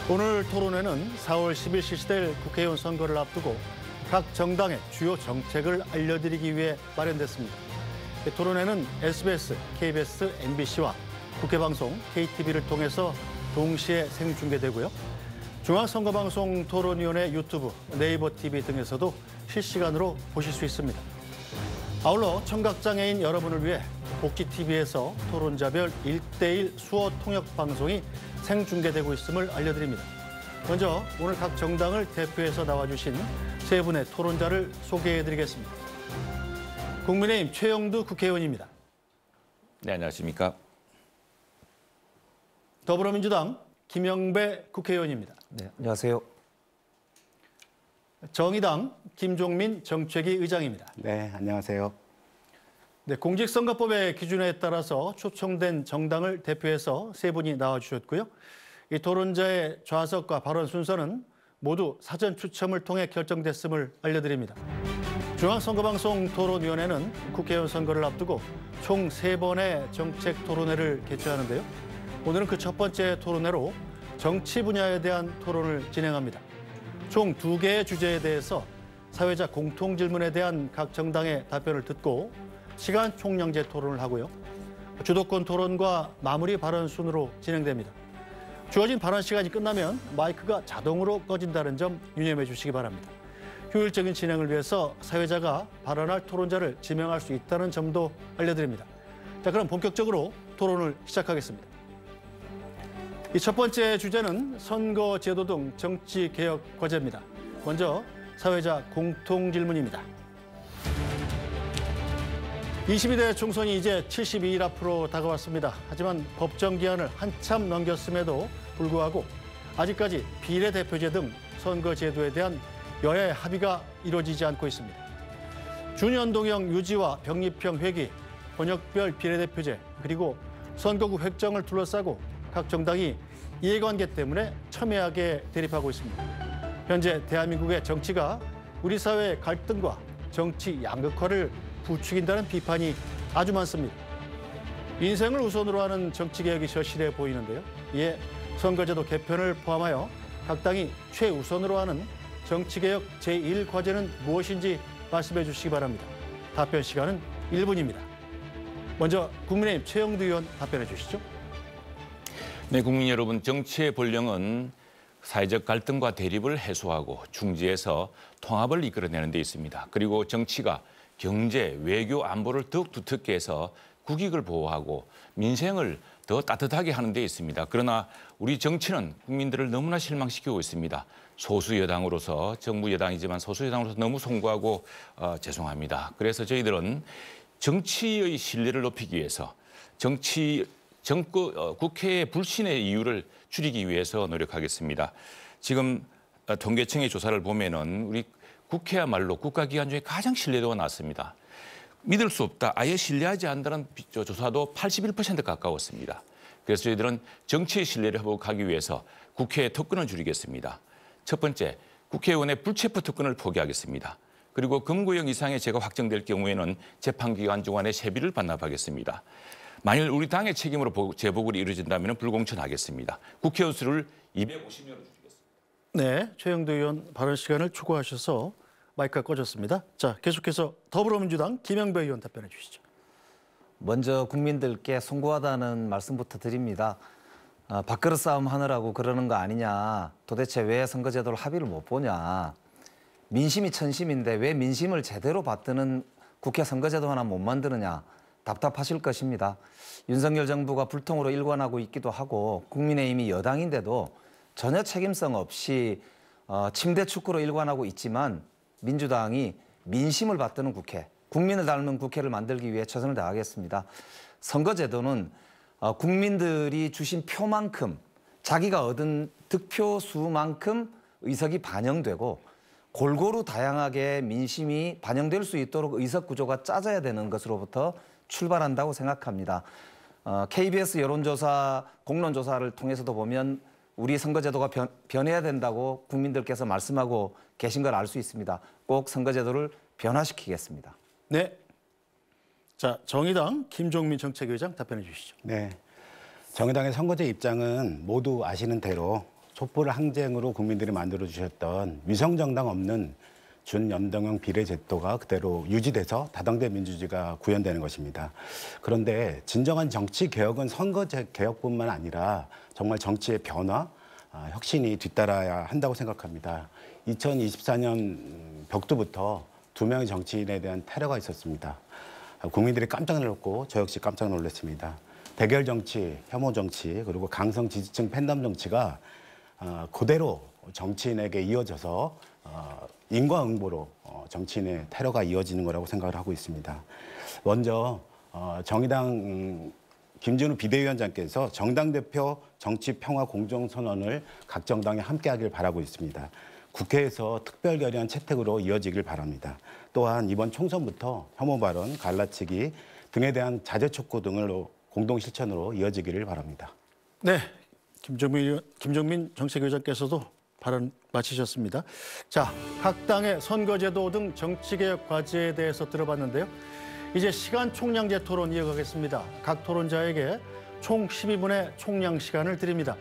오늘 토론회는 4월 10일 실시될 국회의원 선거를 앞두고 각 정당의 주요 정책을 알려드리기 위해 마련됐습니다. 토론회는 SBS, KBS, MBC와 국회방송 KTV를 통해서 동시에 생중계되고요. 중앙선거방송 토론위원회 유튜브, 네이버 TV 등에서도 실시간으로 보실 수 있습니다. 아울러 청각장애인 여러분을 위해 복지TV에서 토론자별 1대1 수어 통역 방송이 생중계되고 있음을 알려드립니다. 먼저 오늘 각 정당을 대표해서 나와주신 세 분의 토론자를 소개해드리겠습니다. 국민의힘 최영두 국회의원입니다. 네, 안녕하십니까. 더불어민주당 김영배 국회의원입니다. 네, 안녕하세요. 정의당 김종민 정책위 의장입니다. 네, 안녕하세요. 네, 공직선거법의 기준에 따라서 초청된 정당을 대표해서 세 분이 나와주셨고요. 이 토론자의 좌석과 발언 순서는 모두 사전 추첨을 통해 결정됐음을 알려드립니다. 중앙선거방송 토론위원회는 국회의원 선거를 앞두고 총 3번의 정책 토론회를 개최하는데요. 오늘은 그 첫 번째 토론회로 정치 분야에 대한 토론을 진행합니다. 총 2개의 주제에 대해서 사회자 공통 질문에 대한 각 정당의 답변을 듣고 시간 총량제 토론을 하고요. 주도권 토론과 마무리 발언 순으로 진행됩니다. 주어진 발언 시간이 끝나면 마이크가 자동으로 꺼진다는 점 유념해 주시기 바랍니다. 효율적인 진행을 위해서 사회자가 발언할 토론자를 지명할 수 있다는 점도 알려드립니다. 자, 그럼 본격적으로 토론을 시작하겠습니다. 이 첫 번째 주제는 선거제도 등 정치개혁 과제입니다. 먼저 사회자 공통 질문입니다. 22대 총선이 이제 72일 앞으로 다가왔습니다. 하지만 법정 기한을 한참 넘겼음에도 불구하고 아직까지 비례대표제 등 선거제도에 대한 여야의 합의가 이루어지지 않고 있습니다. 준연동형 유지와 병립형 회귀, 번역별 비례대표제, 그리고 선거구 획정을 둘러싸고 각 정당이 이해관계 때문에 첨예하게 대립하고 있습니다. 현재 대한민국의 정치가 우리 사회의 갈등과 정치 양극화를 부추긴다는 비판이 아주 많습니다. 민생을 우선으로 하는 정치개혁이 절실해 보이는데요. 이에 선거제도 개편을 포함하여 각 당이 최우선으로 하는 정치개혁 제1과제는 무엇인지 말씀해 주시기 바랍니다. 답변 시간은 1분입니다. 먼저 국민의힘 최영두 의원 답변해 주시죠. 네, 국민 여러분, 정치의 본령은 사회적 갈등과 대립을 해소하고 중지해서 통합을 이끌어내는 데 있습니다. 그리고 정치가 경제, 외교, 안보를 더욱 두텁게 해서 국익을 보호하고 민생을 더 따뜻하게 하는 데 있습니다. 그러나 우리 정치는 국민들을 너무나 실망시키고 있습니다. 소수 여당으로서, 정부 여당이지만 소수 여당으로서 너무 송구하고 죄송합니다. 그래서 저희들은 정치의 신뢰를 높이기 위해서 국회의 불신의 이유를 줄이기 위해서 노력하겠습니다. 지금 통계청의 조사를 보면은 우리 국회야말로 국가기관 중에 가장 신뢰도가 낮습니다. 믿을 수 없다, 아예 신뢰하지 않는다는 조사도 81% 가까웠습니다. 그래서 저희들은 정치의 신뢰를 회복하기 위해서 국회의 특권을 줄이겠습니다. 첫 번째, 국회의원의 불체포 특권을 포기하겠습니다. 그리고 금구형 이상의 죄가 확정될 경우에는 재판기관 주관의 세비를 반납하겠습니다. 만일 우리 당의 책임으로 재보궐이 이루어진다면 불공천하겠습니다. 국회의원 수를 250명으로 줄이겠습니다. 네, 최영두 의원 발언 시간을 초과하셔서 마이크가 꺼졌습니다. 자, 계속해서 더불어민주당 김영배 의원 답변해 주시죠. 먼저 국민들께 송구하다는 말씀부터 드립니다. 밥그릇 싸움 하느라고 그러는 거 아니냐. 도대체 왜 선거제도를 합의를 못 보냐. 민심이 천심인데 왜 민심을 제대로 받드는 국회 선거제도 하나 못 만드느냐. 답답하실 것입니다. 윤석열 정부가 불통으로 일관하고 있기도 하고 국민의힘이 여당인데도 전혀 책임성 없이 침대 축구로 일관하고 있지만 민주당이 민심을 받드는 국회, 국민을 닮은 국회를 만들기 위해 최선을 다하겠습니다. 선거제도는 국민들이 주신 표만큼, 자기가 얻은 득표 수만큼 의석이 반영되고 골고루 다양하게 민심이 반영될 수 있도록 의석 구조가 짜져야 되는 것으로부터 출발한다고 생각합니다. KBS 여론조사, 공론조사를 통해서도 보면 우리 선거제도가 변해야 된다고 국민들께서 말씀하고 계신 걸 알 수 있습니다. 꼭 선거제도를 변화시키겠습니다. 네. 자, 정의당 김종민 정책위의장 답변해 주시죠. 네, 정의당의 선거제 입장은 모두 아시는 대로 촛불 항쟁으로 국민들이 만들어 주셨던 위성정당 없는 준연동형 비례제도가 그대로 유지돼서 다당제 민주주의가 구현되는 것입니다. 그런데 진정한 정치 개혁은 선거 개혁뿐만 아니라 정말 정치의 변화, 혁신이 뒤따라야 한다고 생각합니다. 2024년 벽두부터 2명의 정치인에 대한 테러가 있었습니다. 국민들이 깜짝 놀랐고 저 역시 깜짝 놀랐습니다. 대결 정치, 혐오 정치, 그리고 강성 지지층 팬덤 정치가 그대로 정치인에게 이어져서 인과응보로 정치인의 테러가 이어지는 거라고 생각을 하고 있습니다. 먼저 정의당 김진우 비대위원장께서 정당 대표 정치 평화 공정선언을 각 정당이 함께하길 바라고 있습니다. 국회에서 특별 결의안 채택으로 이어지길 바랍니다. 또한 이번 총선부터 혐오 발언, 갈라치기 등에 대한 자제 촉구 등을 공동 실천으로 이어지기를 바랍니다. 네, 김종민 정책위원장께서도 발언 마치셨습니다. 자, 각 당의 선거제도 등 정치개혁 과제에 대해서 들어봤는데요. 이제 시간 총량제 토론 이어가겠습니다. 각 토론자에게 총 12분의 총량 시간을 드립니다.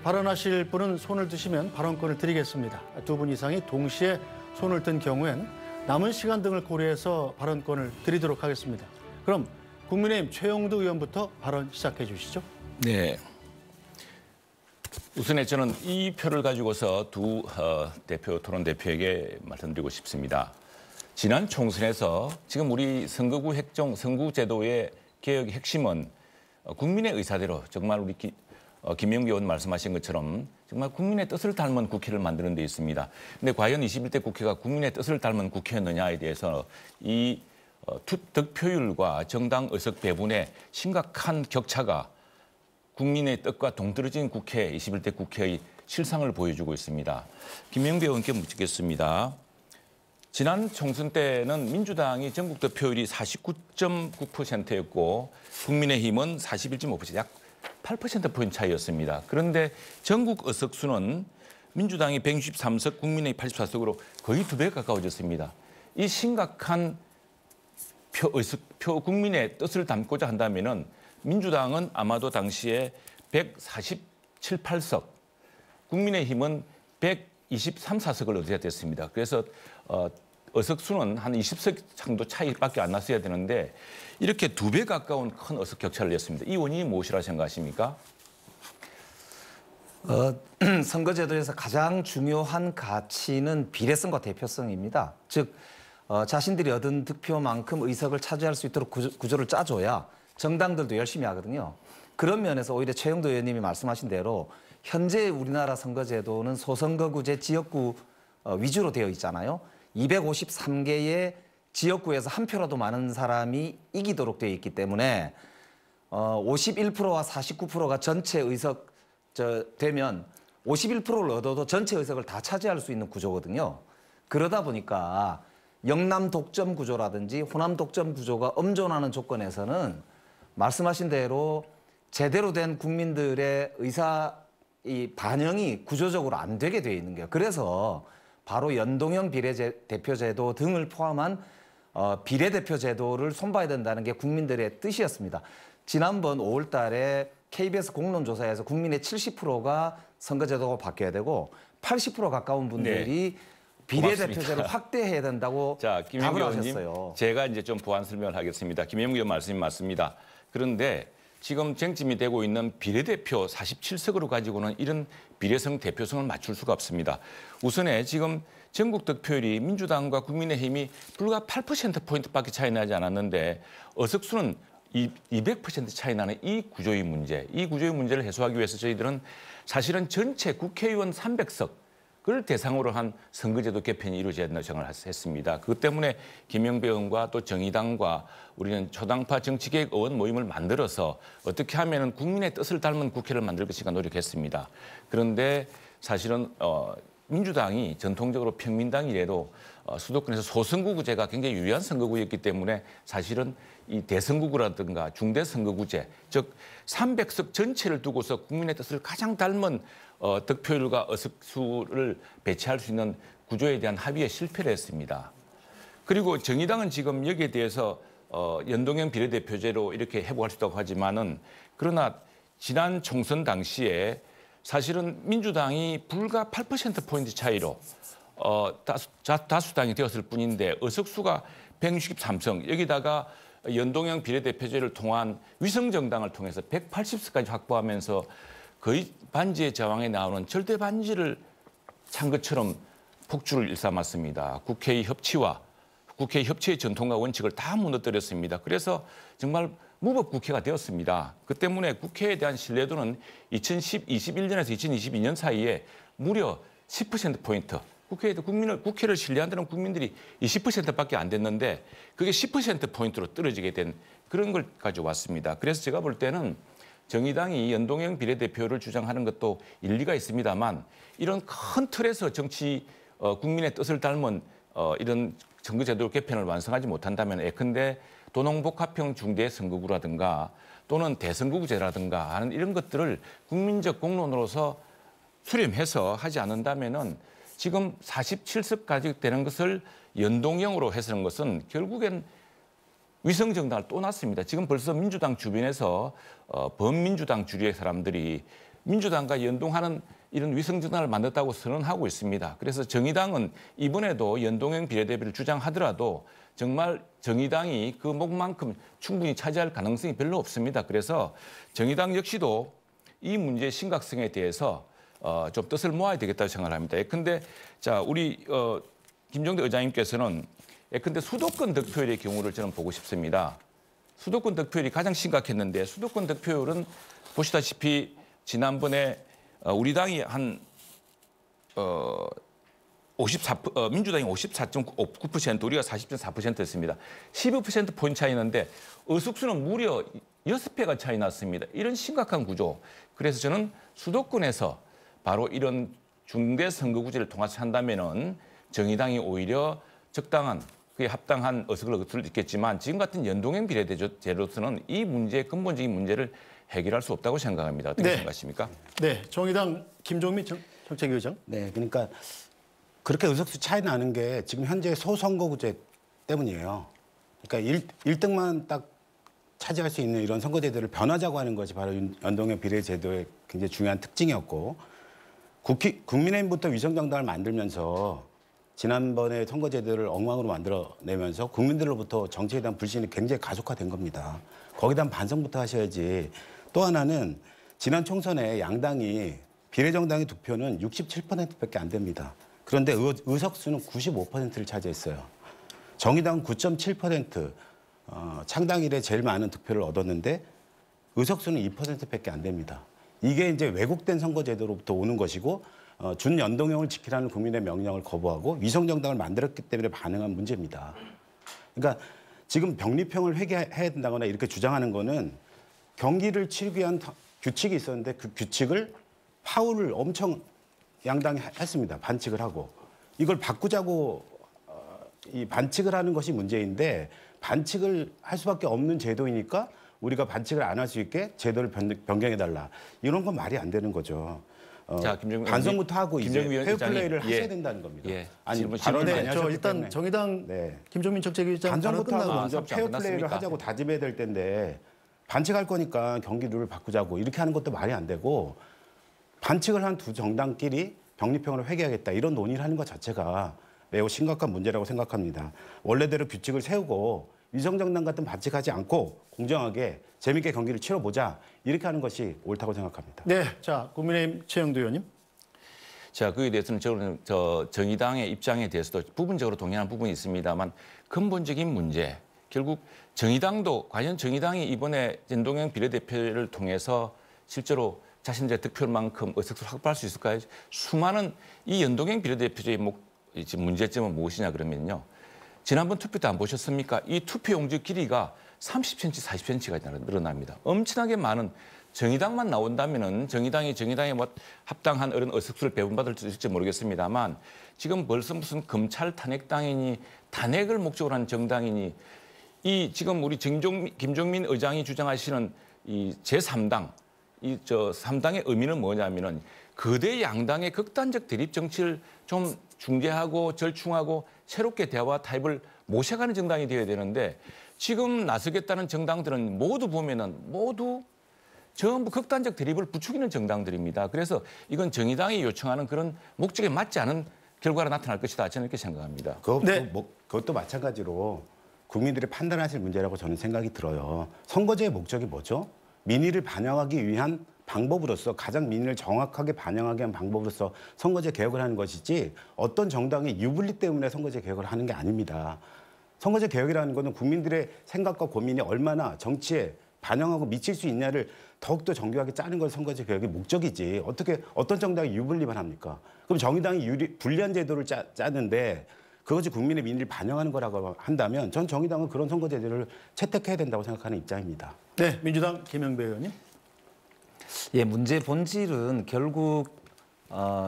발언하실 분은 손을 드시면 발언권을 드리겠습니다. 2분 이상이 동시에 손을 든 경우엔 남은 시간 등을 고려해서 발언권을 드리도록 하겠습니다. 그럼 국민의힘 최영두 의원부터 발언 시작해 주시죠. 네. 우선에 저는 이 표를 가지고서 두 토론 대표에게 말씀드리고 싶습니다. 지난 총선에서 지금 우리 선거구 선거제도의 개혁의 핵심은 국민의 의사대로 정말 우리 김영기 의원 말씀하신 것처럼 정말 국민의 뜻을 닮은 국회를 만드는 데 있습니다. 그런데 과연 21대 국회가 국민의 뜻을 닮은 국회였느냐에 대해서 이 득표율과 정당 의석 배분의 심각한 격차가 국민의 뜻과 동떨어진 국회, 21대 국회의 실상을 보여주고 있습니다. 김영배 의원께 묻겠습니다. 지난 총선 때는 민주당이 전국 득표율이 49.9%였고 국민의힘은 41.5%, 약 8%포인트 차이였습니다. 그런데 전국 의석수는 민주당이 163석, 국민의힘 84석으로 거의 2배 가까워졌습니다. 이 심각한 국민의 뜻을 담고자 한다면은 민주당은 아마도 당시에 147, 8석, 국민의힘은 123, 4석을 얻어야 됐습니다. 그래서 의석수는 한 20석 정도 차이밖에 안 났어야 되는데 이렇게 2배 가까운 큰 의석 격차를 냈습니다. 이 원인이 무엇이라 생각하십니까? 선거제도에서 가장 중요한 가치는 비례성과 대표성입니다. 즉 자신들이 얻은 득표만큼 의석을 차지할 수 있도록 구조를 짜줘야 정당들도 열심히 하거든요. 그런 면에서 오히려 최영도 의원님이 말씀하신 대로 현재 우리나라 선거제도는 소선거구제 지역구 위주로 되어 있잖아요. 253개의 지역구에서 한 표라도 많은 사람이 이기도록 되어 있기 때문에 51%와 49%가 전체 의석 되면 51%를 얻어도 전체 의석을 다 차지할 수 있는 구조거든요. 그러다 보니까 영남 독점 구조라든지 호남 독점 구조가 엄존하는 조건에서는 말씀하신 대로 제대로 된 국민들의 이 반영이 구조적으로 안 되게 돼 있는 거예요. 그래서 바로 연동형 비례대표제도 등을 포함한 비례대표제도를 손봐야 된다는 게 국민들의 뜻이었습니다. 지난번 5월 달에 KBS 공론조사에서 국민의 70%가 선거제도가 바뀌어야 되고 80% 가까운 분들이 비례대표제를 확대해야 된다고 답을 하셨어요. 제가 이제 좀 보완 설명을 하겠습니다. 김영기 의원 말씀이 맞습니다. 그런데 지금 쟁점이 되고 있는 비례대표 47석으로 가지고는 이런 비례성 대표성을 맞출 수가 없습니다. 우선에 지금 전국 득표율이 민주당과 국민의힘이 불과 8%포인트밖에 차이 나지 않았는데 의석수는 200% 차이 나는 이 구조의 문제를 해소하기 위해서 저희들은 사실은 전체 국회의원 300석을 대상으로 한 선거제도 개편이 이루어져야 된다고 생각을 했습니다. 그것 때문에 김영배 의원과 또 정의당과 우리는 초당파 정치개혁 의원 모임을 만들어서 어떻게 하면 국민의 뜻을 닮은 국회를 만들 것인가 노력했습니다. 그런데 사실은 민주당이 전통적으로 평민당 이래로 수도권에서 소선거구제가 굉장히 유리한 선거구였기 때문에 사실은 이 대선거구라든가 중대선거구제, 즉 300석 전체를 두고서 국민의 뜻을 가장 닮은 득표율과 의석수를 배치할 수 있는 구조에 대한 합의에 실패를 했습니다. 그리고 정의당은 지금 여기에 대해서 연동형 비례대표제로 이렇게 해보할 수 있다고 하지만은 그러나 지난 총선 당시에 사실은 민주당이 불과 8%포인트 차이로 다수당이 되었을 뿐인데 의석수가 163석, 여기다가 연동형 비례대표제를 통한 위성정당을 통해서 180석까지 확보하면서 거의 반지의 제왕에 나오는 절대 반지를 찬 것처럼 폭주를 일삼았습니다. 국회의 협치의 전통과 원칙을 다 무너뜨렸습니다. 그래서 정말 무법 국회가 되었습니다. 그 때문에 국회에 대한 신뢰도는 2021년에서 2022년 사이에 무려 10%포인트, 국회를 신뢰한다는 국민들이 20%밖에 안 됐는데 그게 10%포인트로 떨어지게 된 그런 걸 가져왔습니다. 그래서 제가 볼 때는 정의당이 연동형 비례대표를 주장하는 것도 일리가 있습니다만 이런 큰 틀에서 국민의 뜻을 닮은 이런 선거제도 개편을 완성하지 못한다면 예컨대 도농복합형 중대선거구라든가 또는 대선거구제라든가 하는 이런 것들을 국민적 공론으로서 수렴해서 하지 않는다면은 지금 47석까지 되는 것을 연동형으로 해서는 것은 결국엔 위성정당을 또 놨습니다. 지금 벌써 민주당 주변에서 범민주당 주류의 사람들이 민주당과 연동하는 이런 위성정당을 만들었다고 선언하고 있습니다. 그래서 정의당은 이번에도 연동형 비례대표를 주장하더라도 정말 정의당이 그 목만큼 충분히 차지할 가능성이 별로 없습니다. 그래서 정의당 역시도 이 문제의 심각성에 대해서 좀 뜻을 모아야 되겠다고 생각을 합니다. 예컨대 자 우리 김종대 의장님께서는 예컨대 수도권 득표율의 경우를 저는 보고 싶습니다. 수도권 득표율이 가장 심각했는데 수도권 득표율은 보시다시피 지난번에 우리 당이 한 민주당이 54.9%, 우리가 40.4%였습니다. 15%포인트 차이 나는데 의석수는 무려 6배가 차이 났습니다. 이런 심각한 구조. 그래서 저는 수도권에서 바로 이런 중대 선거구제를 통해서 한다면은 정의당이 오히려 적당한 그게 합당한 의석을 얻을 수 있겠지만 지금 같은 연동형 비례대표제로서는 이 문제의 근본적인 문제를 해결할 수 없다고 생각합니다. 어떻게 생각하십니까? 네, 정의당 김종민 정책위원장. 네, 그러니까 그렇게 의석수 차이 나는 게 지금 현재 소선거구제 때문이에요. 그러니까 1등만 딱 차지할 수 있는 이런 선거제도를 변하자고 하는 것이 바로 연동형 비례제도의 굉장히 중요한 특징이었고 국민의힘부터 위성정당을 만들면서 지난번에 선거제도를 엉망으로 만들어내면서 국민들로부터 정치에 대한 불신이 굉장히 가속화된 겁니다. 거기에 대한 반성부터 하셔야지. 또 하나는 지난 총선에 양당이 비례정당의 득표는 67%밖에 안 됩니다. 그런데 의석수는 95%를 차지했어요. 정의당은 9.7%, 창당 이래 제일 많은 득표를 얻었는데 의석수는 2%밖에 안 됩니다. 이게 이제 왜곡된 선거제도로부터 오는 것이고 준연동형을 지키라는 국민의 명령을 거부하고 위성정당을 만들었기 때문에 반응한 문제입니다. 그러니까 지금 병립형을 회개해야 된다거나 이렇게 주장하는 거는 경기를 치르기 위한 규칙이 있었는데 그 규칙을 파울을 엄청 양당이 했습니다. 반칙을 하고. 이걸 바꾸자고 이 반칙을 하는 것이 문제인데 반칙을 할 수밖에 없는 제도이니까 우리가 반칙을 안 할 수 있게 제도를 변경해달라. 이런 건 말이 안 되는 거죠. 자, 반성부터 하고 이제 페어플레이를 하셔야 된다는 겁니다. 아니, 발언을 많이 하셨기 일단 때문에. 정의당 김종민 정책위원장 반성부터 하고 먼저 삼십 안 페어플레이를 끝났습니까? 하자고 다짐해야 될 텐데 반칙할 거니까 경기 룰을 바꾸자고 이렇게 하는 것도 말이 안 되고 반칙을 한 두 정당끼리 병립형을 회개하겠다 이런 논의를 하는 것 자체가 매우 심각한 문제라고 생각합니다. 원래대로 규칙을 세우고 위성정당 같은 반칙하지 않고 공정하게 재밌게 경기를 치러보자 이렇게 하는 것이 옳다고 생각합니다. 네, 자 국민의힘 최영두 의원님. 자, 그에 대해서는 저는 정의당의 입장에 대해서도 부분적으로 동의하는 부분이 있습니다만 근본적인 문제, 결국 정의당도 과연 정의당이 이번에 연동형 비례대표를 통해서 실제로 자신들의 득표만큼 의석수를 확보할 수 있을까요? 수많은 이 연동형 비례대표제의 문제점은 무엇이냐 그러면요. 지난번 투표 때 안 보셨습니까? 이 투표용지 길이가 30cm, 40cm가 늘어납니다. 엄청나게 많은 정의당만 나온다면은 정의당의 합당한 어른 의석수를 배분받을 수 있을지 모르겠습니다만 지금 벌써 무슨 검찰 탄핵당이니 탄핵을 목적으로 하는 정당이니 이 지금 우리 김종민 의장이 주장하시는 이 제3당 이 3당의 의미는 뭐냐면은 거대 양당의 극단적 대립 정치를 좀 중재하고 절충하고 새롭게 대화와 타협을 모셔가는 정당이 되어야 되는데 지금 나서겠다는 정당들은 모두 보면은 모두 전부 극단적 대립을 부추기는 정당들입니다. 그래서 이건 정의당이 요청하는 그런 목적에 맞지 않은 결과가 나타날 것이다. 저는 이렇게 생각합니다. 그것도 마찬가지로 국민들이 판단하실 문제라고 저는 생각이 들어요. 선거제의 목적이 뭐죠? 민의를 반영하기 위한 방법으로서 가장 민의를 정확하게 반영하게 한 방법으로서 선거제 개혁을 하는 것이지 어떤 정당의 유불리 때문에 선거제 개혁을 하는 게 아닙니다. 선거제 개혁이라는 것은 국민들의 생각과 고민이 얼마나 정치에 반영하고 미칠 수 있냐를 더욱더 정교하게 짜는 건 선거제 개혁의 목적이지 어떻게 어떤 정당이 유불리만 합니까? 그럼 정의당이 불리한 제도를 짜는데 그것이 국민의 민의를 반영하는 거라고 한다면 전 정의당은 그런 선거제도를 채택해야 된다고 생각하는 입장입니다. 네, 민주당 김영배 의원님. 예, 문제 본질은 결국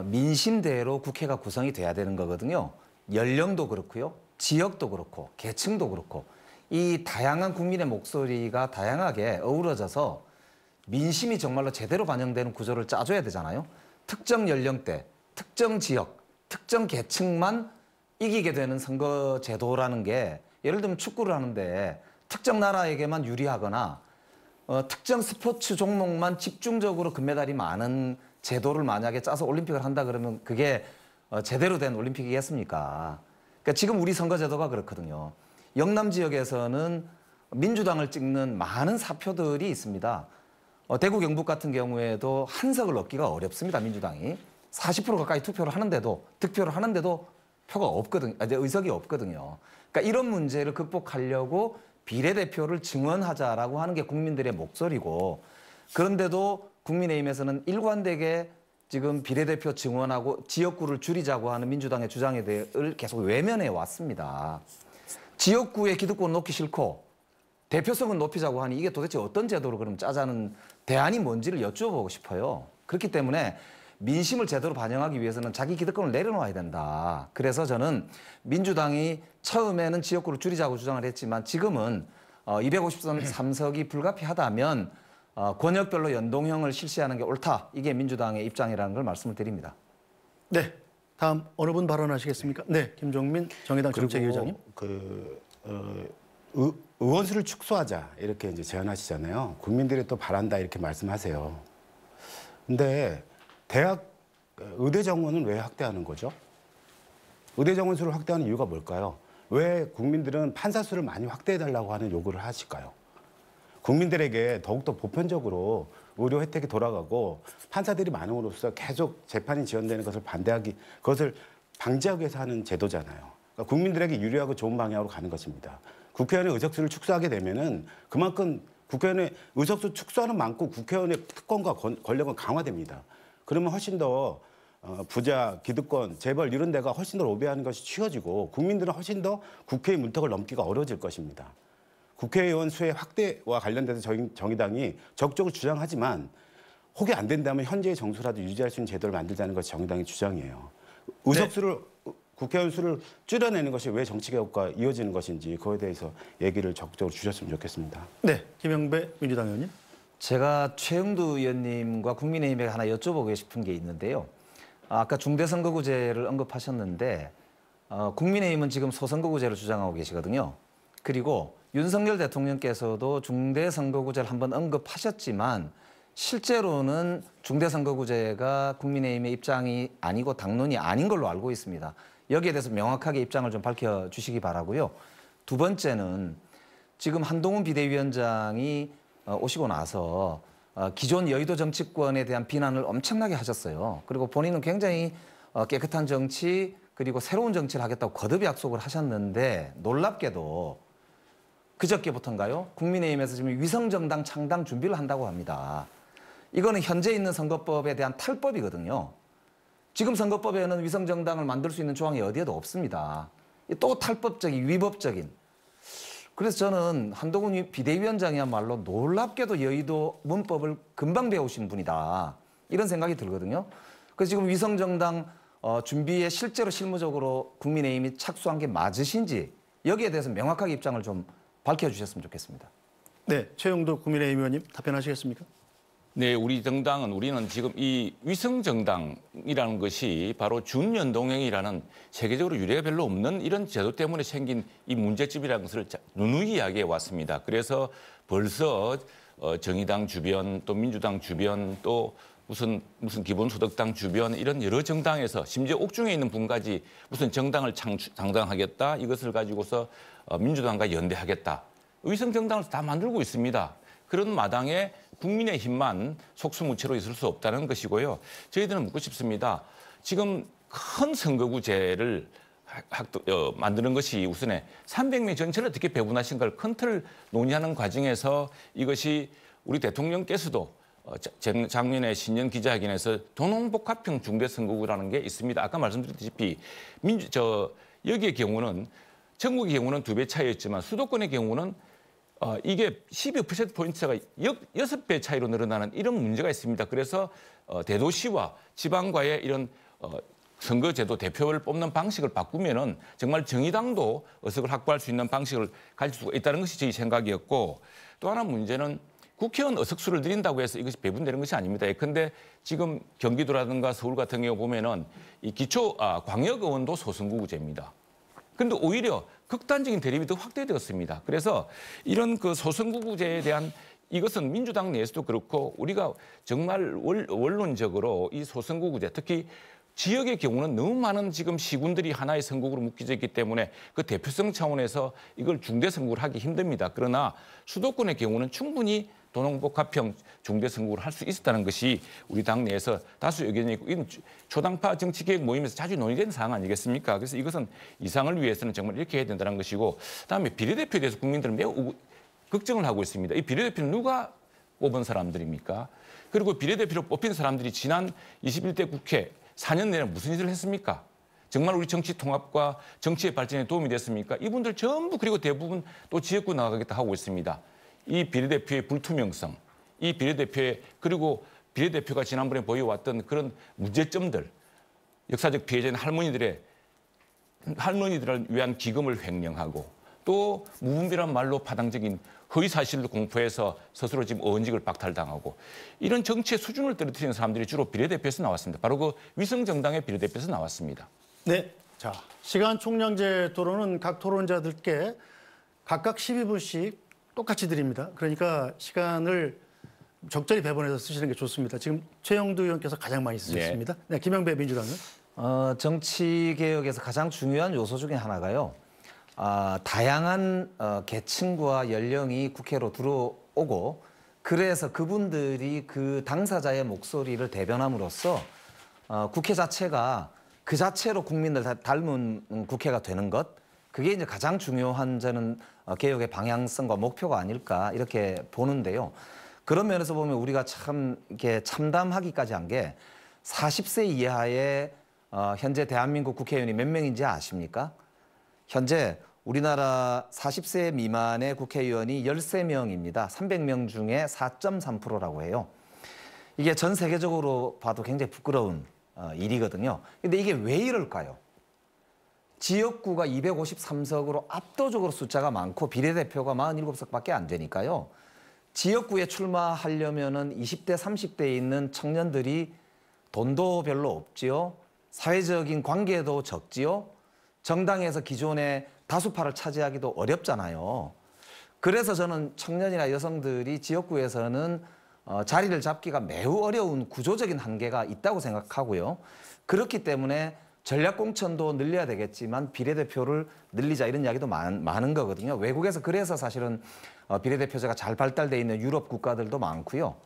민심대로 국회가 구성이 돼야 되는 거거든요. 연령도 그렇고요. 지역도 그렇고 계층도 그렇고 이 다양한 국민의 목소리가 다양하게 어우러져서 민심이 정말로 제대로 반영되는 구조를 짜줘야 되잖아요. 특정 연령대, 특정 지역, 특정 계층만 이기게 되는 선거 제도라는 게 예를 들면 축구를 하는데 특정 나라에게만 유리하거나 특정 스포츠 종목만 집중적으로 금메달이 많은 제도를 만약에 짜서 올림픽을 한다 그러면 그게 제대로 된 올림픽이겠습니까? 그러니까 지금 우리 선거제도가 그렇거든요. 영남 지역에서는 민주당을 찍는 많은 사표들이 있습니다. 대구 경북 같은 경우에도 한 석을 얻기가 어렵습니다. 민주당이 40% 가까이 투표를 하는데도 득표를 하는데도 표가 없거든요. 의석이 없거든요. 그러니까 이런 문제를 극복하려고 비례대표를 증원하자라고 하는 게 국민들의 목소리고 그런데도 국민의힘에서는 일관되게 지금 비례대표 증원하고 지역구를 줄이자고 하는 민주당의 주장에 대해서 계속 외면해 왔습니다. 지역구의 기득권을 놓기 싫고 대표성은 높이자고 하니 이게 도대체 어떤 제도로 그럼 짜자는 대안이 뭔지를 여쭤보고 싶어요. 그렇기 때문에 민심을 제대로 반영하기 위해서는 자기 기득권을 내려놓아야 된다. 그래서 저는 민주당이 처음에는 지역구를 줄이자고 주장을 했지만 지금은 253석이 불가피하다면 권역별로 연동형을 실시하는 게 옳다. 이게 민주당의 입장이라는 걸 말씀을 드립니다. 네, 다음 어느 분 발언하시겠습니까? 네, 김종민 정의당 정책위원장님. 의원 수를 축소하자 이렇게 이제 제안하시잖아요. 국민들이 또 바란다 이렇게 말씀하세요. 근데 대학 의대 정원은 왜 확대하는 거죠? 의대 정원 수를 확대하는 이유가 뭘까요? 왜 국민들은 판사 수를 많이 확대해달라고 하는 요구를 하실까요? 국민들에게 더욱더 보편적으로 의료 혜택이 돌아가고 판사들이 많음으로써 계속 재판이 지연되는 것을 그것을 방지하기 위해서 하는 제도잖아요. 그러니까 국민들에게 유리하고 좋은 방향으로 가는 것입니다. 국회의원의 의석수를 축소하게 되면은 그만큼 국회의원의 의석수 축소하는 만큼 국회의원의 특권과 권력은 강화됩니다. 그러면 훨씬 더 부자, 기득권, 재벌 이런 데가 훨씬 더 로비하는 것이 쉬워지고 국민들은 훨씬 더 국회의 문턱을 넘기가 어려워질 것입니다. 국회의원 수의 확대와 관련돼서 정의당이 적극적으로 주장하지만 혹이 안 된다면 현재의 정수라도 유지할 수 있는 제도를 만들자는 것이 정의당의 주장이에요. 의석수를 국회의원 수를 줄여내는 것이 왜 정치개혁과 이어지는 것인지 그거에 대해서 얘기를 적극적으로 주셨으면 좋겠습니다. 네, 김영배 민주당 의원님. 제가 최영두 의원님과 국민의힘에 하나 여쭤보고 싶은 게 있는데요. 아까 중대선거구제를 언급하셨는데 국민의힘은 지금 소선거구제를 주장하고 계시거든요. 그리고 윤석열 대통령께서도 중대선거구제를 한번 언급하셨지만 실제로는 중대선거구제가 국민의힘의 입장이 아니고 당론이 아닌 걸로 알고 있습니다. 여기에 대해서 명확하게 입장을 좀 밝혀주시기 바라고요. 두 번째는 지금 한동훈 비대위원장이 오시고 나서 기존 여의도 정치권에 대한 비난을 엄청나게 하셨어요. 그리고 본인은 굉장히 깨끗한 정치 그리고 새로운 정치를 하겠다고 거듭 약속을 하셨는데 놀랍게도 그저께부터인가요? 국민의힘에서 지금 위성정당 창당 준비를 한다고 합니다. 이거는 현재 있는 선거법에 대한 탈법이거든요. 지금 선거법에는 위성정당을 만들 수 있는 조항이 어디에도 없습니다. 또 탈법적인, 위법적인. 그래서 저는 한동훈 비대위원장이야말로 놀랍게도 여의도 문법을 금방 배우신 분이다. 이런 생각이 들거든요. 그래서 지금 위성정당 준비에 실제로 실무적으로 국민의힘이 착수한 게 맞으신지 여기에 대해서 명확하게 입장을 좀 밝혀주셨으면 좋겠습니다. 네, 최영도 국민의힘 의원님 답변하시겠습니까? 네, 우리는 지금 이 위성정당이라는 것이 바로 준연동형이라는 세계적으로 유례가 별로 없는 이런 제도 때문에 생긴 이 문제점이라는 것을 누누이 이야기해 왔습니다. 그래서 벌써 정의당 주변 또 민주당 주변 또 무슨 기본소득당 주변 이런 여러 정당에서 심지어 옥중에 있는 분까지 무슨 정당을 창당하겠다 이것을 가지고서 민주당과 연대하겠다. 의성 정당을 다 만들고 있습니다. 그런 마당에 국민의힘만 속수무책으로 있을 수 없다는 것이고요. 저희들은 묻고 싶습니다. 지금 큰 선거구제를 만드는 것이 우선에 300명 전체를 어떻게 배분하신 걸 큰 틀을 논의하는 과정에서 이것이 우리 대통령께서도 작년에 신년 기자회견에서 도농복합형 중대선거구라는 게 있습니다. 아까 말씀드렸다시피 여기의 경우는 전국의 경우는 2배 차이였지만 수도권의 경우는 이게 12%포인트가 6배 차이로 늘어나는 이런 문제가 있습니다. 그래서 대도시와 지방과의 이런 선거제도 대표를 뽑는 방식을 바꾸면은 정말 정의당도 의석을 확보할 수 있는 방식을 가질 수가 있다는 것이 저희 생각이었고 또 하나 문제는 국회의원 의석수를 늘린다고 해서 이것이 배분되는 것이 아닙니다. 예컨대 지금 경기도라든가 서울 같은 경우 보면은 이 광역의원도 소선거구제입니다. 그런데 오히려 극단적인 대립이 더 확대되었습니다. 그래서 이런 그 소선거구제에 대한 이것은 민주당 내에서도 그렇고 우리가 정말 원론적으로 이 소선거구제 특히 지역의 경우는 너무 많은 지금 시군들이 하나의 선거구로 묶여져 있기 때문에 그 대표성 차원에서 이걸 중대선거를 하기 힘듭니다. 그러나 수도권의 경우는 충분히 도농복합형 중대선거를 할 수 있었다는 것이 우리 당 내에서 다수 의견이 있고 이건 초당파 정치개혁 모임에서 자주 논의된 사항 아니겠습니까? 그래서 이것은 이상을 위해서는 정말 이렇게 해야 된다는 것이고 그다음에 비례대표에 대해서 국민들은 매우 걱정을 하고 있습니다. 이 비례대표는 누가 뽑은 사람들입니까? 그리고 비례대표로 뽑힌 사람들이 지난 21대 국회 4년 내내 무슨 일을 했습니까? 정말 우리 정치 통합과 정치의 발전에 도움이 됐습니까? 이분들 전부 그리고 대부분 또 지역구 나가겠다 하고 있습니다. 이 비례대표의 불투명성, 이 비례대표의 그리고 비례대표가 지난번에 보여왔던 그런 문제점들, 역사적 피해자인 할머니들을 위한 기금을 횡령하고 또 무분별한 말로 파당적인 허위 사실을 공표해서 스스로 지금 의원직을 박탈당하고 이런 정치의 수준을 떨어뜨리는 사람들이 주로 비례대표에서 나왔습니다. 바로 그 위성정당의 비례대표에서 나왔습니다. 네, 자 시간 총량제 토론은 각 토론자들께 각각 12분씩 똑같이 드립니다. 그러니까 시간을 적절히 배분해서 쓰시는 게 좋습니다. 지금 최영두 의원께서 가장 많이 쓰셨습니다. 네, 김영배 민주당은? 정치 개혁에서 가장 중요한 요소 중에 하나가요. 다양한 계층과 연령이 국회로 들어오고 그래서 그분들이 그 당사자의 목소리를 대변함으로써 국회 자체가 그 자체로 국민을 닮은 국회가 되는 것 그게 이제 가장 중요한 저는 개혁의 방향성과 목표가 아닐까 이렇게 보는데요. 그런 면에서 보면 우리가 참 이렇게 참담하기까지 한 게 40세 이하의 현재 대한민국 국회의원이 몇 명인지 아십니까? 현재 우리나라 40세 미만의 국회의원이 13명입니다. 300명 중에 4.3%라고 해요. 이게 전 세계적으로 봐도 굉장히 부끄러운 일이거든요. 근데 이게 왜 이럴까요? 지역구가 253석으로 압도적으로 숫자가 많고 비례대표가 47석밖에 안 되니까요. 지역구에 출마하려면은 20대, 30대에 있는 청년들이 돈도 별로 없지요. 사회적인 관계도 적지요. 정당에서 기존의 다수파를 차지하기도 어렵잖아요. 그래서 저는 청년이나 여성들이 지역구에서는 자리를 잡기가 매우 어려운 구조적인 한계가 있다고 생각하고요. 그렇기 때문에 전략공천도 늘려야 되겠지만 비례대표를 늘리자 이런 이야기도 많은 거거든요. 외국에서 그래서 사실은 비례대표제가 잘 발달돼 있는 유럽 국가들도 많고요.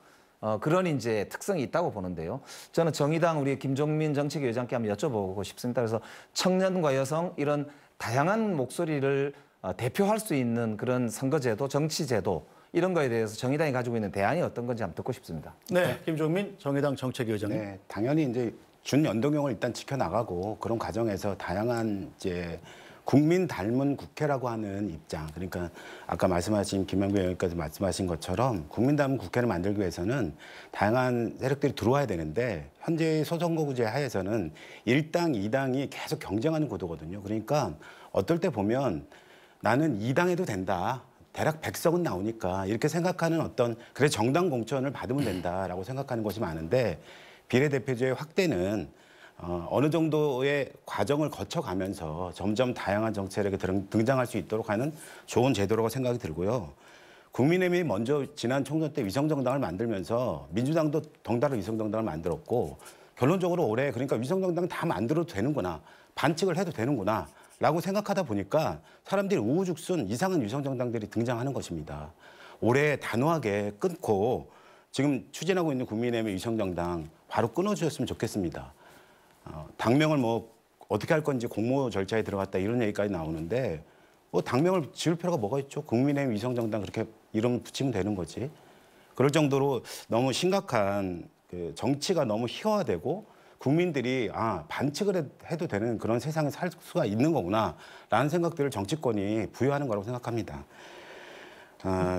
그런 이제 특성이 있다고 보는데요. 저는 정의당 우리 김종민 정책위원장께 한번 여쭤보고 싶습니다. 그래서 청년과 여성 이런 다양한 목소리를 대표할 수 있는 그런 선거제도, 정치제도 이런 거에 대해서 정의당이 가지고 있는 대안이 어떤 건지 한번 듣고 싶습니다. 네, 김종민 정의당 정책위원장님. 네, 당연히 이제 준연동형을 일단 지켜나가고 그런 과정에서 다양한 이제 국민 닮은 국회라고 하는 입장. 그러니까 아까 말씀하신 김영배 의원께서 말씀하신 것처럼 국민 닮은 국회를 만들기 위해서는 다양한 세력들이 들어와야 되는데 현재 소선거구제 하에서는 1당, 2당이 계속 경쟁하는 구도거든요. 그러니까 어떨 때 보면 나는 2당해도 된다. 대략 100석은 나오니까 이렇게 생각하는 어떤 그래 정당 공천을 받으면 된다라고 생각하는 것이 많은데 비례대표제의 확대는 어느 정도의 과정을 거쳐가면서 점점 다양한 정책력이 등장할 수 있도록 하는 좋은 제도라고 생각이 들고요. 국민의힘이 먼저 지난 총선 때 위성정당을 만들면서 민주당도 덩달아 위성정당을 만들었고 결론적으로 올해 그러니까 위성정당 다 만들어도 되는구나. 반칙을 해도 되는구나. 라고 생각하다 보니까 사람들이 우후죽순 이상한 위성정당들이 등장하는 것입니다. 올해 단호하게 끊고 지금 추진하고 있는 국민의힘의 위성정당 바로 끊어주셨으면 좋겠습니다. 당명을 뭐 어떻게 할 건지 공모 절차에 들어갔다 이런 얘기까지 나오는데 뭐 당명을 지을 필요가 뭐가 있죠. 국민의힘 위성정당 그렇게 이름 붙이면 되는 거지. 그럴 정도로 너무 심각한 그 정치가 너무 희화화되고 국민들이 반칙을 해도 되는 그런 세상에 살 수가 있는 거구나라는 생각들을 정치권이 부여하는 거라고 생각합니다.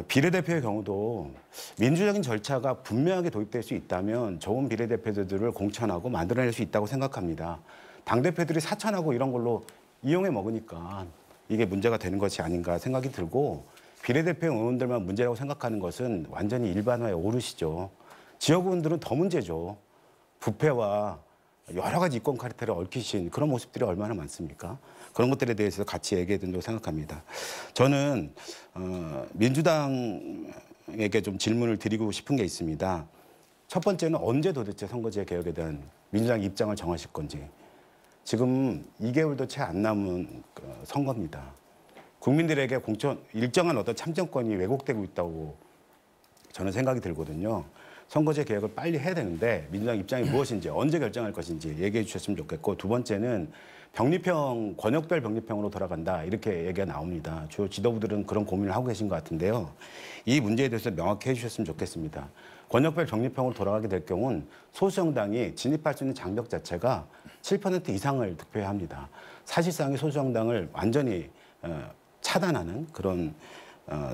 비례대표의 경우도 민주적인 절차가 분명하게 도입될 수 있다면 좋은 비례대표들을 공천하고 만들어낼 수 있다고 생각합니다. 당대표들이 사천하고 이런 걸로 이용해 먹으니까 이게 문제가 되는 것이 아닌가 생각이 들고 비례대표 의원들만 문제라고 생각하는 것은 완전히 일반화에 오르시죠. 지역 의원들은 더 문제죠. 부패와 여러 가지 이권 카르텔을 얽히신 그런 모습들이 얼마나 많습니까? 그런 것들에 대해서 같이 얘기해야 된다고 생각합니다. 저는 민주당에게 좀 질문을 드리고 싶은 게 있습니다. 첫 번째는 언제 도대체 선거제 개혁에 대한 민주당 입장을 정하실 건지. 지금 2개월도 채 안 남은 선거입니다. 국민들에게 일정한 어떤 참정권이 왜곡되고 있다고 저는 생각이 들거든요. 선거제 개혁을 빨리 해야 되는데 민주당 입장이 무엇인지 언제 결정할 것인지 얘기해 주셨으면 좋겠고 두 번째는 권역별 병립형으로 돌아간다 이렇게 얘기가 나옵니다. 주요 지도부들은 그런 고민을 하고 계신 것 같은데요. 이 문제에 대해서 명확히 해주셨으면 좋겠습니다. 권역별 병립형으로 돌아가게 될 경우는 소수정당이 진입할 수 있는 장벽 자체가 7% 이상을 득표해야 합니다. 사실상의 소수정당을 완전히 차단하는 그런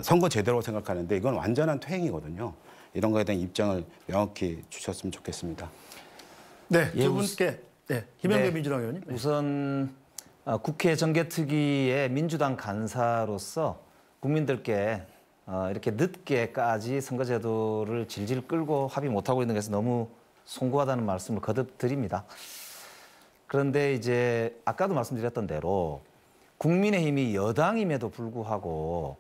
선거 제도라고 생각하는데 이건 완전한 퇴행이거든요. 이런 거에 대한 입장을 명확히 주셨으면 좋겠습니다. 네, 두 분께 김영배 네, 민주당 의원님. 우선 국회 정개특위의 민주당 간사로서 국민들께 이렇게 늦게까지 선거제도를 질질 끌고 합의 못하고 있는 것에서 너무 송구하다는 말씀을 거듭 드립니다. 그런데 이제 아까도 말씀드렸던 대로 국민의힘이 여당임에도 불구하고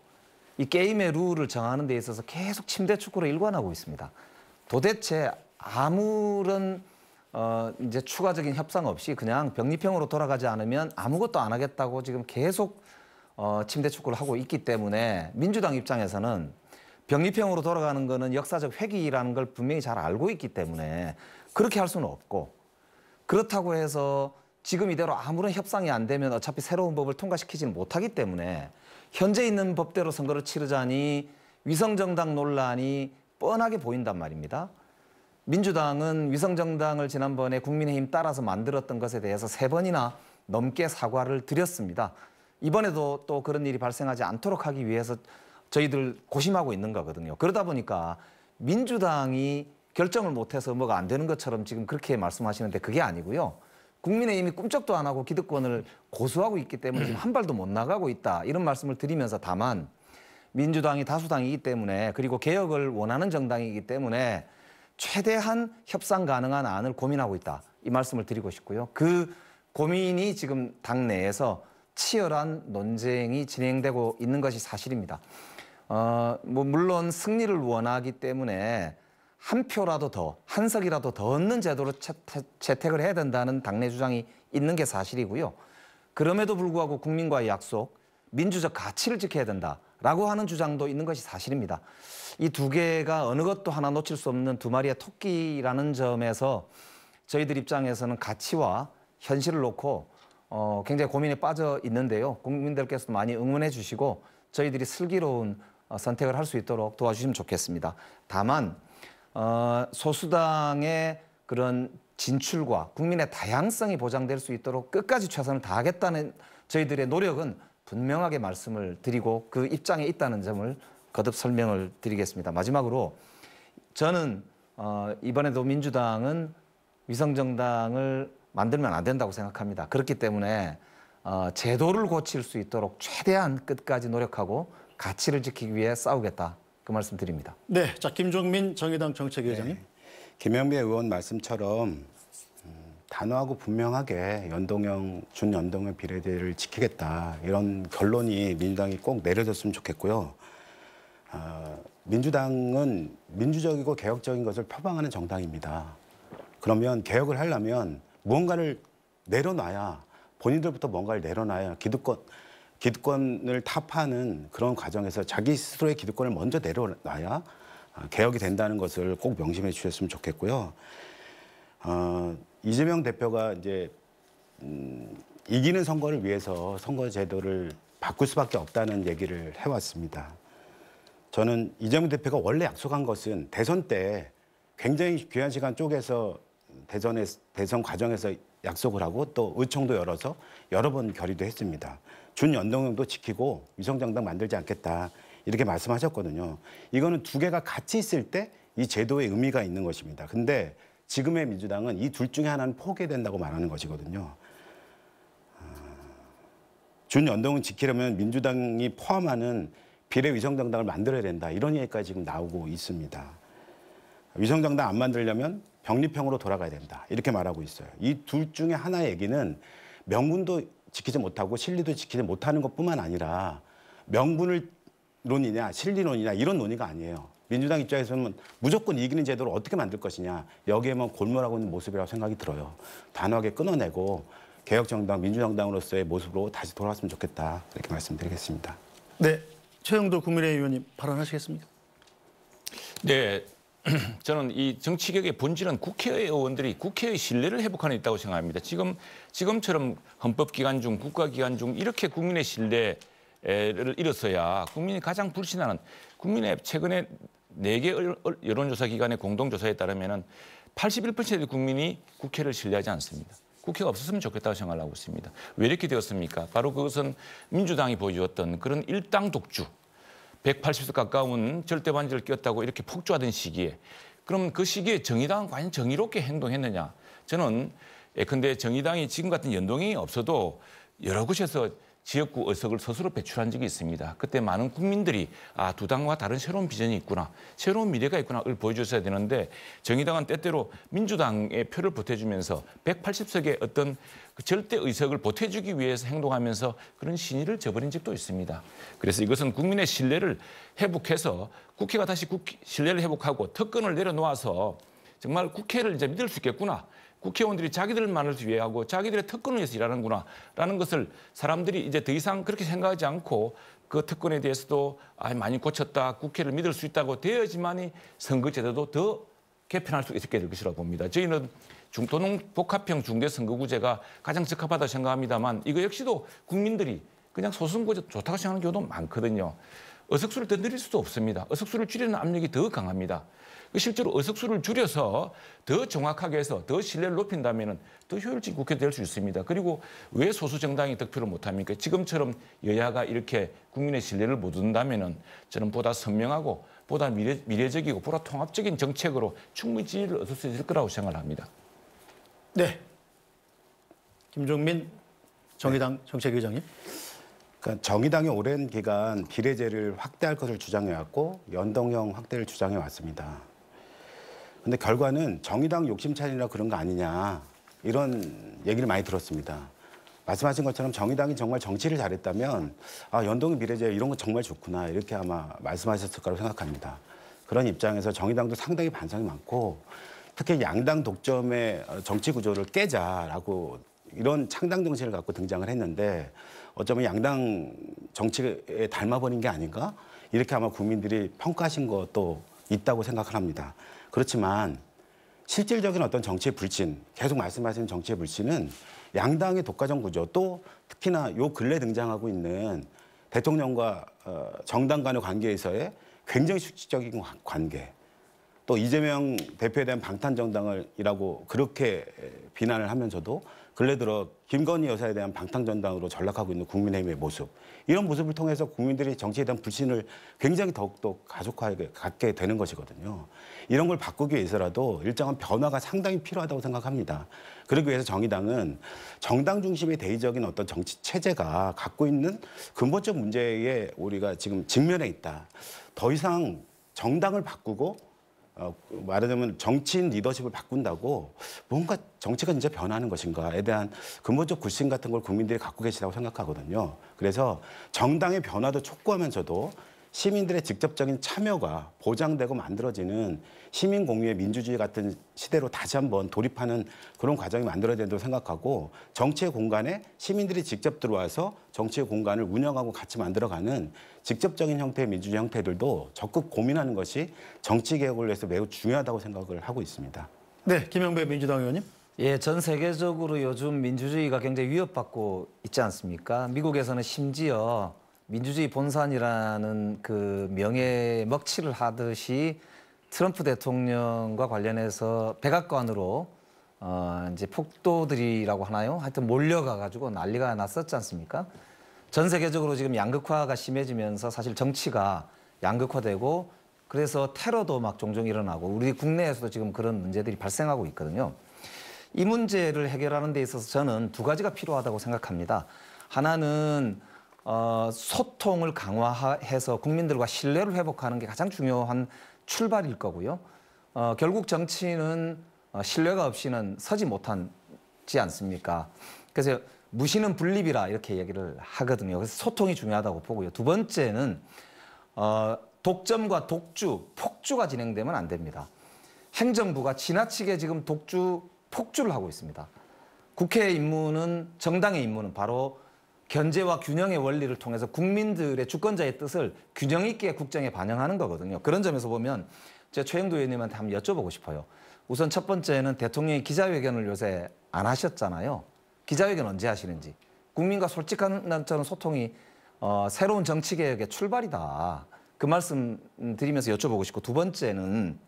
이 게임의 룰을 정하는 데 있어서 계속 침대 축구로 일관하고 있습니다. 도대체 아무런 이제 추가적인 협상 없이 그냥 병립형으로 돌아가지 않으면 아무것도 안 하겠다고 지금 계속 침대 축구를 하고 있기 때문에 민주당 입장에서는 병립형으로 돌아가는 거는 역사적 회귀라는 걸 분명히 잘 알고 있기 때문에 그렇게 할 수는 없고 그렇다고 해서 지금 이대로 아무런 협상이 안 되면 어차피 새로운 법을 통과시키지는 못하기 때문에 현재 있는 법대로 선거를 치르자니 위성정당 논란이 뻔하게 보인단 말입니다. 민주당은 위성정당을 지난번에 국민의힘 따라서 만들었던 것에 대해서 3번이나 넘게 사과를 드렸습니다. 이번에도 또 그런 일이 발생하지 않도록 하기 위해서 저희들 고심하고 있는 거거든요. 그러다 보니까 민주당이 결정을 못해서 뭐가 안 되는 것처럼 지금 그렇게 말씀하시는데 그게 아니고요. 국민의힘이 꿈쩍도 안 하고 기득권을 고수하고 있기 때문에 지금 한 발도 못 나가고 있다. 이런 말씀을 드리면서 다만 민주당이 다수당이기 때문에 그리고 개혁을 원하는 정당이기 때문에 최대한 협상 가능한 안을 고민하고 있다. 이 말씀을 드리고 싶고요. 그 고민이 지금 당내에서 치열한 논쟁이 진행되고 있는 것이 사실입니다. 물론 승리를 원하기 때문에 한 표라도 더, 한 석이라도 더 얻는 제도로 채택을 해야 된다는 당내 주장이 있는 게 사실이고요. 그럼에도 불구하고 국민과의 약속, 민주적 가치를 지켜야 된다라고 하는 주장도 있는 것이 사실입니다. 이 두 개가 어느 것도 하나 놓칠 수 없는 두 마리의 토끼라는 점에서 저희들 입장에서는 가치와 현실을 놓고 굉장히 고민에 빠져 있는데요. 국민들께서도 많이 응원해 주시고 저희들이 슬기로운 선택을 할 수 있도록 도와주시면 좋겠습니다. 다만 소수당의 그런 진출과 국민의 다양성이 보장될 수 있도록 끝까지 최선을 다하겠다는 저희들의 노력은 분명하게 말씀을 드리고 그 입장에 있다는 점을 거듭 설명을 드리겠습니다. 마지막으로 저는 이번에도 민주당은 위성정당을 만들면 안 된다고 생각합니다. 그렇기 때문에 제도를 고칠 수 있도록 최대한 끝까지 노력하고 가치를 지키기 위해 싸우겠다. 그 말씀 드립니다. 네, 자 김종민 정의당 정책위원장님. 네. 김영배 의원 말씀처럼 단호하고 분명하게 준연동형 비례대를 지키겠다. 이런 결론이 민주당이 꼭 내려졌으면 좋겠고요. 민주당은 민주적이고 개혁적인 것을 표방하는 정당입니다. 그러면 개혁을 하려면 무언가를 내려놔야 본인들부터 뭔가를 내려놔야 기득권을 타파하는 그런 과정에서 자기 스스로의 기득권을 먼저 내려놔야 개혁이 된다는 것을 꼭 명심해 주셨으면 좋겠고요. 이재명 대표가 이제 이기는 선거를 위해서 선거 제도를 바꿀 수밖에 없다는 얘기를 해왔습니다. 저는 이재명 대표가 원래 약속한 것은 대선 때 굉장히 귀한 시간 쪼개서 대선 과정에서 약속을 하고 또 의총도 열어서 여러 번 결의도 했습니다. 준연동형도 지키고 위성정당 만들지 않겠다 이렇게 말씀하셨거든요. 이거는 두 개가 같이 있을 때 이 제도의 의미가 있는 것입니다. 근데 지금의 민주당은 이 둘 중에 하나는 포기된다고 말하는 것이거든요. 준연동을 지키려면 민주당이 포함하는 비례위성정당을 만들어야 된다. 이런 얘기까지 지금 나오고 있습니다. 위성정당 안 만들려면 병립형으로 돌아가야 된다. 이렇게 말하고 있어요. 이 둘 중에 하나의 얘기는 명분도 지키지 못하고 실리도 지키지 못하는 것뿐만 아니라 명분론이냐 실리론이냐 이런 논의가 아니에요. 민주당 입장에서는 무조건 이기는 제도를 어떻게 만들 것이냐 여기에만 골몰하고 있는 모습이라고 생각이 들어요. 단호하게 끊어내고 개혁정당, 민주정당으로서의 모습으로 다시 돌아왔으면 좋겠다. 이렇게 말씀드리겠습니다. 네, 최영도 국민의힘 의원님 발언하시겠습니까? 네, 저는 이 정치개혁의 본질은 국회의원들이 국회의 신뢰를 회복하는 데 있다고 생각합니다. 지금처럼 헌법기관 중, 국가기관 중 이렇게 국민의 신뢰를 잃었어야 국민이 가장 불신하는 국민의 최근에 4개 여론조사 기관의 공동조사에 따르면 81%의 국민이 국회를 신뢰하지 않습니다. 국회가 없었으면 좋겠다고 생각을 하고 있습니다. 왜 이렇게 되었습니까? 바로 그것은 민주당이 보여주었던 그런 일당 독주, 180석 가까운 절대 반지를 꼈다고 이렇게 폭주하던 시기에 그럼 그 시기에 정의당은 과연 정의롭게 행동했느냐? 저는 예컨대 정의당이 지금 같은 연동이 없어도 여러 곳에서 지역구 의석을 스스로 배출한 적이 있습니다. 그때 많은 국민들이 두 당과 다른 새로운 비전이 있구나, 새로운 미래가 있구나를 보여줬어야 되는데 정의당은 때때로 민주당의 표를 보태주면서 180석의 어떤 그 절대 의석을 보태주기 위해서 행동하면서 그런 신의를 저버린 적도 있습니다. 그래서 이것은 국민의 신뢰를 회복해서 국회가 다시 신뢰를 회복하고 특권을 내려놓아서 정말 국회를 이제 믿을 수 있겠구나. 국회의원들이 자기들만을 위해 하고 자기들의 특권을 위해서 일하는구나라는 것을 사람들이 이제 더 이상 그렇게 생각하지 않고 그 특권에 대해서도 많이 고쳤다, 국회를 믿을 수 있다고 되어야지만이 선거제도도 더 개편할 수 있게 될 것이라고 봅니다. 저희는 중도농 복합형 중대선거구제가 가장 적합하다고 생각합니다만 이거 역시도 국민들이 그냥 소선거제 좋다고 생각하는 경우도 많거든요. 의석수를 더 늘릴 수도 없습니다. 의석수를 줄이는 압력이 더 강합니다. 실제로 의석수를 줄여서 더 정확하게 해서 더 신뢰를 높인다면 더 효율적인 국회가 될 수 있습니다. 그리고 왜 소수 정당이 득표를 못합니까? 지금처럼 여야가 이렇게 국민의 신뢰를 못 얻는다면 저는 보다 선명하고 보다 미래적이고 보다 통합적인 정책으로 충분히 지지를 얻을 수 있을 거라고 생각을 합니다. 네, 김종민 정의당 정책위원장님. 그러니까 정의당이 오랜 기간 비례제를 확대할 것을 주장해왔고 연동형 확대를 주장해왔습니다. 근데 결과는 정의당 욕심차리라 그런 거 아니냐 이런 얘기를 많이 들었습니다. 말씀하신 것처럼 정의당이 정말 정치를 잘했다면 연동형 비례제 이런 거 정말 좋구나 이렇게 아마 말씀하셨을 거라고 생각합니다. 그런 입장에서 정의당도 상당히 반성이 많고 특히 양당 독점의 정치 구조를 깨자라고 이런 창당 정신을 갖고 등장을 했는데 어쩌면 양당 정치에 닮아버린 게 아닌가? 이렇게 아마 국민들이 평가하신 것도 있다고 생각을 합니다. 그렇지만 실질적인 어떤 정치의 불신, 계속 말씀하시는 정치의 불신은 양당의 독과점 구조 또 특히나 요 근래 등장하고 있는 대통령과 정당 간의 관계에서의 굉장히 수직적인 관계 또 이재명 대표에 대한 방탄정당이라고 그렇게 비난을 하면서도 근래 들어 김건희 여사에 대한 방탄정당으로 전락하고 있는 국민의힘의 모습 이런 모습을 통해서 국민들이 정치에 대한 불신을 굉장히 더욱더 가속화하게 갖게 되는 것이거든요. 이런 걸 바꾸기 위해서라도 일정한 변화가 상당히 필요하다고 생각합니다. 그러기 위해서 정의당은 정당 중심의 대의적인 어떤 정치 체제가 갖고 있는 근본적 문제에 우리가 지금 직면해 있다. 더 이상 정당을 바꾸고 말하자면 정치인 리더십을 바꾼다고 뭔가 정치가 진짜 변하는 것인가에 대한 근본적 불신 같은 걸 국민들이 갖고 계시다고 생각하거든요. 그래서 정당의 변화도 촉구하면서도 시민들의 직접적인 참여가 보장되고 만들어지는 시민 공유의 민주주의 같은 시대로 다시 한번 돌입하는 그런 과정이 만들어야 된다고 생각하고 정치의 공간에 시민들이 직접 들어와서 정치의 공간을 운영하고 같이 만들어가는 직접적인 형태의 민주주의 형태들도 적극 고민하는 것이 정치 개혁을 위해서 매우 중요하다고 생각을 하고 있습니다. 네, 김영배 민주당 의원님. 예, 전 세계적으로 요즘 민주주의가 굉장히 위협받고 있지 않습니까? 미국에서는 심지어 민주주의 본산이라는 그 명예 먹칠을 하듯이 트럼프 대통령과 관련해서 백악관으로 이제 폭도들이라고 하나요? 하여튼 몰려가 가지고 난리가 났었지 않습니까? 전 세계적으로 지금 양극화가 심해지면서 사실 정치가 양극화되고 그래서 테러도 막 종종 일어나고 우리 국내에서도 지금 그런 문제들이 발생하고 있거든요. 이 문제를 해결하는 데 있어서 저는 두 가지가 필요하다고 생각합니다. 하나는 소통을 강화해서 국민들과 신뢰를 회복하는 게 가장 중요한 출발일 거고요. 결국 정치는 신뢰가 없이는 서지 못하지 않습니까? 그래서 무신은 분립이라 이렇게 얘기를 하거든요. 그래서 소통이 중요하다고 보고요. 두 번째는 독점과 독주, 폭주가 진행되면 안 됩니다. 행정부가 지나치게 지금 폭주를 하고 있습니다. 국회의 임무는, 정당의 임무는 바로 견제와 균형의 원리를 통해서 국민들의 주권자의 뜻을 균형 있게 국정에 반영하는 거거든요. 그런 점에서 보면 제가 최영도 의원님한테 한번 여쭤보고 싶어요. 우선 첫 번째는 대통령이 기자회견을 요새 안 하셨잖아요. 기자회견 언제 하시는지. 국민과 솔직한 저는 소통이 새로운 정치개혁의 출발이다. 그 말씀 드리면서 여쭤보고 싶고, 두 번째는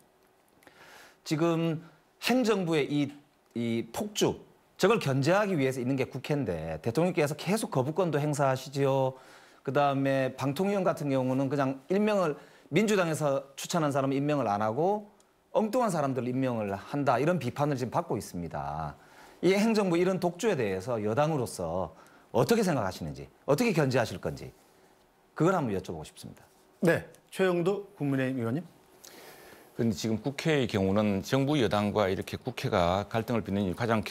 지금 행정부의 이 폭주, 저걸 견제하기 위해서 있는 게 국회인데 대통령께서 계속 거부권도 행사하시지요. 그다음에 방통위원 같은 경우는 그냥 임명을 민주당에서 추천한 사람 임명을 안 하고 엉뚱한 사람들 임명을 한다. 이런 비판을 지금 받고 있습니다. 이 행정부 이런 독주에 대해서 여당으로서 어떻게 생각하시는지, 어떻게 견제하실 건지 그걸 한번 여쭤보고 싶습니다. 네, 최영도 국민의힘 의원님. 그런데 지금 국회의 경우는 정부 여당과 이렇게 국회가 갈등을 빚는 가장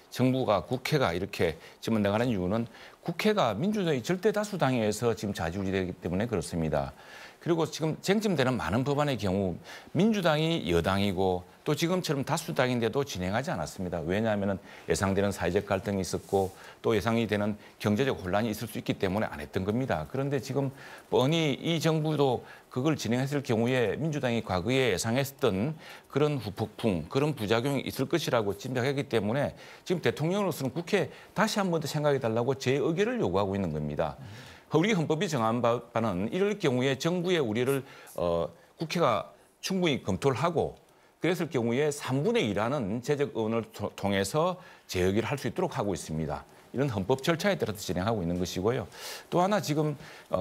정부가 국회가 이렇게 지금 나가는 이유는 국회가 민주주의 절대 다수당에서 지금 좌지우지되기 때문에 그렇습니다. 그리고 지금 쟁점되는 많은 법안의 경우 민주당이 여당이고 또 지금처럼 다수당인데도 진행하지 않았습니다. 왜냐하면 예상되는 사회적 갈등이 있었고 또 예상이 되는 경제적 혼란이 있을 수 있기 때문에 안 했던 겁니다. 그런데 지금 뻔히 이 정부도 그걸 진행했을 경우에 민주당이 과거에 예상했던 그런 후폭풍, 그런 부작용이 있을 것이라고 짐작했기 때문에 지금 대통령으로서는 국회에 다시 한 번 더 생각해달라고 재의결을 요구하고 있는 겁니다. 우리 헌법이 정한 바는 이럴 경우에 정부의 우려를 국회가 충분히 검토를 하고 그랬을 경우에 3분의 1하는 제적 의원을 통해서 재의결을 할 수 있도록 하고 있습니다. 이런 헌법 절차에 따라서 진행하고 있는 것이고요. 또 하나 지금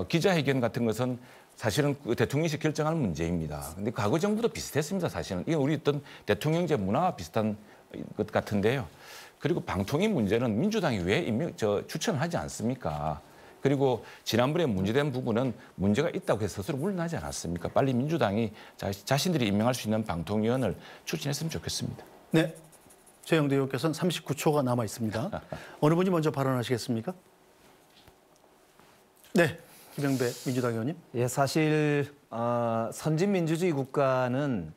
기자회견 같은 것은 사실은 그 대통령이 결정하는 문제입니다. 근데 과거 정부도 비슷했습니다. 사실은 이게 우리 어떤 대통령제 문화와 비슷한 것 같은데요. 그리고 방통위 문제는 민주당이 왜 추천을 하지 않습니까? 그리고 지난번에 문제된 부분은 문제가 있다고 해서 스스로 물러나지 않았습니까? 빨리 민주당이 자신들이 임명할 수 있는 방통위원을 추천했으면 좋겠습니다. 네, 최영도 의원께서는 39초가 남아 있습니다. 어느 분이 먼저 발언하시겠습니까? 네, 김영배 민주당 의원님. 예, 사실 선진 민주주의 국가는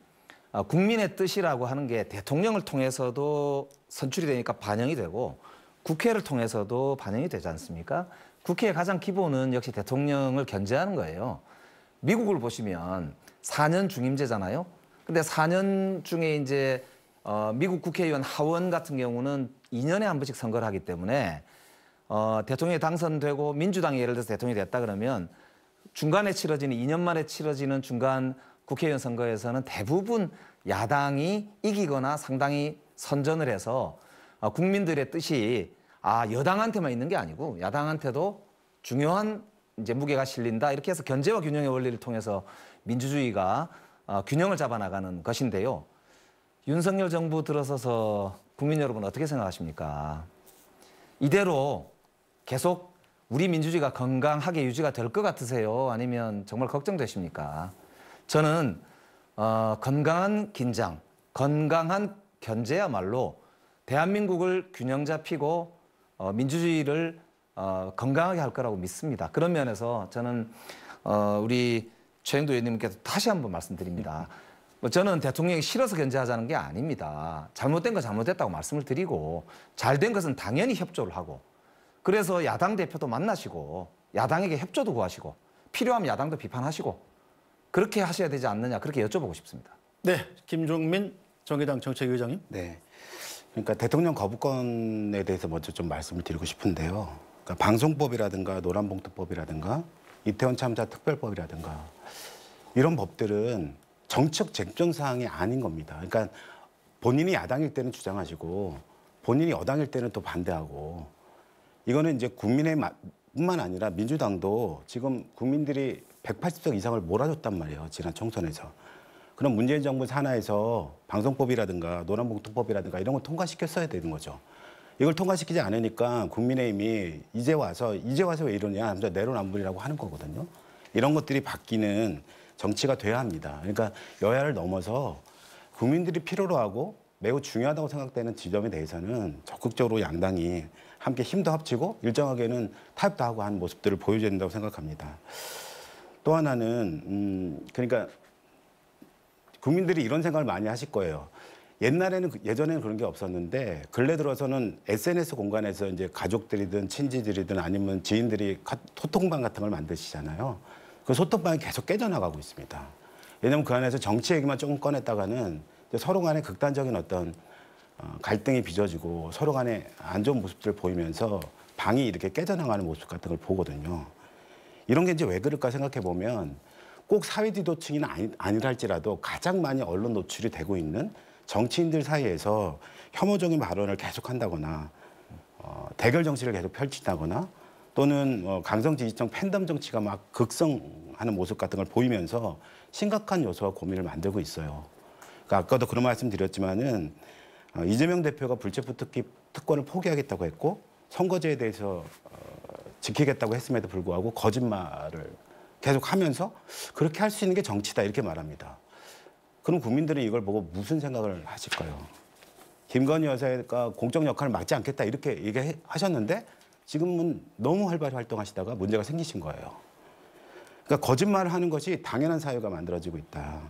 국민의 뜻이라고 하는 게 대통령을 통해서도 선출이 되니까 반영이 되고 국회를 통해서도 반영이 되지 않습니까? 국회의 가장 기본은 역시 대통령을 견제하는 거예요. 미국을 보시면 4년 중임제잖아요. 근데 4년 중에 이제 미국 국회의원 하원 같은 경우는 2년에 한 번씩 선거를 하기 때문에 대통령이 당선되고 민주당이 예를 들어서 대통령이 됐다 그러면 중간에 치러지는 2년 만에 치러지는 중간 국회의원 선거에서는 대부분 야당이 이기거나 상당히 선전을 해서 국민들의 뜻이 여당한테만 있는 게 아니고 야당한테도 중요한 이제 무게가 실린다. 이렇게 해서 견제와 균형의 원리를 통해서 민주주의가 균형을 잡아나가는 것인데요. 윤석열 정부 들어서서 국민 여러분 어떻게 생각하십니까? 이대로 계속 우리 민주주의가 건강하게 유지가 될 것 같으세요? 아니면 정말 걱정되십니까? 저는 건강한 긴장, 건강한 견제야말로 대한민국을 균형 잡히고 민주주의를 건강하게 할 거라고 믿습니다. 그런 면에서 저는 우리 최영도 의원님께서 다시 한번 말씀드립니다. 뭐 저는 대통령이 싫어서 견제하자는 게 아닙니다. 잘못된 거 잘못됐다고 말씀을 드리고 잘된 것은 당연히 협조를 하고 그래서 야당 대표도 만나시고 야당에게 협조도 구하시고 필요하면 야당도 비판하시고 그렇게 하셔야 되지 않느냐 그렇게 여쭤보고 싶습니다. 네, 김종민 정의당 정책위의장님. 네. 그러니까 대통령 거부권에 대해서 먼저 좀 말씀을 드리고 싶은데요. 그러니까 방송법이라든가 노란봉투법이라든가 이태원 참사 특별법이라든가 이런 법들은 정책 쟁점 사항이 아닌 겁니다. 그러니까 본인이 야당일 때는 주장하시고 본인이 여당일 때는 또 반대하고 이거는 이제 국민의힘뿐만 아니라 민주당도 지금 국민들이 180석 이상을 몰아줬단 말이에요. 지난 총선에서. 그럼 문재인 정부 산하에서 방송법이라든가 노란봉투법이라든가 이런 걸 통과시켰어야 되는 거죠. 이걸 통과시키지 않으니까 국민의힘이 이제 와서 왜 이러냐 하면서 내로남불이라고 하는 거거든요. 이런 것들이 바뀌는 정치가 돼야 합니다. 그러니까 여야를 넘어서 국민들이 필요로 하고 매우 중요하다고 생각되는 지점에 대해서는 적극적으로 양당이 함께 힘도 합치고 일정하게는 타협도 하고 하는 모습들을 보여줘야 된다고 생각합니다. 또 하나는 그러니까 국민들이 이런 생각을 많이 하실 거예요. 예전에는 그런 게 없었는데 근래 들어서는 SNS 공간에서 이제 가족들이든 친지들이든 아니면 지인들이 소통방 같은 걸 만드시잖아요. 그 소통방이 계속 깨져나가고 있습니다. 왜냐하면 그 안에서 정치 얘기만 조금 꺼냈다가는 서로 간에 극단적인 어떤 갈등이 빚어지고 서로 간에 안 좋은 모습들을 보이면서 방이 이렇게 깨져나가는 모습 같은 걸 보거든요. 이런 게 이제 왜 그럴까 생각해 보면 꼭 사회 지도층이 아니랄지라도 가장 많이 언론 노출이 되고 있는 정치인들 사이에서 혐오적인 발언을 계속한다거나 대결 정치를 계속 펼친다거나 또는 강성 지지층 팬덤 정치가 막 극성하는 모습 같은 걸 보이면서 심각한 요소와 고민을 만들고 있어요. 그러니까 아까도 그런 말씀 드렸지만은 이재명 대표가 불체포 특권을 포기하겠다고 했고 선거제에 대해서 지키겠다고 했음에도 불구하고 거짓말을 계속하면서 그렇게 할 수 있는 게 정치다 이렇게 말합니다. 그럼 국민들은 이걸 보고 무슨 생각을 하실까요? 김건희 여사가 공적 역할을 맡지 않겠다 이렇게 얘기하셨는데 지금은 너무 활발히 활동하시다가 문제가 생기신 거예요. 그러니까 거짓말을 하는 것이 당연한 사회가 만들어지고 있다.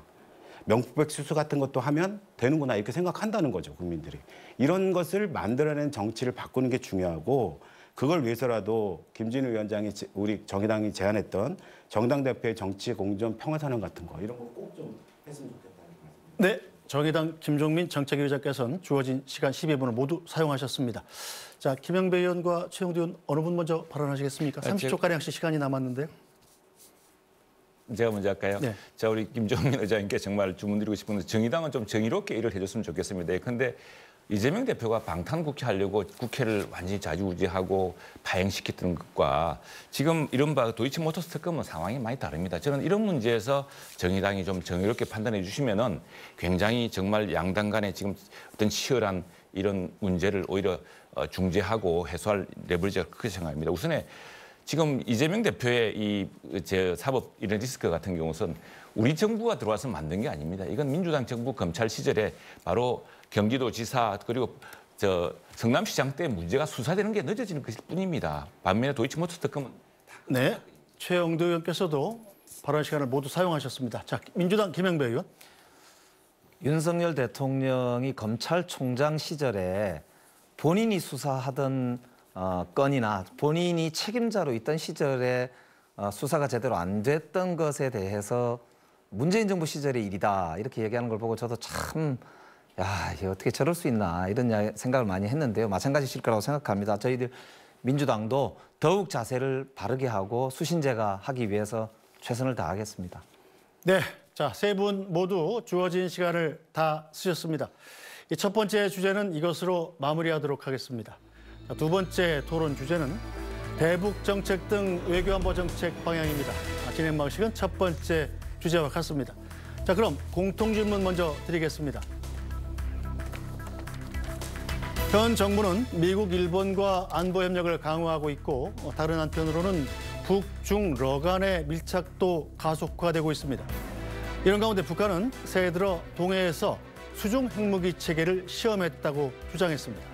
명품백수수 같은 것도 하면 되는구나 이렇게 생각한다는 거죠, 국민들이. 이런 것을 만들어낸 정치를 바꾸는 게 중요하고 그걸 위해서라도 김진우 위원장이 우리 정의당이 제안했던 정당 대표의 정치 공정 평화선언 같은 거 이런 거 꼭 좀 했으면 좋겠다는 말씀. 네, 정의당 김종민 정책위의장께서는 주어진 시간 12분을 모두 사용하셨습니다. 자, 김영배 의원과 최영두 의원 어느 분 먼저 발언하시겠습니까? 30초가량씩 시간이 남았는데요. 제가 먼저 할까요? 네. 자, 우리 김종민 의장님께 정말 주문드리고 싶은데 정의당은 좀 정의롭게 일을 해줬으면 좋겠습니다. 그런데 이재명 대표가 방탄국회 하려고 국회를 완전히 좌지우지하고 파행시켰던 것과 지금 이른바 도이치모터스 특검은 상황이 많이 다릅니다. 저는 이런 문제에서 정의당이 좀 정의롭게 판단해 주시면은 굉장히 정말 양당 간에 지금 어떤 치열한 이런 문제를 오히려 중재하고 해소할 레버리지가 크게 생각합니다. 우선에 지금 이재명 대표의 이 사법 이런 리스크 같은 경우는 우리 정부가 들어와서 만든 게 아닙니다. 이건 민주당 정부 검찰 시절에 바로 경기도지사 그리고 성남시장 때 문제가 수사되는 게 늦어지는 것일 뿐입니다. 반면에 도이치모터스 특검은 네, 최영도 의원께서도 발언 시간을 모두 사용하셨습니다. 자, 민주당 김영배 의원. 윤석열 대통령이 검찰총장 시절에 본인이 수사하던 건이나 본인이 책임자로 있던 시절에 수사가 제대로 안 됐던 것에 대해서 문재인 정부 시절의 일이다 이렇게 얘기하는 걸 보고 저도 참 이게 어떻게 저럴 수 있나 이런 생각을 많이 했는데요. 마찬가지실 거라고 생각합니다. 저희들 민주당도 더욱 자세를 바르게 하고 수신제가 하기 위해서 최선을 다하겠습니다. 네, 자, 세 분 모두 주어진 시간을 다 쓰셨습니다. 첫 번째 주제는 이것으로 마무리하도록 하겠습니다. 자, 두 번째 토론 주제는 대북 정책 등 외교안보 정책 방향입니다. 진행 방식은 첫 번째 주제와 같습니다. 자, 그럼 공통 질문 먼저 드리겠습니다. 현 정부는 미국, 일본과 안보 협력을 강화하고 있고 다른 한편으로는 북중러 간의 밀착도 가속화되고 있습니다. 이런 가운데 북한은 새해 들어 동해에서 수중 핵무기 체계를 시험했다고 주장했습니다.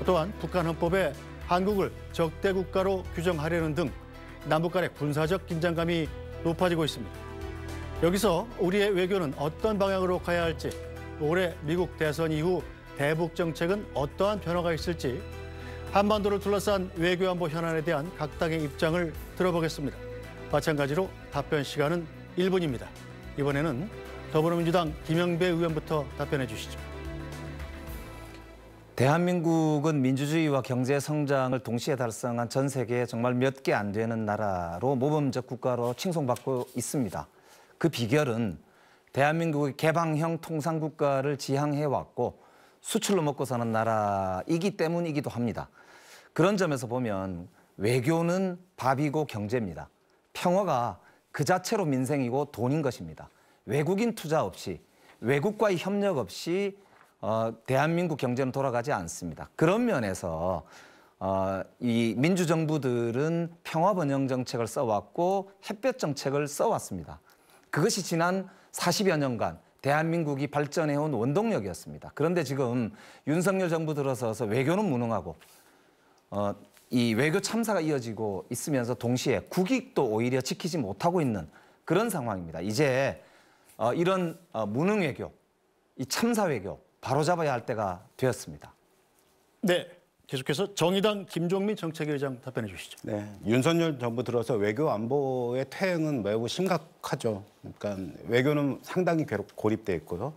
또한 북한 헌법에 한국을 적대 국가로 규정하려는 등 남북 간의 군사적 긴장감이 높아지고 있습니다. 여기서 우리의 외교는 어떤 방향으로 가야 할지, 올해 미국 대선 이후 대북 정책은 어떠한 변화가 있을지, 한반도를 둘러싼 외교안보 현안에 대한 각 당의 입장을 들어보겠습니다. 마찬가지로 답변 시간은 1분입니다. 이번에는 더불어민주당 김영배 의원부터 답변해 주시죠. 대한민국은 민주주의와 경제 성장을 동시에 달성한 전 세계에 정말 몇 개 안 되는 나라로 모범적 국가로 칭송받고 있습니다. 그 비결은 대한민국의 개방형 통상국가를 지향해왔고 수출로 먹고 사는 나라이기 때문이기도 합니다. 그런 점에서 보면 외교는 밥이고 경제입니다. 평화가 그 자체로 민생이고 돈인 것입니다. 외국인 투자 없이, 외국과의 협력 없이 대한민국 경제는 돌아가지 않습니다. 그런 면에서 이 민주정부들은 평화번영 정책을 써왔고 햇볕 정책을 써왔습니다. 그것이 지난 40여 년간 대한민국이 발전해온 원동력이었습니다. 그런데 지금 윤석열 정부 들어서서 외교는 무능하고 이 외교 참사가 이어지고 있으면서 동시에 국익도 오히려 지키지 못하고 있는 그런 상황입니다. 이제 이런 무능 외교, 이 참사 외교 바로잡아야 할 때가 되었습니다. 네, 계속해서 정의당 김종민 정책위의장 답변해 주시죠. 네, 윤석열 정부 들어서 외교 안보의 퇴행은 매우 심각하죠. 그러니까 외교는 상당히 고립돼 있고요.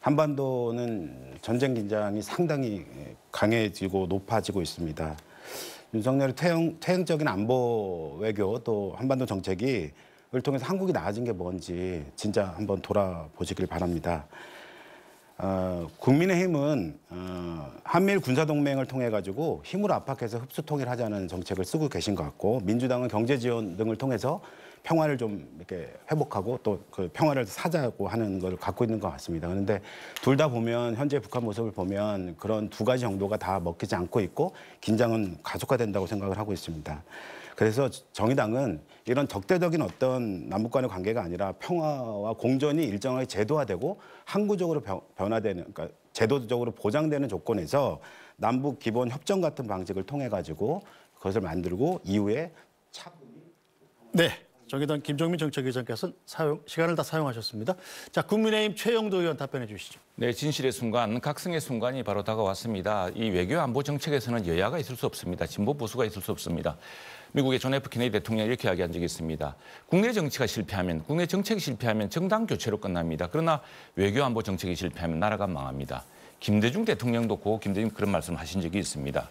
한반도는 전쟁 긴장이 상당히 강해지고 높아지고 있습니다. 윤석열의 퇴행적인 안보 외교 또 한반도 정책을 통해서 한국이 나아진 게 뭔지 진짜 한번 돌아보시길 바랍니다. 국민의힘은 한미일 군사동맹을 통해 가지고 힘으로 압박해서 흡수 통일하자는 정책을 쓰고 계신 것 같고, 민주당은 경제 지원 등을 통해서 평화를 좀 이렇게 회복하고 또 그 평화를 사자고 하는 걸 갖고 있는 것 같습니다. 그런데 둘 다 보면 현재 북한 모습을 보면 그런 두 가지 정도가 다 먹히지 않고 있고 긴장은 가속화된다고 생각을 하고 있습니다. 그래서 정의당은 이런 적대적인 어떤 남북 간의 관계가 아니라 평화와 공존이 일정하게 제도화되고 항구적으로 변화되는, 그러니까 제도적으로 보장되는 조건에서 남북 기본 협정 같은 방식을 통해 가지고 그것을 만들고 이후에 차분히. 네, 정의당 김종민 정책위원장께서는 시간을 다 사용하셨습니다. 자, 국민의힘 최영도 의원 답변해 주시죠. 네, 진실의 순간, 각성의 순간이 바로 다가왔습니다. 이 외교 안보 정책에서는 여야가 있을 수 없습니다. 진보 보수가 있을 수 없습니다. 미국의 존 F 케네디 대통령이 이렇게 이야기한 적이 있습니다. 국내 정치가 실패하면, 국내 정책이 실패하면 정당 교체로 끝납니다. 그러나 외교 안보 정책이 실패하면 나라가 망합니다. 김대중 대통령도 고 김대중 그런 말씀을 하신 적이 있습니다.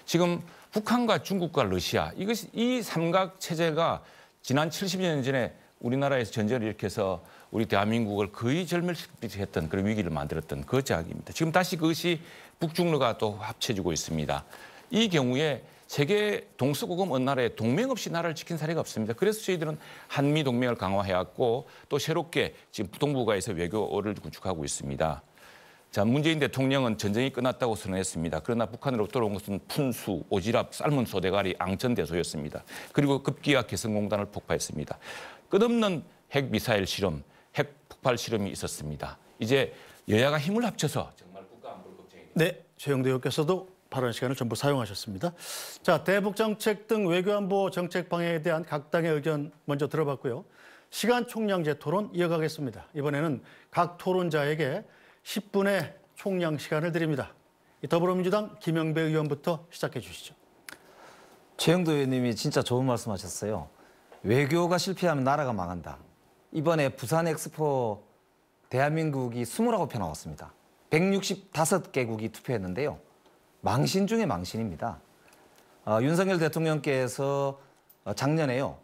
지금 북한과 중국과 러시아, 이 삼각 체제가 지난 70년 전에 우리나라에서 전쟁을 일으켜서 우리 대한민국을 거의 절멸시켰던 그런 위기를 만들었던 그 장입니다. 지금 다시 그것이 북중러가 또 합쳐지고 있습니다. 이 경우에 세계 동서고금 어느 나라에 동맹 없이 나라를 지킨 사례가 없습니다. 그래서 저희들은 한미 동맹을 강화해왔고 또 새롭게 지금 동북아에서 외교를 구축하고 있습니다. 자, 문재인 대통령은 전쟁이 끝났다고 선언했습니다. 그러나 북한으로 돌아온 것은 푼수, 오지랖, 삶은 소대가리, 앙천대소였습니다. 그리고 급기야 개성공단을 폭파했습니다. 끝없는 핵미사일 실험, 핵 폭발 실험이 있었습니다. 이제 여야가 힘을 합쳐서 정말 국가 안보를 걱정해야 됩니다. 네, 최영도 의원께서도 발언 시간을 전부 사용하셨습니다. 자, 대북 정책 등 외교안보 정책 방향에 대한 각 당의 의견 먼저 들어봤고요. 시간 총량제 토론 이어가겠습니다. 이번에는 각 토론자에게 10분의 총량 시간을 드립니다. 더불어민주당 김영배 의원부터 시작해 주시죠. 최영도 의원님이 진짜 좋은 말씀하셨어요. 외교가 실패하면 나라가 망한다. 이번에 부산 엑스포 대한민국이 20표 나왔습니다. 165개국이 투표했는데요. 망신 중에 망신입니다. 윤석열 대통령께서 작년에요.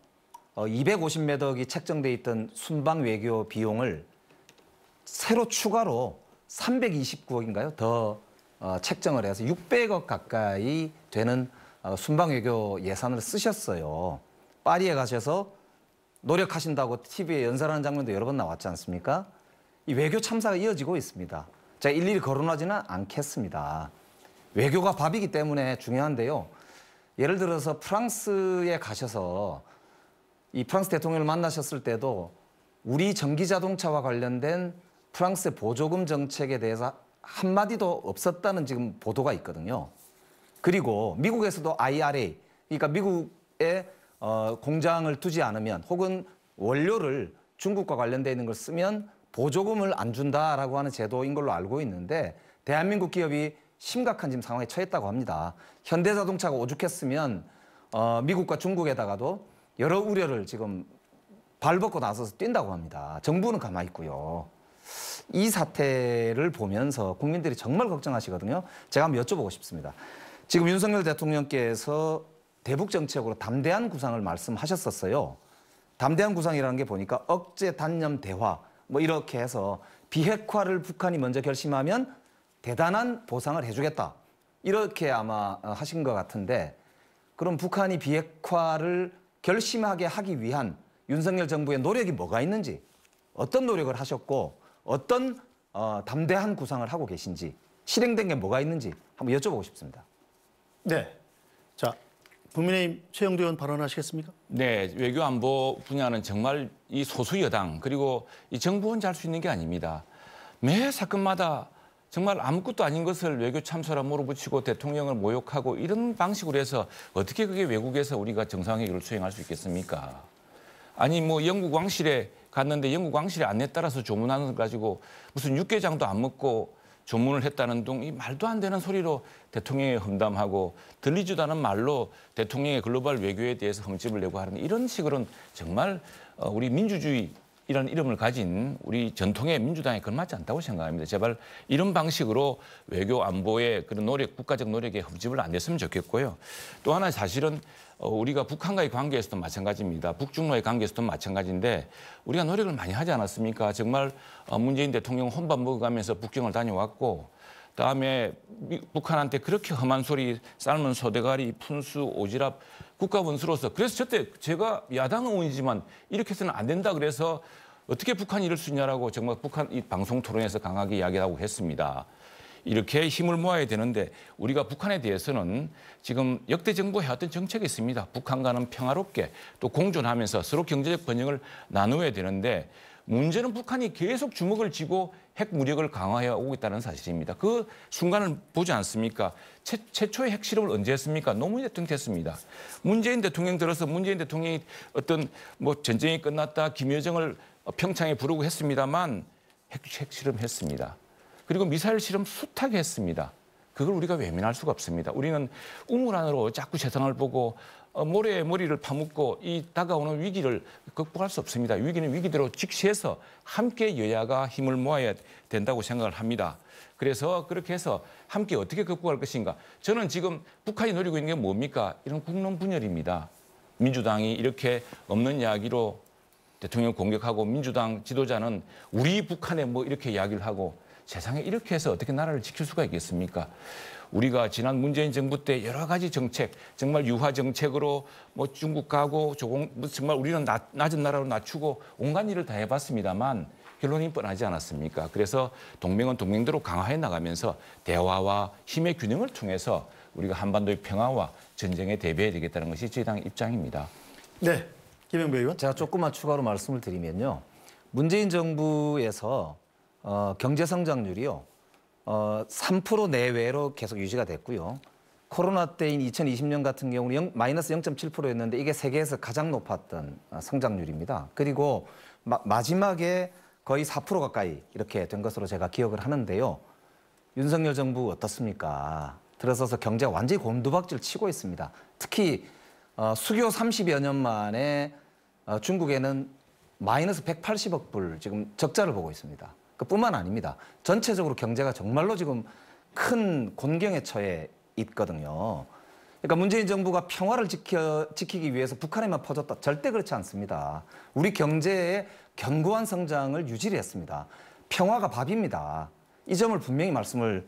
250몇 억이 책정돼 있던 순방 외교 비용을 새로 추가로 329억인가요? 더 책정을 해서 600억 가까이 되는 순방 외교 예산을 쓰셨어요. 파리에 가셔서 노력하신다고 TV에 연설하는 장면도 여러 번 나왔지 않습니까? 이 외교 참사가 이어지고 있습니다. 제가 일일이 거론하지는 않겠습니다. 외교가 밥이기 때문에 중요한데요. 예를 들어서 프랑스에 가셔서 이 프랑스 대통령을 만나셨을 때도 우리 전기자동차와 관련된 프랑스의 보조금 정책에 대해서 한마디도 없었다는 지금 보도가 있거든요. 그리고 미국에서도 IRA, 그러니까 미국에 공장을 두지 않으면 혹은 원료를 중국과 관련돼 있는 걸 쓰면 보조금을 안 준다라고 하는 제도인 걸로 알고 있는데 대한민국 기업이 심각한 지금 상황에 처했다고 합니다. 현대자동차가 오죽했으면 미국과 중국에다가도 여러 우려를 지금 발벗고 나서서 뛴다고 합니다. 정부는 가만히 있고요. 이 사태를 보면서 국민들이 정말 걱정하시거든요. 제가 한번 여쭤보고 싶습니다. 지금 윤석열 대통령께서 대북 정책으로 담대한 구상을 말씀하셨었어요. 담대한 구상이라는 게 보니까 억제, 단념, 대화 뭐 이렇게 해서 비핵화를 북한이 먼저 결심하면 대단한 보상을 해주겠다. 이렇게 아마 하신 것 같은데 그럼 북한이 비핵화를 결심하게 하기 위한 윤석열 정부의 노력이 뭐가 있는지 어떤 노력을 하셨고 어떤 담대한 구상을 하고 계신지 실행된 게 뭐가 있는지 한번 여쭤보고 싶습니다. 네. 자, 국민의힘 최영두 의원 발언하시겠습니까? 네, 외교 안보 분야는 정말 이 소수 여당 그리고 이 정부 혼자 할 수 있는 게 아닙니다. 매 사건마다 정말 아무것도 아닌 것을 외교 참사라 몰아붙이고 대통령을 모욕하고 이런 방식으로 해서 어떻게 그게 외국에서 우리가 정상회의를 수행할 수 있겠습니까? 아니 뭐 영국 왕실에 갔는데 영국 왕실의 안내에 따라서 조문하는 걸 가지고 무슨 육개장도 안 먹고 조문을 했다는 등 이 말도 안 되는 소리로 대통령에 험담하고 들리지도 않은 말로 대통령의 글로벌 외교에 대해서 흠집을 내고 하는 이런 식으로는 정말 우리 민주주의라는 이름을 가진 우리 전통의 민주당에 걸맞지 않다고 생각합니다. 제발 이런 방식으로 외교 안보의 그런 노력, 국가적 노력에 흠집을 안 냈으면 좋겠고요. 또 하나 사실은 우리가 북한과의 관계에서도 마찬가지입니다. 북중로의 관계에서도 마찬가지인데 우리가 노력을 많이 하지 않았습니까? 정말 문재인 대통령 혼밥 먹어가면서 북경을 다녀왔고 그다음에 북한한테 그렇게 험한 소리 삶은 소대가리, 푼수, 오지랖 국가원수로서 그래서 저때 제가 야당 의원이지만 이렇게 해서는 안 된다 그래서 어떻게 북한이 이럴 수 있냐라고 정말 북한 이 방송 토론에서 강하게 이야기하고 했습니다. 이렇게 힘을 모아야 되는데 우리가 북한에 대해서는 지금 역대 정부가 해왔던 정책이 있습니다. 북한과는 평화롭게 또 공존하면서 서로 경제적 번영을 나누어야 되는데 문제는 북한이 계속 주먹을 쥐고 핵 무력을 강화해 오고 있다는 사실입니다. 그 순간을 보지 않습니까? 최초의 핵실험을 언제 했습니까? 노무현 대통령 했습니다. 문재인 대통령 들어서 문재인 대통령이 어떤 뭐 전쟁이 끝났다 김여정을 평창에 부르고 했습니다만 핵실험 했습니다. 그리고 미사일 실험 숱하게 했습니다. 그걸 우리가 외면할 수가 없습니다. 우리는 우물 안으로 자꾸 세상을 보고 모래에 머리를 파묻고 이 다가오는 위기를 극복할 수 없습니다. 위기는 위기대로 직시해서 함께 여야가 힘을 모아야 된다고 생각을 합니다. 그래서 그렇게 해서 함께 어떻게 극복할 것인가. 저는 지금 북한이 노리고 있는 게 뭡니까? 이런 국론 분열입니다. 민주당이 이렇게 없는 이야기로 대통령을 공격하고 민주당 지도자는 우리 북한에 뭐 이렇게 이야기를 하고 세상에 이렇게 해서 어떻게 나라를 지킬 수가 있겠습니까? 우리가 지난 문재인 정부 때 여러 가지 정책, 정말 유화 정책으로 뭐 중국 가고 정말 우리는 낮은 나라로 낮추고 온갖 일을 다 해봤습니다만 결론이 뻔하지 않았습니까? 그래서 동맹은 동맹대로 강화해 나가면서 대화와 힘의 균형을 통해서 우리가 한반도의 평화와 전쟁에 대비해야 되겠다는 것이 저희 당 입장입니다. 네, 김영배 의원. 제가 조금만 추가로 말씀을 드리면요. 문재인 정부에서 경제 성장률이요. 3% 내외로 계속 유지가 됐고요. 코로나 때인 2020년 같은 경우는 마이너스 0.7%였는데 이게 세계에서 가장 높았던 성장률입니다. 그리고 마지막에 거의 4% 가까이 이렇게 된 것으로 제가 기억을 하는데요. 윤석열 정부 어떻습니까? 들어서서 경제가 완전히 곤두박질 치고 있습니다. 특히 수교 30여 년 만에 중국에는 마이너스 180억 불 지금 적자를 보고 있습니다. 그뿐만 아닙니다. 전체적으로 경제가 정말로 지금 큰 곤경에 처해 있거든요. 그러니까 문재인 정부가 평화를 지키기 위해서 북한에만 퍼졌다. 절대 그렇지 않습니다. 우리 경제의 견고한 성장을 유지를 했습니다. 평화가 밥입니다. 이 점을 분명히 말씀을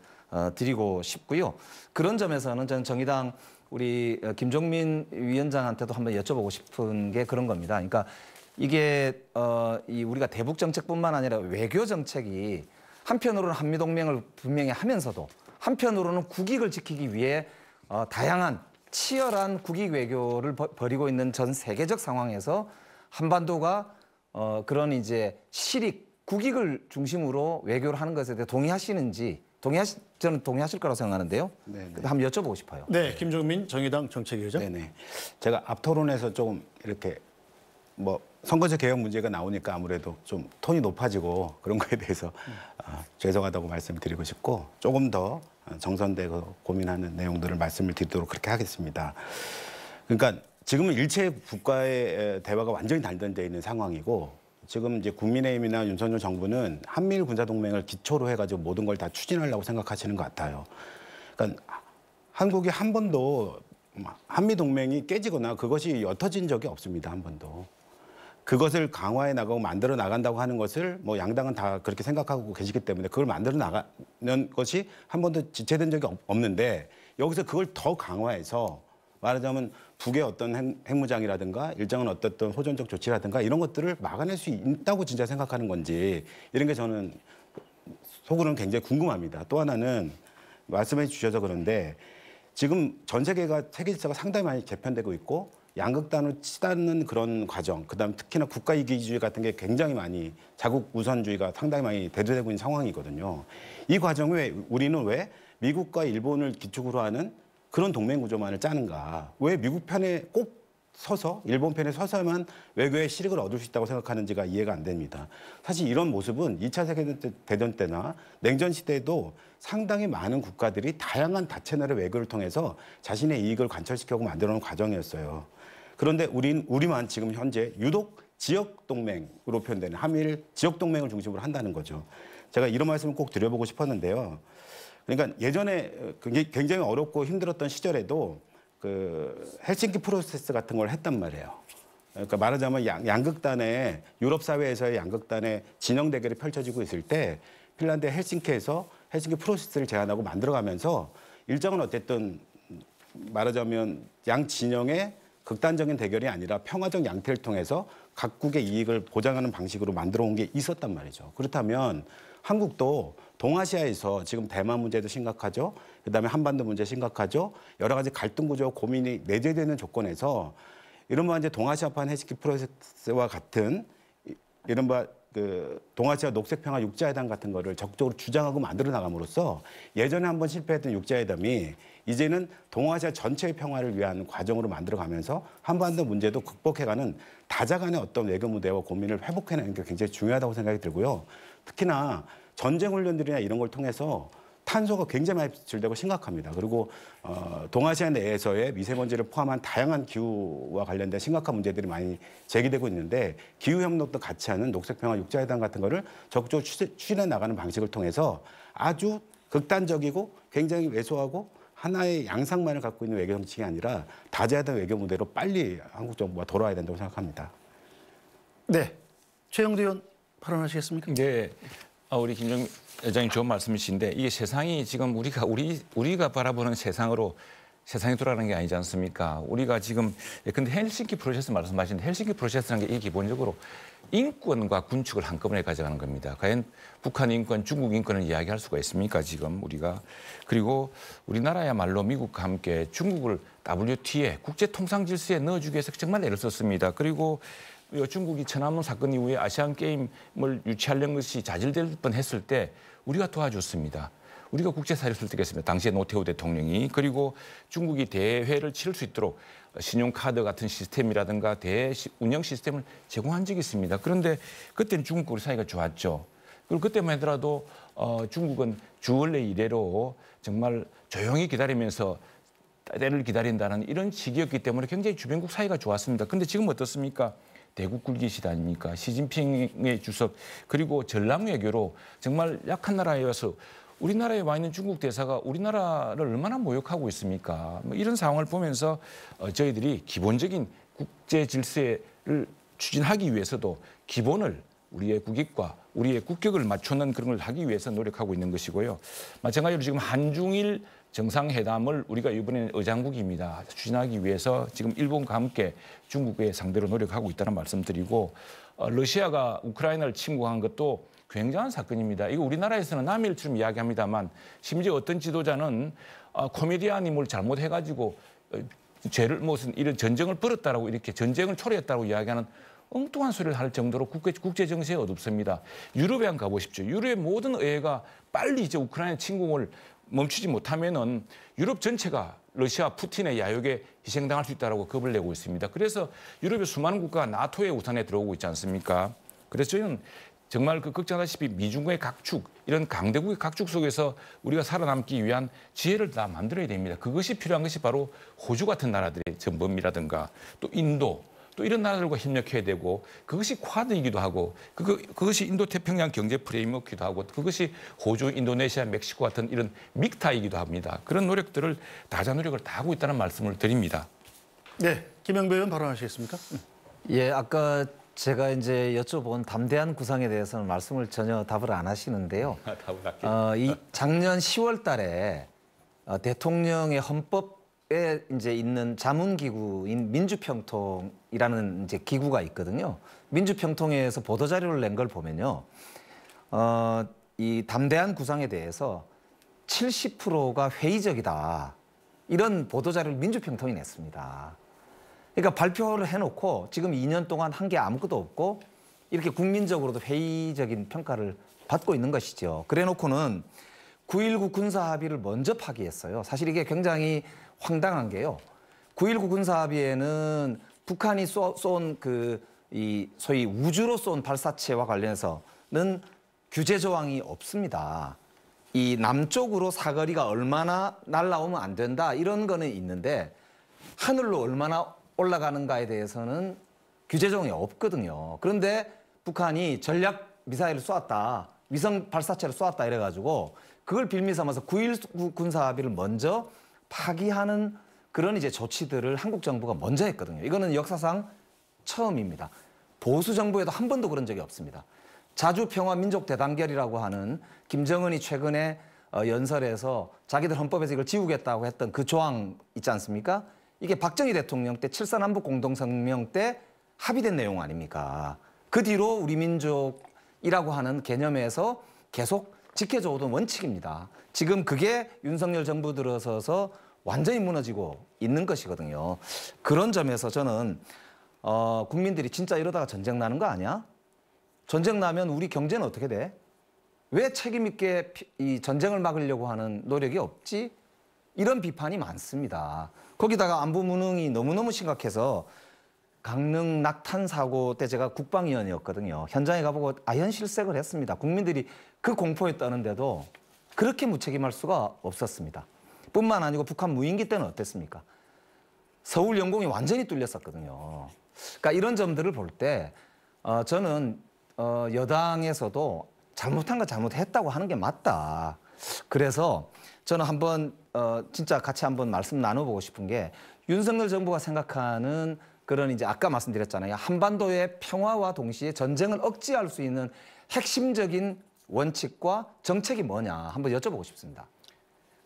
드리고 싶고요. 그런 점에서는 저는 정의당 우리 김종민 위원장한테도 한번 여쭤보고 싶은 게 그런 겁니다. 그러니까 이게 우리가 대북 정책뿐만 아니라 외교 정책이 한편으로는 한미 동맹을 분명히 하면서도 한편으로는 국익을 지키기 위해 다양한 치열한 국익 외교를 벌이고 있는 전 세계적 상황에서 한반도가 그런 이제 실익 국익을 중심으로 외교를 하는 것에 대해 동의하시는지 저는 동의하실 거라고 생각하는데요. 네네. 한번 여쭤보고 싶어요. 네, 김종민 정의당 정책위원장. 네네. 제가 앞 토론에서 조금 이렇게 뭐 선거제 개혁 문제가 나오니까 아무래도 좀 톤이 높아지고 그런 거에 대해서 죄송하다고 말씀을 드리고 싶고 조금 더 정선되고 고민하는 내용들을 말씀을 드리도록 그렇게 하겠습니다. 그러니까 지금은 일체 국가의 대화가 완전히 단절되어 있는 상황이고 지금 이제 국민의힘이나 윤석열 정부는 한미일 군사동맹을 기초로 해가지고 모든 걸 다 추진하려고 생각하시는 것 같아요. 그러니까 한국이 한 번도 한미동맹이 깨지거나 그것이 옅어진 적이 없습니다. 한 번도. 그것을 강화해 나가고 만들어 나간다고 하는 것을 뭐 양당은 다 그렇게 생각하고 계시기 때문에 그걸 만들어 나가는 것이 한 번도 지체된 적이 없는데 여기서 그걸 더 강화해서 말하자면 북의 어떤 핵무장이라든가 일정한 어떤 호전적 조치라든가 이런 것들을 막아낼 수 있다고 진짜 생각하는 건지 이런 게 저는 속으로는 굉장히 궁금합니다. 또 하나는 말씀해 주셔서 그런데 지금 전 세계 질서가 상당히 많이 개편되고 있고 양극단을 치닫는 그런 과정, 그다음 특히나 국가 이기주의 같은 게 굉장히 많이 자국 우선주의가 상당히 많이 대두되고 있는 상황이거든요. 이 과정에 우리는 왜 미국과 일본을 기축으로 하는 그런 동맹 구조만을 짜는가? 왜 미국 편에 꼭 서서 일본 편에 서서만 외교의 실익을 얻을 수 있다고 생각하는지가 이해가 안 됩니다. 사실 이런 모습은 2차 세계대전 때나 냉전 시대에도 상당히 많은 국가들이 다양한 다채널의 외교를 통해서 자신의 이익을 관철시키고 만들어놓은 과정이었어요. 그런데 우리만 지금 현재 유독 지역 동맹으로 표현되는 한미일 지역 동맹을 중심으로 한다는 거죠. 제가 이런 말씀을 꼭 드려보고 싶었는데요. 그러니까 예전에 굉장히 어렵고 힘들었던 시절에도 그 헬싱키 프로세스 같은 걸 했단 말이에요. 그러니까 말하자면 양극단의 유럽 사회에서의 양극단의 진영 대결이 펼쳐지고 있을 때 핀란드의 헬싱키에서 헬싱키 프로세스를 제안하고 만들어가면서 일정은 어쨌든 말하자면 양 진영의 극단적인 대결이 아니라 평화적 양태를 통해서 각국의 이익을 보장하는 방식으로 만들어 온 게 있었단 말이죠. 그렇다면 한국도 동아시아에서 지금 대만 문제도 심각하죠. 그다음에 한반도 문제 심각하죠. 여러 가지 갈등 구조 고민이 내재되는 조건에서 이른바 이제 동아시아판 헬싱키 프로세스와 같은 이른바 그 동아시아 녹색평화 육자회담 같은 거를 적극적으로 주장하고 만들어 나감으로써 예전에 한번 실패했던 육자회담이 이제는 동아시아 전체의 평화를 위한 과정으로 만들어가면서 한반도 문제도 극복해가는 다자 간의 어떤 외교 무대와 고민을 회복해내는 게 굉장히 중요하다고 생각이 들고요. 특히나 전쟁 훈련들이나 이런 걸 통해서 탄소가 굉장히 많이 배출되고 심각합니다. 그리고 동아시아 내에서의 미세먼지를 포함한 다양한 기후와 관련된 심각한 문제들이 많이 제기되고 있는데 기후협력도 같이 하는 녹색평화 육자회담 같은 거를 적극적으로 추진해 나가는 방식을 통해서 아주 극단적이고 굉장히 왜소하고 하나의 양상만을 갖고 있는 외교 정책이 아니라 다재하던 외교 무대로 빨리 한국 정부가 돌아와야 된다고 생각합니다. 네, 최영두 의원 발언하시겠습니까? 네, 우리 김정 회장님 좋은 말씀이신데 이게 세상이 지금 우리가 바라보는 세상이 돌아가는 게 아니지 않습니까? 우리가 지금 근데 헬싱키 프로세스 말씀하시는데 헬싱키 프로세스라는 게 기본적으로 인권과 군축을 한꺼번에 가져가는 겁니다. 과연 북한 인권, 중국 인권을 이야기할 수가 있습니까? 지금 우리가 그리고 우리나라야말로 미국과 함께 중국을 WTO에 국제 통상 질서에 넣어주기 위해서 정말 애를 썼습니다. 그리고 중국이 천안문 사건 이후에 아시안 게임을 유치하려는 것이 자질될 뻔했을 때 우리가 도와줬습니다. 우리가 국제사회를 설득했습니다. 당시에 노태우 대통령이. 그리고 중국이 대회를 치를 수 있도록 신용카드 같은 시스템이라든가 운영 시스템을 제공한 적이 있습니다. 그런데 그때는 중국과 우리 사이가 좋았죠. 그리고 그때만 하더라도 중국은 주얼레 이래로 정말 조용히 기다리면서 때를 기다린다는 이런 시기였기 때문에 굉장히 주변국 사이가 좋았습니다. 그런데 지금 어떻습니까? 대국 굴기 시대 아닙니까? 시진핑의 주석 그리고 전랑 외교로 정말 약한 나라에 와서 우리나라에 와 있는 중국 대사가 우리나라를 얼마나 모욕하고 있습니까? 뭐 이런 상황을 보면서 저희들이 기본적인 국제 질서를 추진하기 위해서도 기본을 우리의 국익과 우리의 국격을 맞추는 그런 걸 하기 위해서 노력하고 있는 것이고요. 마찬가지로 지금 한중일 정상회담을 우리가 이번에는 의장국입니다. 추진하기 위해서 지금 일본과 함께 중국의 상대로 노력하고 있다는 말씀드리고 러시아가 우크라이나를 침공한 것도 굉장한 사건입니다. 이거 우리나라에서는 남일처럼 이야기합니다만 심지어 어떤 지도자는 코미디언이 뭘 잘못해가지고 죄를 무슨 이런 전쟁을 벌였다라고 이렇게 전쟁을 초래했다고 이야기하는 엉뚱한 소리를 할 정도로 국제 정세에 어둡습니다. 유럽에 한번 가보십시오. 유럽의 모든 의회가 빨리 이제 우크라이나 침공을 멈추지 못하면은 유럽 전체가 러시아 푸틴의 야욕에 희생당할 수 있다고 겁을 내고 있습니다. 그래서 유럽의 수많은 국가가 나토의 우산에 들어오고 있지 않습니까? 그래서 저희는 정말 그 걱정하다시피 미중국의 각축, 이런 강대국의 각축 속에서 우리가 살아남기 위한 지혜를 다 만들어야 됩니다. 그것이 필요한 것이 바로 호주 같은 나라들의 전범이라든가 또 인도, 또 이런 나라들과 협력해야 되고 그것이 쿼드이기도 하고 그것이 인도태평양 경제 프레임워크이기도 하고 그것이 호주, 인도네시아, 멕시코 같은 이런 믹타이기도 합니다. 그런 노력들을 다자 노력을 다 하고 있다는 말씀을 드립니다. 네, 김영배 의원 발언하시겠습니까? 예, 아까 제가 이제 여쭤본 담대한 구상에 대해서는 말씀을 전혀 답을 안 하시는데요. 이 작년 10월 달에 대통령의 헌법에 이제 있는 자문기구인 민주평통이라는 이제 기구가 있거든요. 민주평통에서 보도자료를 낸 걸 보면요. 이 담대한 구상에 대해서 70%가 회의적이다. 이런 보도자료를 민주평통이 냈습니다. 그러니까 발표를 해놓고 지금 2년 동안 한 게 아무것도 없고 이렇게 국민적으로도 회의적인 평가를 받고 있는 것이죠. 그래놓고는 9.19 군사합의를 먼저 파기했어요. 사실 이게 굉장히 황당한 게요. 9.19 군사합의에는 북한이 쏜 이 소위 우주로 쏜 발사체와 관련해서는 규제 조항이 없습니다. 이 남쪽으로 사거리가 얼마나 날아오면 안 된다 이런 거는 있는데 하늘로 얼마나 올라가는가에 대해서는 규제 조항이 없거든요. 그런데 북한이 전략 미사일을 쏘았다, 위성 발사체를 쏘았다 이래가지고 그걸 빌미 삼아서 9.19 군사합의를 먼저 파기하는 그런 이제 조치들을 한국 정부가 먼저 했거든요. 이거는 역사상 처음입니다. 보수 정부에도 한 번도 그런 적이 없습니다. 자주평화민족대단결이라고 하는 김정은이 최근에 연설에서 자기들 헌법에서 이걸 지우겠다고 했던 그 조항 있지 않습니까? 이게 박정희 대통령 때 7.4남북 공동성명 때 합의된 내용 아닙니까? 그 뒤로 우리 민족이라고 하는 개념에서 계속 지켜져 오던 원칙입니다. 지금 그게 윤석열 정부 들어서서 완전히 무너지고 있는 것이거든요. 그런 점에서 저는 국민들이 진짜 이러다가 전쟁 나는 거 아니야? 전쟁 나면 우리 경제는 어떻게 돼? 왜 책임 있게 이 전쟁을 막으려고 하는 노력이 없지? 이런 비판이 많습니다. 거기다가 안보 무능이 너무너무 심각해서 강릉 낙탄 사고 때 제가 국방위원이었거든요. 현장에 가보고 아현실색을 했습니다. 국민들이 그 공포에 떠는데도 그렇게 무책임할 수가 없었습니다. 뿐만 아니고 북한 무인기 때는 어땠습니까? 서울 영공이 완전히 뚫렸었거든요. 그러니까 이런 점들을 볼 때 저는 여당에서도 잘못한 거 잘못했다고 하는 게 맞다. 그래서 저는 한번 진짜 같이 한번 말씀 나눠보고 싶은 게 윤석열 정부가 생각하는 그런 이제 아까 말씀드렸잖아요. 한반도의 평화와 동시에 전쟁을 억제할 수 있는 핵심적인 원칙과 정책이 뭐냐 한번 여쭤보고 싶습니다.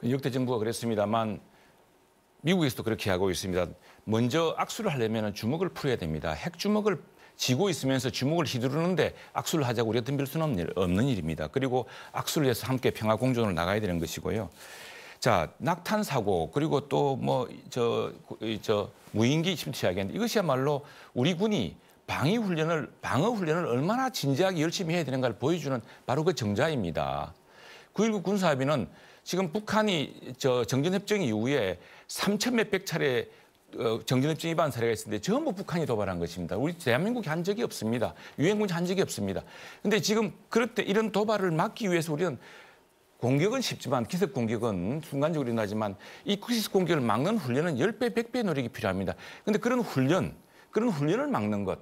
역대 정부가 그랬습니다만 미국에서도 그렇게 하고 있습니다. 먼저 악수를 하려면 주먹을 풀어야 됩니다. 핵주먹을 쥐고 있으면서 주먹을 휘두르는데 악수를 하자고 우리가 덤빌 수는 없는 일입니다. 그리고 악수를 해서 함께 평화 공존을 나가야 되는 것이고요. 자, 낙탄 사고 그리고 또 뭐 무인기 침투하겠는데 이것이야말로 우리 군이 방어 훈련을 얼마나 진지하게 열심히 해야 되는가를 보여주는 바로 그 정자입니다. 9.19 군사합의는 지금 북한이 정전협정 이후에 3천 몇백 차례 정전협정 위반 사례가 있었는데 전부 북한이 도발한 것입니다. 우리 대한민국이 한 적이 없습니다. 유엔군이 한 적이 없습니다. 그런데 지금 그럴 때 이런 도발을 막기 위해서 우리는 공격은 쉽지만 기습 공격은 순간적으로 일어나지만 이 기습 공격을 막는 훈련은 10배, 100배의 노력이 필요합니다. 그런데 그런 훈련을 막는 것,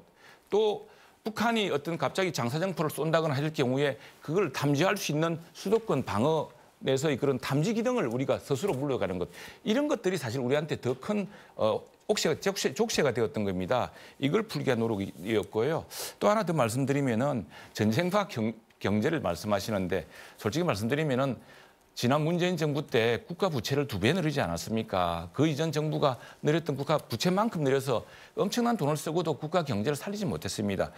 또 북한이 어떤 갑자기 장사정포를 쏜다거나 할 경우에 그걸 탐지할 수 있는 수도권 방어 내에서의 그런 탐지 기능을 우리가 스스로 물려가는 것, 이런 것들이 사실 우리한테 더 큰 족쇄가 되었던 겁니다. 이걸 풀기 위한 노력이었고요. 또 하나 더 말씀드리면은 전쟁과 경제를 말씀하시는데 솔직히 말씀드리면은 지난 문재인 정부 때 국가 부채를 2배 늘리지 않았습니까? 그 이전 정부가 늘렸던 국가 부채만큼 늘려서 엄청난 돈을 쓰고도 국가 경제를 살리지 못했습니다.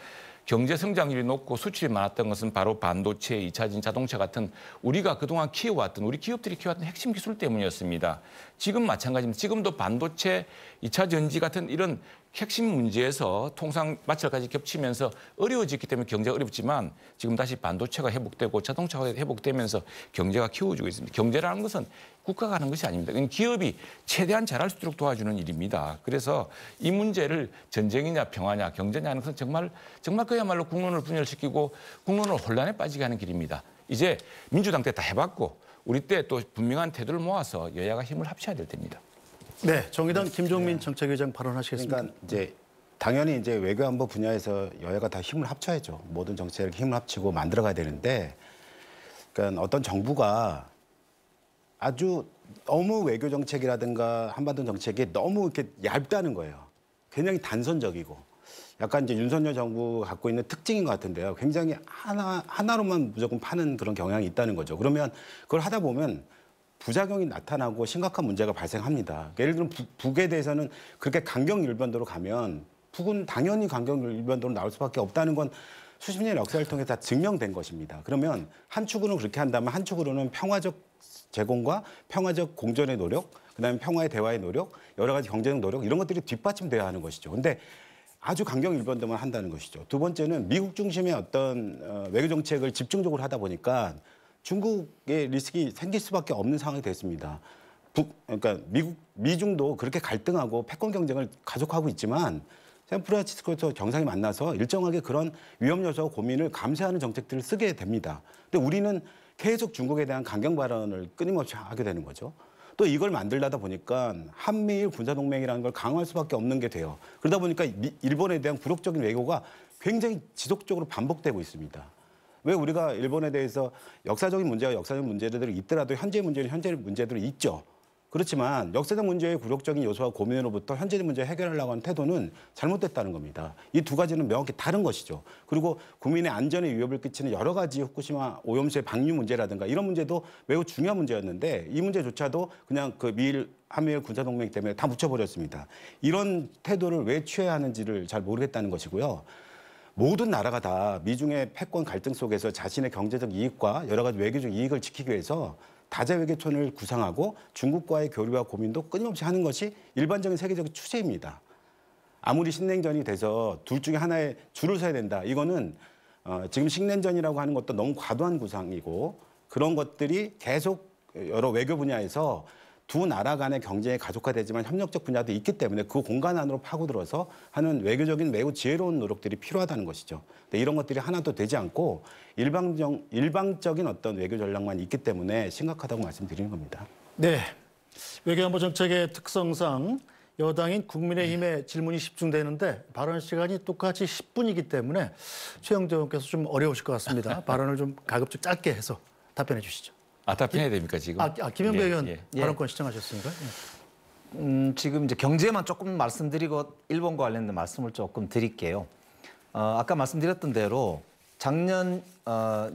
경제 성장률이 높고 수출이 많았던 것은 바로 반도체, 2차전 자동차 같은 우리가 그동안 키워왔던 우리 기업들이 키워왔던 핵심 기술 때문이었습니다. 지금 마찬가지입니다. 지금도 반도체, 2차 전지 같은 이런 핵심 문제에서 통상 마찰까지 겹치면서 어려워졌기 때문에 경제가 어렵지만 지금 다시 반도체가 회복되고 자동차가 회복되면서 경제가 키워지고 있습니다. 경제라는 것은 국가가 하는 것이 아닙니다. 이건 기업이 최대한 잘할 수 있도록 도와주는 일입니다. 그래서 이 문제를 전쟁이냐 평화냐 경제냐 하는 것은 정말 그야말로 국론을 분열시키고 국론을 혼란에 빠지게 하는 길입니다. 이제 민주당 때 다 해봤고 우리 때 또 분명한 태도를 모아서 여야가 힘을 합쳐야 될 때입니다. 네, 정의당 김종민 정책위장 발언하시겠습니까? 그러니까 이제 당연히 이제 외교안보 분야에서 여야가 다 힘을 합쳐야죠. 모든 정책을 힘을 합치고 만들어가야 되는데, 그러니까 어떤 정부가 아주 너무 외교 정책이라든가 한반도 정책이 너무 이렇게 얇다는 거예요. 굉장히 단선적이고, 약간 이제 윤석열 정부가 갖고 있는 특징인 것 같은데요. 굉장히 하나로만 무조건 파는 그런 경향이 있다는 거죠. 그러면 그걸 하다 보면 부작용이 나타나고 심각한 문제가 발생합니다. 예를 들면 북에 대해서는 그렇게 강경일변도로 가면 북은 당연히 강경일변도로 나올 수밖에 없다는 건 수십 년의 역사를 통해 다 증명된 것입니다. 그러면 한 축으로는 그렇게 한다면 한 축으로는 평화적 제공과 평화적 공존의 노력, 그다음에 평화의 대화의 노력, 여러 가지 경제적 노력 이런 것들이 뒷받침돼야 하는 것이죠. 근데 아주 강경일변도만 한다는 것이죠. 두 번째는 미국 중심의 어떤 외교 정책을 집중적으로 하다 보니까 중국의 리스크가 생길 수밖에 없는 상황이 됐습니다. 그러니까 미중도 그렇게 갈등하고 패권 경쟁을 가속하고 있지만 샌프란시스코에서 정상이 만나서 일정하게 그런 위험 요소와 고민을 감시하는 정책들을 쓰게 됩니다. 근데 우리는 계속 중국에 대한 강경 발언을 끊임없이 하게 되는 거죠. 또 이걸 만들다 보니까 한미일 군사동맹이라는 걸 강화할 수밖에 없는 게 돼요. 그러다 보니까 일본에 대한 굴욕적인 외교가 굉장히 지속적으로 반복되고 있습니다. 왜 우리가 일본에 대해서 역사적인 문제와 역사적 문제들이 있더라도 현재 문제는 현재 문제들이 있죠. 그렇지만 역사적 문제의 굴욕적인 요소와 고민으로부터 현재의 문제 해결하려고 하는 태도는 잘못됐다는 겁니다. 이 두 가지는 명확히 다른 것이죠. 그리고 국민의 안전에 위협을 끼치는 여러 가지 후쿠시마 오염수의 방류 문제라든가 이런 문제도 매우 중요한 문제였는데 이 문제조차도 그냥 그 한미일 군사동맹 때문에 다 묻혀버렸습니다. 이런 태도를 왜 취해야 하는지를 잘 모르겠다는 것이고요. 모든 나라가 다 미중의 패권 갈등 속에서 자신의 경제적 이익과 여러 가지 외교적 이익을 지키기 위해서 다자 외교촌을 구상하고 중국과의 교류와 고민도 끊임없이 하는 것이 일반적인 세계적 추세입니다. 아무리 신냉전이 돼서 둘 중에 하나에 줄을 서야 된다. 이거는 지금 신냉전이라고 하는 것도 너무 과도한 구상이고 그런 것들이 계속 여러 외교 분야에서 두 나라 간의 경쟁이 가속화되지만 협력적 분야도 있기 때문에 그 공간 안으로 파고들어서 하는 외교적인 매우 지혜로운 노력들이 필요하다는 것이죠. 근데 이런 것들이 하나도 되지 않고 일방적인 어떤 외교 전략만 있기 때문에 심각하다고 말씀드리는 겁니다. 네, 외교안보 정책의 특성상 여당인 국민의힘의 질문이 집중되는데 발언 시간이 똑같이 10분이기 때문에 최영재 의원께서 좀 어려우실 것 같습니다. 발언을 좀 가급적 짧게 해서 답변해 주시죠. 답변해야 됩니까 지금? 김영배 의원 발언권 시청하셨습니까? 지금 이제 경제만 조금 말씀드리고 일본과 관련된 말씀을 조금 드릴게요. 아까 말씀드렸던 대로 작년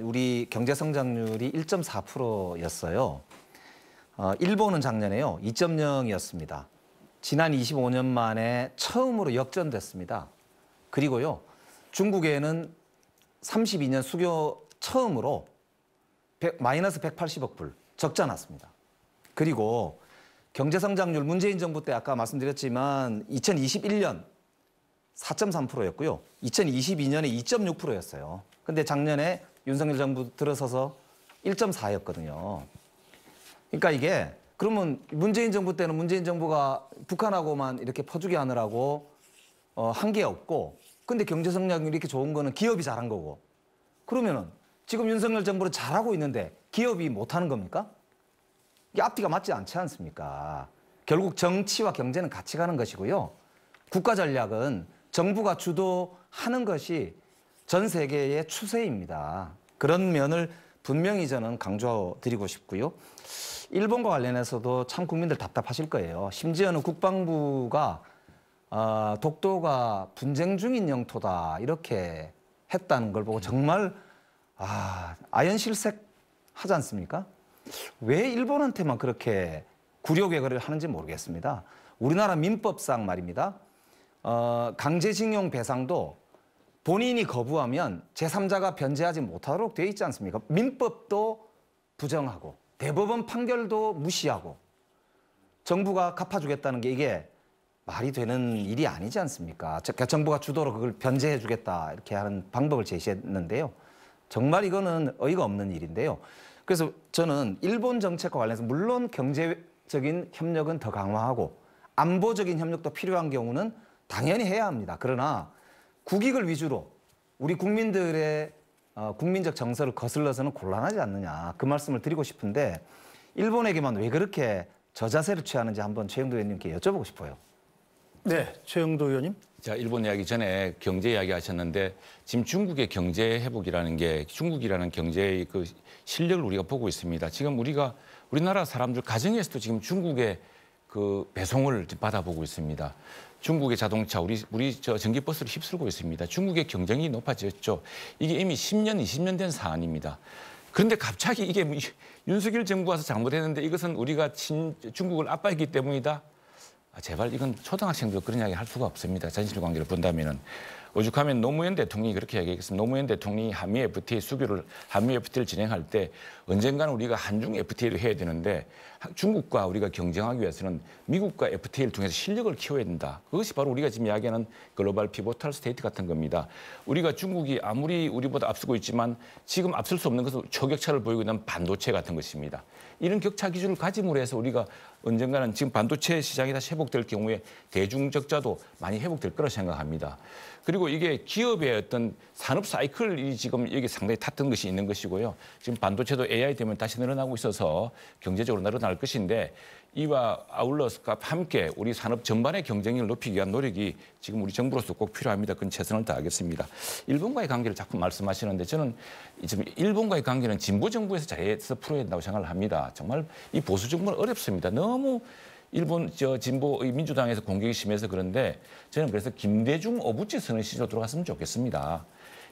우리 경제 성장률이 1.4%였어요. 일본은 작년에요 2.0이었습니다. 지난 25년 만에 처음으로 역전됐습니다. 그리고요 중국에는 32년 수교 처음으로 마이너스 180억 불 적자 났습니다. 그리고 경제성장률 문재인 정부 때 아까 말씀드렸지만 2021년 4.3%였고요. 2022년에 2.6%였어요. 근데 작년에 윤석열 정부 들어서서 1.4였거든요. 그러니까 이게 그러면 문재인 정부 때는 문재인 정부가 북한하고만 이렇게 퍼주기 하느라고 한 게 없고 근데 경제성장률이 이렇게 좋은 거는 기업이 잘한 거고 그러면은 지금 윤석열 정부는 잘하고 있는데 기업이 못하는 겁니까? 이게 앞뒤가 맞지 않지 않습니까? 결국 정치와 경제는 같이 가는 것이고요. 국가 전략은 정부가 주도하는 것이 전 세계의 추세입니다. 그런 면을 분명히 저는 강조드리고 싶고요. 일본과 관련해서도 참 국민들 답답하실 거예요. 심지어는 국방부가 독도가 분쟁 중인 영토다 이렇게 했다는 걸 보고 정말 아연실색 하지 않습니까? 왜 일본한테만 그렇게 굴욕외교를 하는지 모르겠습니다. 우리나라 민법상 말입니다. 강제징용 배상도 본인이 거부하면 제3자가 변제하지 못하도록 되어 있지 않습니까? 민법도 부정하고 대법원 판결도 무시하고 정부가 갚아주겠다는 게 이게 말이 되는 일이 아니지 않습니까? 정부가 주도로 그걸 변제해 주겠다 이렇게 하는 방법을 제시했는데요. 정말 이거는 어이가 없는 일인데요. 그래서 저는 일본 정책과 관련해서 물론 경제적인 협력은 더 강화하고 안보적인 협력도 필요한 경우는 당연히 해야 합니다. 그러나 국익을 위주로 우리 국민들의 국민적 정서를 거슬러서는 곤란하지 않느냐 그 말씀을 드리고 싶은데 일본에게만 왜 그렇게 저자세를 취하는지 한번 최영도 의원님께 여쭤보고 싶어요. 네, 최영도 의원님. 자, 일본 이야기 전에 경제 이야기 하셨는데 지금 중국의 경제 회복이라는 게 중국이라는 경제의 그 실력을 우리가 보고 있습니다. 지금 우리나라 사람들 가정에서도 지금 중국의 그 배송을 받아보고 있습니다. 중국의 자동차, 우리 전기버스를 휩쓸고 있습니다. 중국의 경쟁이 높아졌죠. 이게 이미 10년, 20년 된 사안입니다. 그런데 갑자기 이게 윤석열 정부 와서 잘못했는데 이것은 우리가 중국을 압박했기 때문이다. 제발 이건 초등학생도 그런 이야기 할 수가 없습니다. 자신실 관계를 본다면은. 오죽하면 노무현 대통령이 그렇게 이야기했습니다. 노무현 대통령이 한미 FTA를 진행할 때 언젠가는 우리가 한중 FTA를 해야 되는데 중국과 우리가 경쟁하기 위해서는 미국과 FTA를 통해서 실력을 키워야 된다. 그것이 바로 우리가 지금 이야기하는 글로벌 피보탈 스테이트 같은 겁니다. 우리가 중국이 아무리 우리보다 앞서고 있지만 지금 앞설 수 없는 것은 초격차를 보이고 있는 반도체 같은 것입니다. 이런 격차 기준을 가짐으로 해서 우리가 언젠가는 지금 반도체 시장이 다시 회복될 경우에 대중적자도 많이 회복될 거라 생각합니다. 그리고 이게 기업의 어떤 산업 사이클이 지금 여기 상당히 탔던 것이 있는 것이고요. 지금 반도체도 AI 때문에 다시 늘어나고 있어서 경제적으로 늘어날 것인데 이와 아울러서 함께 우리 산업 전반의 경쟁력을 높이기 위한 노력이 지금 우리 정부로서 꼭 필요합니다. 그건 최선을 다하겠습니다. 일본과의 관계를 자꾸 말씀하시는데 저는 지금 일본과의 관계는 진보 정부에서 잘해서 풀어야 된다고 생각을 합니다. 정말 이 보수 정부는 어렵습니다. 너무 일본 진보 민주당에서 공격이 심해서 그런데 저는 그래서 김대중 오부치 선언 시절로 돌아갔으면 좋겠습니다.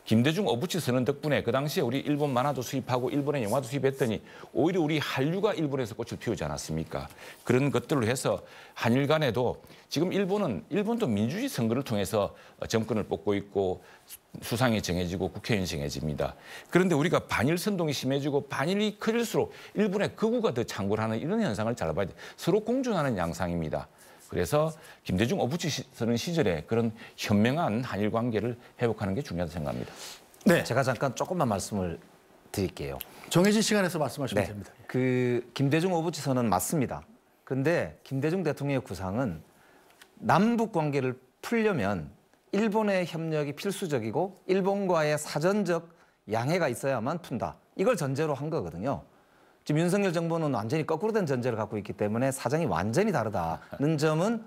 김대중 오부치 선언 덕분에 그 당시에 우리 일본 만화도 수입하고 일본의 영화도 수입했더니 오히려 우리 한류가 일본에서 꽃을 피우지 않았습니까? 그런 것들로 해서 한일 간에도 지금 일본도 민주주의 선거를 통해서 정권을 뽑고 있고 수상이 정해지고 국회의원이 정해집니다. 그런데 우리가 반일 선동이 심해지고 반일이 커질수록 일본의 극우가 더 창궐하는 이런 현상을 잘 봐야 돼. 서로 공존하는 양상입니다. 그래서 김대중 오부치 선언 시절에 그런 현명한 한일 관계를 회복하는 게 중요하다고 생각합니다. 네, 제가 잠깐 조금만 말씀을 드릴게요. 정해진 시간에서 말씀하시면 네. 됩니다. 그 김대중 오부치 선언은 맞습니다. 그런데 김대중 대통령의 구상은 남북 관계를 풀려면 일본의 협력이 필수적이고 일본과의 사전적 양해가 있어야만 푼다. 이걸 전제로 한 거거든요. 지금 윤석열 정부는 완전히 거꾸로 된 전제를 갖고 있기 때문에 사정이 완전히 다르다는 점은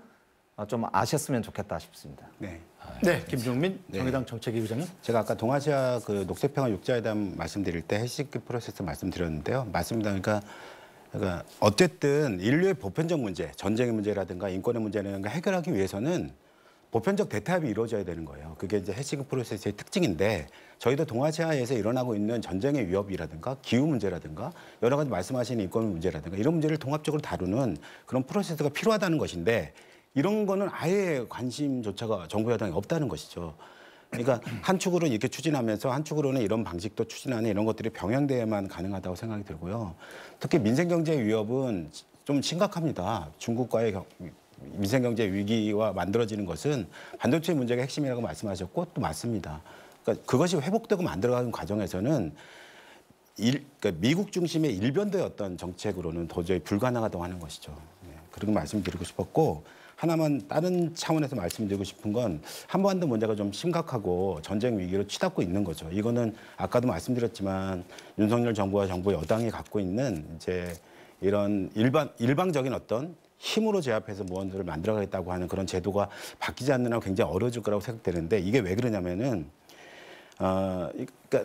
좀 아셨으면 좋겠다 싶습니다. 네. 네, 김종민 정의당 정책위 의장님. 제가 아까 동아시아 그 녹색평화 육자회담 말씀드릴 때 헬싱키 프로세스 말씀드렸는데요. 맞습니다. 그러니까 어쨌든 인류의 보편적 문제, 전쟁의 문제라든가 인권의 문제라든가 해결하기 위해서는 보편적 대타협이 이루어져야 되는 거예요. 그게 이제 헬싱키 프로세스의 특징인데 저희도 동아시아에서 일어나고 있는 전쟁의 위협이라든가 기후 문제라든가 여러 가지 말씀하신 인권 문제라든가 이런 문제를 통합적으로 다루는 그런 프로세스가 필요하다는 것인데 이런 거는 아예 관심조차가 정부 여당이 없다는 것이죠. 그러니까 한 축으로는 이렇게 추진하면서 한 축으로는 이런 방식도 추진하는 이런 것들이 병행돼야만 가능하다고 생각이 들고요. 특히 민생경제 위협은 좀 심각합니다. 중국과의 민생경제 위기와 만들어지는 것은 반도체 문제가 핵심이라고 말씀하셨고 또 맞습니다. 그러니까 그것이 회복되고 만들어가는 과정에서는 그러니까 미국 중심의 일변도의 어떤 정책으로는 도저히 불가능하다고 하는 것이죠. 네, 그런 말씀드리고 싶었고 하나만 다른 차원에서 말씀드리고 싶은 건 한반도 문제가 좀 심각하고 전쟁 위기로 치닫고 있는 거죠. 이거는 아까도 말씀드렸지만 윤석열 정부와 정부 여당이 갖고 있는 이제 이런 일방적인 어떤 힘으로 제압해서 무언들을 만들어가겠다고 하는 그런 제도가 바뀌지 않는 한 굉장히 어려워질 거라고 생각되는데 이게 왜 그러냐면은 그러니까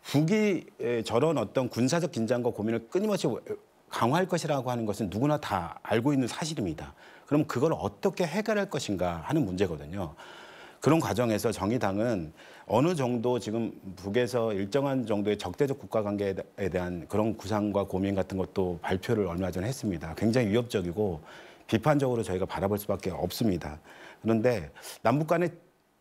북이 저런 어떤 군사적 긴장과 고민을 끊임없이 강화할 것이라고 하는 것은 누구나 다 알고 있는 사실입니다. 그럼 그걸 어떻게 해결할 것인가 하는 문제거든요. 그런 과정에서 정의당은 어느 정도 지금 북에서 일정한 정도의 적대적 국가 관계에 대한 그런 구상과 고민 같은 것도 발표를 얼마 전에 했습니다. 굉장히 위협적이고 비판적으로 저희가 바라볼 수밖에 없습니다. 그런데 남북 간의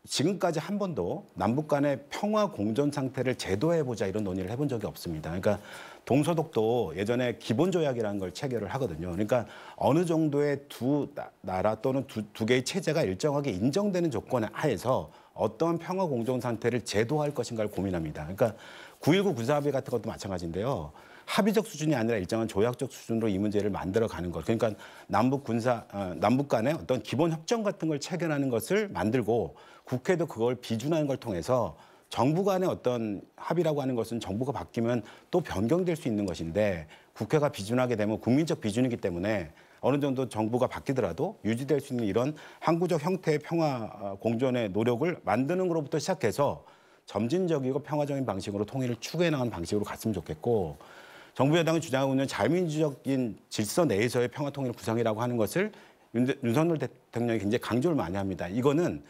지금까지 한 번도 남북 간의 평화 공존 상태를 제도해보자 이런 논의를 해본 적이 없습니다. 그러니까 동서독도 예전에 기본조약이라는 걸 체결을 하거든요. 그러니까 어느 정도의 두 나라 또는 두 개의 체제가 일정하게 인정되는 조건 하에서 어떤 평화 공정 상태를 제도화할 것인가를 고민합니다. 그러니까 9.19 군사합의 같은 것도 마찬가지인데요. 합의적 수준이 아니라 일정한 조약적 수준으로 이 문제를 만들어가는 것. 그러니까 남북 간의 어떤 기본 협정 같은 걸 체결하는 것을 만들고 국회도 그걸 비준하는 걸 통해서 정부 간의 어떤 합의라고 하는 것은 정부가 바뀌면 또 변경될 수 있는 것인데 국회가 비준하게 되면 국민적 비준이기 때문에 어느 정도 정부가 바뀌더라도 유지될 수 있는 이런 항구적 형태의 평화 공존의 노력을 만드는 것부터 시작해서 점진적이고 평화적인 방식으로 통일을 추구해 나가는 방식으로 갔으면 좋겠고 정부 여당이 주장하고 있는 자유민주적인 질서 내에서의 평화 통일 구상이라고 하는 것을 윤석열 대통령이 굉장히 강조를 많이 합니다. 이거는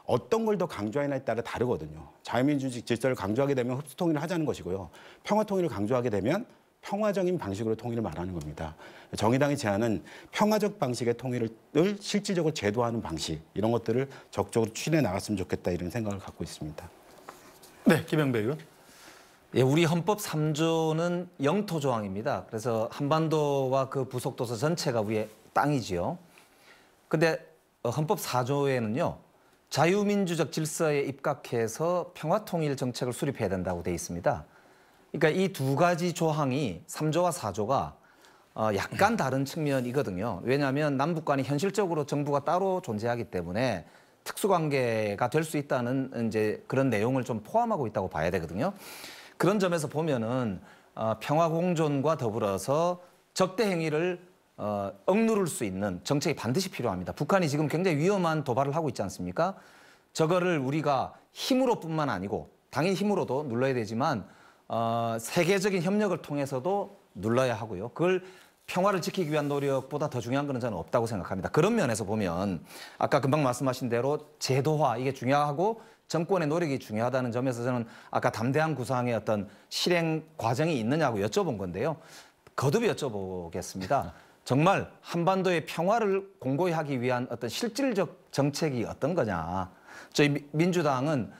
어떤 걸 더 강조하느냐에 따라 다르거든요. 자유민주주의 질서를 강조하게 되면 흡수 통일을 하자는 것이고요. 평화 통일을 강조하게 되면 평화적인 방식으로 통일을 말하는 겁니다. 정의당이 제안은 평화적 방식의 통일을 실질적으로 제도하는 방식 이런 것들을 적극적으로 추진해 나갔으면 좋겠다 이런 생각을 갖고 있습니다. 네, 김영배 의원. 예, 우리 헌법 3조는 영토 조항입니다. 그래서 한반도와 그 부속도서 전체가 우리의 땅이지요. 근데 헌법 4조에는요. 자유민주적 질서에 입각해서 평화통일 정책을 수립해야 된다고 돼 있습니다. 그러니까 이 두 가지 조항이 3조와 4조가 약간 다른 측면이거든요. 왜냐하면 남북 간이 현실적으로 정부가 따로 존재하기 때문에 특수관계가 될 수 있다는 이제 그런 내용을 좀 포함하고 있다고 봐야 되거든요. 그런 점에서 보면은 평화 공존과 더불어서 적대 행위를 억누를 수 있는 정책이 반드시 필요합니다. 북한이 지금 굉장히 위험한 도발을 하고 있지 않습니까? 저거를 우리가 힘으로뿐만 아니고 당연히 힘으로도 눌러야 되지만 세계적인 협력을 통해서도 눌러야 하고요. 그걸 평화를 지키기 위한 노력보다 더 중요한 것은 저는 없다고 생각합니다. 그런 면에서 보면 아까 금방 말씀하신 대로 제도화 이게 중요하고 정권의 노력이 중요하다는 점에서 저는 아까 담대한 구상의 어떤 실행 과정이 있느냐고 여쭤본 건데요. 거듭 여쭤보겠습니다. 정말 한반도의 평화를 공고히 하기 위한 어떤 실질적 정책이 어떤 거냐. 저희 민주당은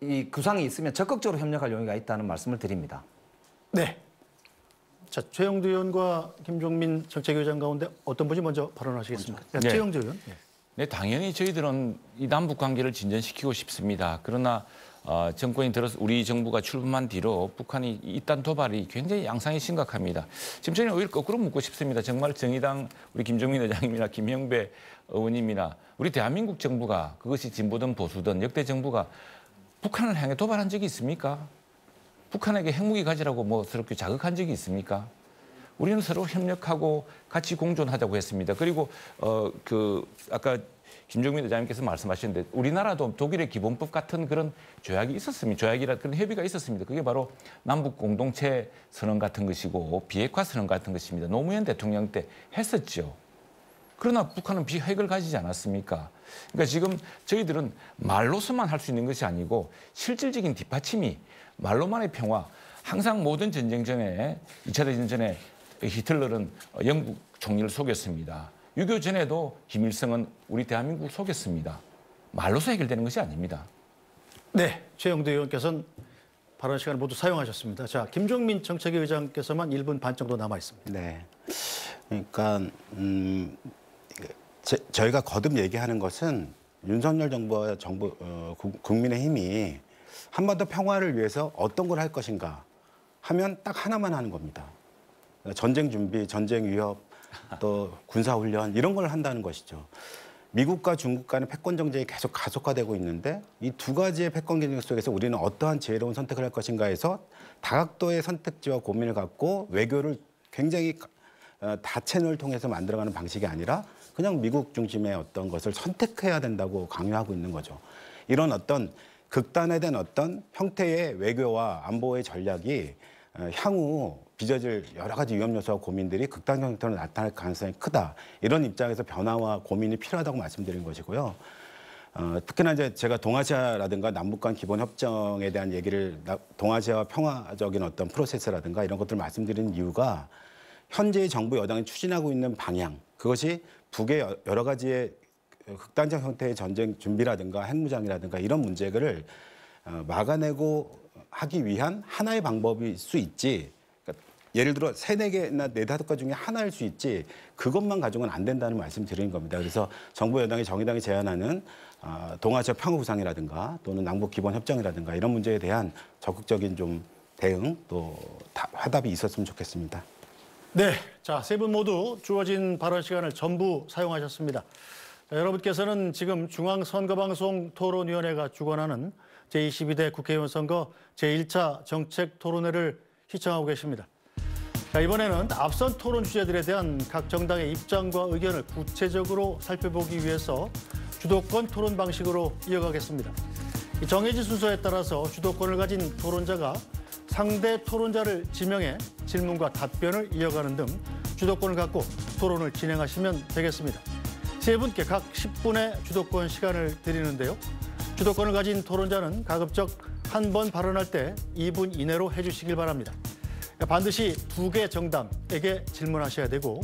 이 구상이 있으면 적극적으로 협력할 용의가 있다는 말씀을 드립니다. 네. 자, 최영두 의원과 김종민 정책위원장 가운데 어떤 분이 먼저 발언하시겠습니까? 네. 최영두 의원. 네, 당연히 저희들은 이 남북 관계를 진전시키고 싶습니다. 그러나 정권이 들어서 우리 정부가 출범한 뒤로 북한이 이딴 도발이 굉장히 양상이 심각합니다. 지금 저는 오히려 거꾸로 묻고 싶습니다. 정말 정의당 우리 김종민 의장님이나 김영배 의원님이나 우리 대한민국 정부가 그것이 진보든 보수든 역대 정부가 북한을 향해 도발한 적이 있습니까? 북한에게 핵무기 가지라고 뭐 그렇게 자극한 적이 있습니까? 우리는 서로 협력하고 같이 공존하자고 했습니다. 그리고 아까 김종민 의장님께서 말씀하셨는데 우리나라도 독일의 기본법 같은 그런 조약이 있었습니다. 조약이라 그런 협의가 있었습니다. 그게 바로 남북 공동체 선언 같은 것이고 비핵화 선언 같은 것입니다. 노무현 대통령 때 했었죠. 그러나 북한은 비핵을 가지지 않았습니까? 그러니까 지금 저희들은 말로서만 할 수 있는 것이 아니고 실질적인 뒷받침이 말로만의 평화. 항상 모든 전쟁 전에 2차 대전 전에 히틀러는 영국 총리를 속였습니다. 6.25 전에도 김일성은 우리 대한민국을 속였습니다. 말로서 해결되는 것이 아닙니다. 네, 최영두 의원께서는 발언 시간을 모두 사용하셨습니다. 자, 김종민 정책위 의장께서만 1분 반 정도 남아 있습니다. 네, 그러니까 저희가 거듭 얘기하는 것은 윤석열 정부와 국민의힘이 한반도 평화를 위해서 어떤 걸 할 것인가 하면 딱 하나만 하는 겁니다. 전쟁 준비, 전쟁 위협, 또 군사훈련 이런 걸 한다는 것이죠. 미국과 중국 간의 패권 정쟁이 계속 가속화되고 있는데 이 두 가지의 패권 경쟁 속에서 우리는 어떠한 지혜로운 선택을 할 것인가에서 다각도의 선택지와 고민을 갖고 외교를 굉장히 다채널을 통해서 만들어가는 방식이 아니라 그냥 미국 중심의 어떤 것을 선택해야 된다고 강요하고 있는 거죠. 이런 어떤 극단화된 어떤 형태의 외교와 안보의 전략이 향후 빚어질 여러 가지 위험 요소와 고민들이 극단 형태로 나타날 가능성이 크다. 이런 입장에서 변화와 고민이 필요하다고 말씀드린 것이고요. 특히나 이제 제가 동아시아라든가 남북 간 기본 협정에 대한 얘기를 동아시아와 평화적인 어떤 프로세스라든가 이런 것들을 말씀드리는 이유가 현재의 정부 여당이 추진하고 있는 방향, 그것이 북의 여러 가지의 극단적 형태의 전쟁 준비라든가 핵무장이라든가 이런 문제를 막아내고 하기 위한 하나의 방법일 수 있지, 그러니까 예를 들어 3, 4개나 4, 5개 중에 하나일 수 있지 그것만 가지고는 안 된다는 말씀 드리는 겁니다. 그래서 정부 여당이 정의당이 제안하는 동아시아 평화구상이라든가 또는 남북기본협정이라든가 이런 문제에 대한 적극적인 좀 대응 또 화답이 있었으면 좋겠습니다. 네, 자, 세 분 모두 주어진 발언 시간을 전부 사용하셨습니다. 자, 여러분께서는 지금 중앙선거방송 토론위원회가 주관하는 제22대 국회의원 선거 제1차 정책 토론회를 시청하고 계십니다. 자, 이번에는 앞선 토론 주제들에 대한 각 정당의 입장과 의견을 구체적으로 살펴보기 위해서 주도권 토론 방식으로 이어가겠습니다. 정해진 순서에 따라서 주도권을 가진 토론자가 상대 토론자를 지명해 질문과 답변을 이어가는 등 주도권을 갖고 토론을 진행하시면 되겠습니다. 세 분께 각 10분의 주도권 시간을 드리는데요. 주도권을 가진 토론자는 가급적 한 번 발언할 때 2분 이내로 해주시길 바랍니다. 반드시 2개 정당에게 질문하셔야 되고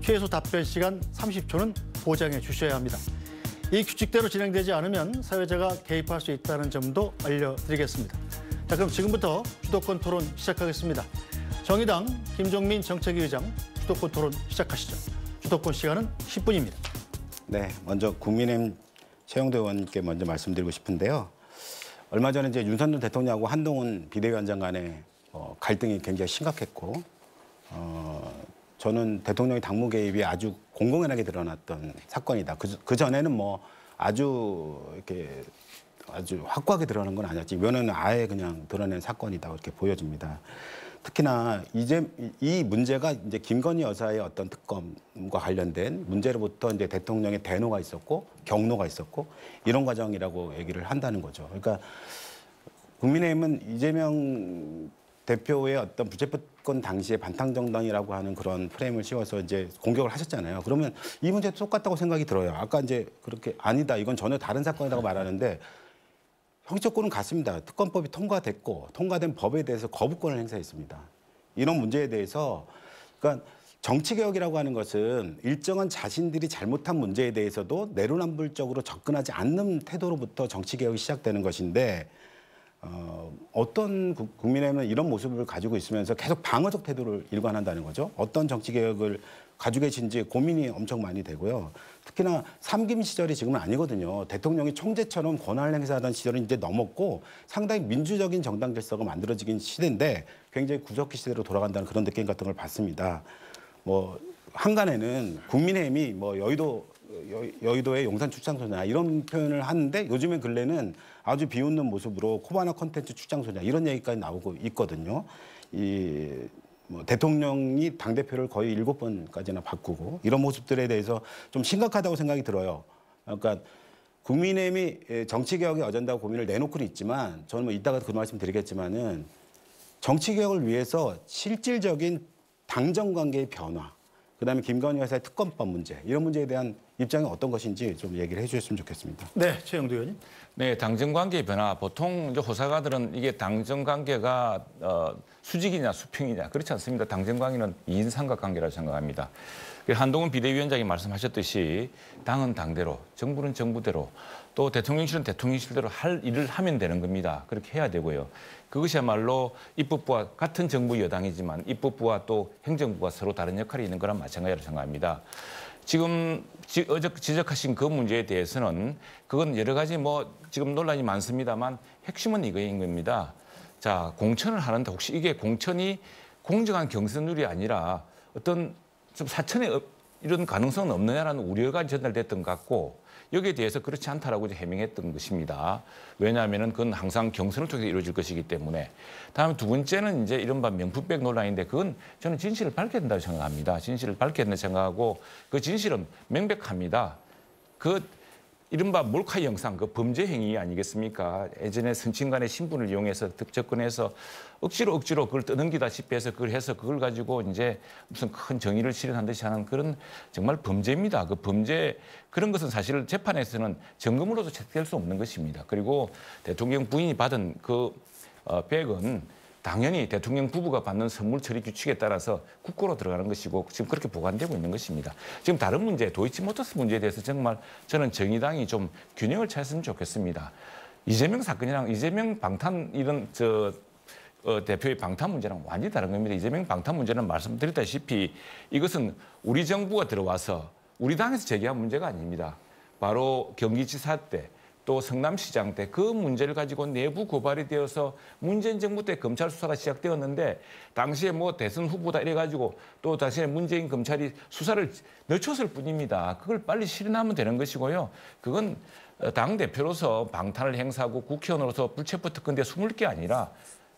최소 답변 시간 30초는 보장해 주셔야 합니다. 이 규칙대로 진행되지 않으면 사회자가 개입할 수 있다는 점도 알려드리겠습니다. 자, 그럼 지금부터 주도권 토론 시작하겠습니다. 정의당 김종민 정책위 의장 주도권 토론 시작하시죠. 주도권 시간은 10분입니다. 네, 먼저 국민의힘 최영도 의원님께 먼저 말씀드리고 싶은데요. 얼마 전에 이제 윤석열 대통령하고 한동훈 비대위원장 간의 갈등이 굉장히 심각했고, 저는 대통령의 당무 개입이 아주 공공연하게 드러났던 사건이다. 그 전에는 뭐 아주 이렇게 아주 확고하게 드러난 건 아니었지. 이번에는 아예 그냥 드러낸 사건이다 이렇게 보여집니다. 특히나 이제 이 문제가 이제 김건희 여사의 어떤 특검과 관련된 문제로부터 이제 대통령의 대노가 있었고 경로가 있었고 이런 과정이라고 얘기를 한다는 거죠. 그러니까 국민의힘은 이재명 대표의 어떤 부채법권 당시에 반탕정당이라고 하는 그런 프레임을 씌워서 이제 공격을 하셨잖아요. 그러면 이 문제도 똑같다고 생각이 들어요. 아까 이제 그렇게 아니다, 이건 전혀 다른 사건이라고 말하는데 형식적으로는 같습니다. 특검법이 통과됐고 통과된 법에 대해서 거부권을 행사했습니다. 이런 문제에 대해서 그러니까 정치개혁이라고 하는 것은 일정한 자신들이 잘못한 문제에 대해서도 내로남불적으로 접근하지 않는 태도로부터 정치개혁이 시작되는 것인데 어떤 국민의힘은 이런 모습을 가지고 있으면서 계속 방어적 태도를 일관한다는 거죠. 어떤 정치개혁을 가지고 계신지 고민이 엄청 많이 되고요. 특히나 삼김 시절이 지금은 아니거든요. 대통령이 총재처럼 권한을 행사하던 시절은 이제 넘었고 상당히 민주적인 정당 질서가 만들어지긴 시대인데 굉장히 구석기 시대로 돌아간다는 그런 느낌 같은 걸 받습니다. 뭐 한간에는 국민의힘이 뭐 여의도의 용산 출장소냐 이런 표현을 하는데 요즘엔 근래는 아주 비웃는 모습으로 코바나 콘텐츠 출장소냐 이런 얘기까지 나오고 있거든요. 뭐 대통령이 당대표를 거의 7번까지나 바꾸고 이런 모습들에 대해서 좀 심각하다고 생각이 들어요. 그러니까 국민의힘이 정치개혁의 어젠다 고민을 내놓고는 있지만 저는 뭐 이따가 그 말씀 드리겠지만은 정치개혁을 위해서 실질적인 당정관계의 변화, 그다음에 김건희 여사의 특검법 문제 이런 문제에 대한 입장이 어떤 것인지 좀 얘기를 해주셨으면 좋겠습니다. 네, 최영도 의원님. 네, 당정관계의 변화. 보통 이제 호사가들은 이게 당정관계가 수직이냐 수평이냐 그렇지 않습니다. 당정관계는 이인삼각관계라고 생각합니다. 한동훈 비대위원장이 말씀하셨듯이 당은 당대로, 정부는 정부대로, 또 대통령실은 대통령실대로 할 일을 하면 되는 겁니다. 그렇게 해야 되고요. 그것이야말로 입법부와 같은 정부 여당이지만 입법부와 또 행정부가 서로 다른 역할이 있는 거랑 마찬가지라고 생각합니다. 지금 지적하신 그 문제에 대해서는 그건 여러 가지 뭐 지금 논란이 많습니다만 핵심은 이거인 겁니다. 자, 공천을 하는데 혹시 이게 공천이 공정한 경선률이 아니라 어떤 좀 사천에 이런 가능성은 없느냐라는 우려가 전달됐던 것 같고 여기에 대해서 그렇지 않다라고 해명했던 것입니다. 왜냐하면은 그건 항상 경선을 통해서 이루어질 것이기 때문에. 다음 두 번째는 이제 이른바 명품백 논란인데 그건 저는 진실을 밝혀야 된다고 생각합니다. 진실을 밝혀야 된다고 생각하고 그 진실은 명백합니다. 그 이른바 몰카 영상, 그 범죄 행위 아니겠습니까? 예전에 선친간의 신분을 이용해서 접근해서 억지로 그걸 떠넘기다시피 해서 그걸 해서 그걸 가지고 이제 무슨 큰 정의를 실현한 듯이 하는 그런 정말 범죄입니다. 그 범죄, 그런 것은 사실 재판에서는 점검으로도 채택될 수 없는 것입니다. 그리고 대통령 부인이 받은 그 백은 당연히 대통령 부부가 받는 선물 처리 규칙에 따라서 국고로 들어가는 것이고 지금 그렇게 보관되고 있는 것입니다. 지금 다른 문제, 도이치모터스 문제에 대해서 정말 저는 정의당이 좀 균형을 찾았으면 좋겠습니다. 이재명 사건이랑 이재명 방탄 이런 대표의 방탄 문제랑 완전히 다른 겁니다. 이재명 방탄 문제는 말씀드렸다시피 이것은 우리 정부가 들어와서 우리 당에서 제기한 문제가 아닙니다. 바로 경기지사 때 또 성남시장 때 그 문제를 가지고 내부 고발이 되어서 문재인 정부 때 검찰 수사가 시작되었는데 당시에 뭐 대선 후보다 이래가지고 또 다시 문재인 검찰이 수사를 늦췄을 뿐입니다. 그걸 빨리 실현하면 되는 것이고요. 그건 당대표로서 방탄을 행사하고 국회의원으로서 불체포 특권에 숨을 게 아니라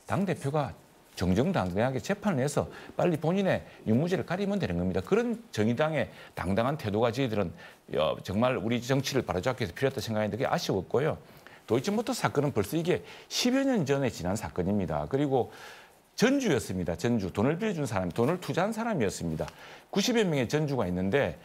당대표가 정정당당하게 재판을 해서 빨리 본인의 유무죄를 가리면 되는 겁니다. 그런 정의당의 당당한 태도가 저희들은 정말 우리 정치를 바로잡기 위해서 필요했다 생각했는데 그게 아쉬웠고요. 도이치모터 사건은 벌써 이게 10여 년 전에 지난 사건입니다. 그리고 전주였습니다. 전주. 돈을 빌려준 사람, 돈을 투자한 사람이었습니다. 90여 명의 전주가 있는데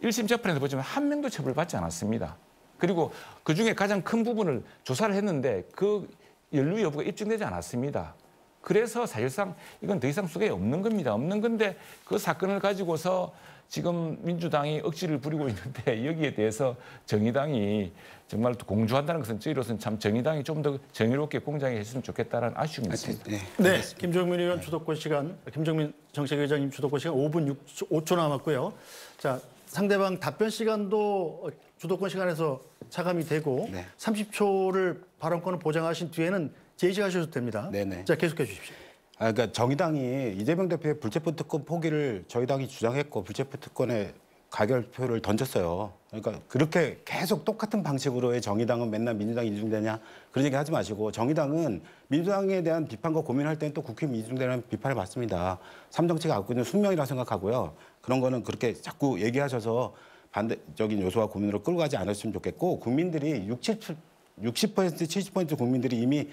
1심 재판에서 보시면 한 명도 처벌받지 않았습니다. 그리고 그중에 가장 큰 부분을 조사를 했는데 그 연루 여부가 입증되지 않았습니다. 그래서 사실상 이건 더 이상 수가 없는 겁니다. 없는 건데 그 사건을 가지고서 지금 민주당이 억지를 부리고 있는데 여기에 대해서 정의당이 정말 공조한다는 것은 저희로서는 참 정의당이 좀 더 정의롭게 공정하게 했으면 좋겠다는 아쉬움이 있습니다. 네, 김종민 의원 주도권 시간, 김종민 정책위원장님 주도권 시간 5분 5초 남았고요. 자, 상대방 답변 시간도 주도권 시간에서 차감이 되고 30초를 발언권을 보장하신 뒤에는 제시하셔도 됩니다. 네네. 자, 계속해 주십시오. 그러니까 정의당이 이재명 대표의 불체포 특권 포기를 저희 당이 주장했고 불체포 특권에 가결표를 던졌어요. 그러니까 그렇게 계속 똑같은 방식으로의 정의당은 맨날 민주당이 이중되냐 그런 얘기 하지 마시고 정의당은 민주당에 대한 비판과 고민할 때는 또 국회 이중되는 비판을 받습니다. 삼정치가 갖고 있는 숙명이라고 생각하고요. 그런 거는 그렇게 자꾸 얘기하셔서 반대적인 요소와 고민으로 끌고 가지 않았으면 좋겠고 국민들이 60% 70% 국민들이 이미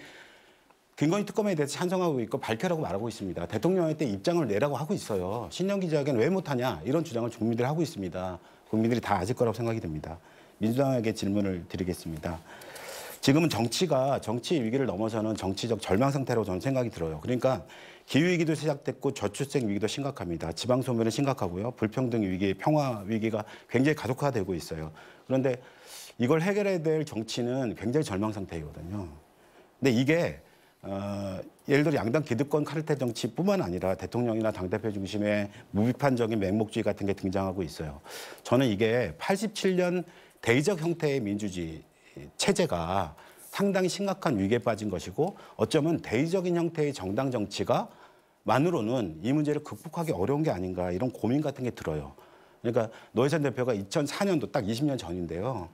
김건희 특검에 대해서 찬성하고 있고 밝혀라고 말하고 있습니다. 대통령한테 입장을 내라고 하고 있어요. 신년 기자회견 왜 못하냐 이런 주장을 국민들이 하고 있습니다. 국민들이 다 아실 거라고 생각이 듭니다. 민주당에게 질문을 드리겠습니다. 지금은 정치가 정치 위기를 넘어서는 정치적 절망 상태라고 저는 생각이 들어요. 그러니까 기후위기도 시작됐고 저출생 위기도 심각합니다. 지방소멸은 심각하고요. 불평등 위기, 평화 위기가 굉장히 가속화되고 있어요. 그런데 이걸 해결해야 될 정치는 굉장히 절망 상태이거든요. 근데 이게 예를 들어 양당 기득권 카르텔 정치뿐만 아니라 대통령이나 당대표 중심의 무비판적인 맹목주의 같은 게 등장하고 있어요. 저는 이게 87년 대의적 형태의 민주주의 체제가 상당히 심각한 위기에 빠진 것이고 어쩌면 대의적인 형태의 정당 정치가 만으로는 이 문제를 극복하기 어려운 게 아닌가 이런 고민 같은 게 들어요. 그러니까 노회찬 대표가 2004년도 딱 20년 전인데요.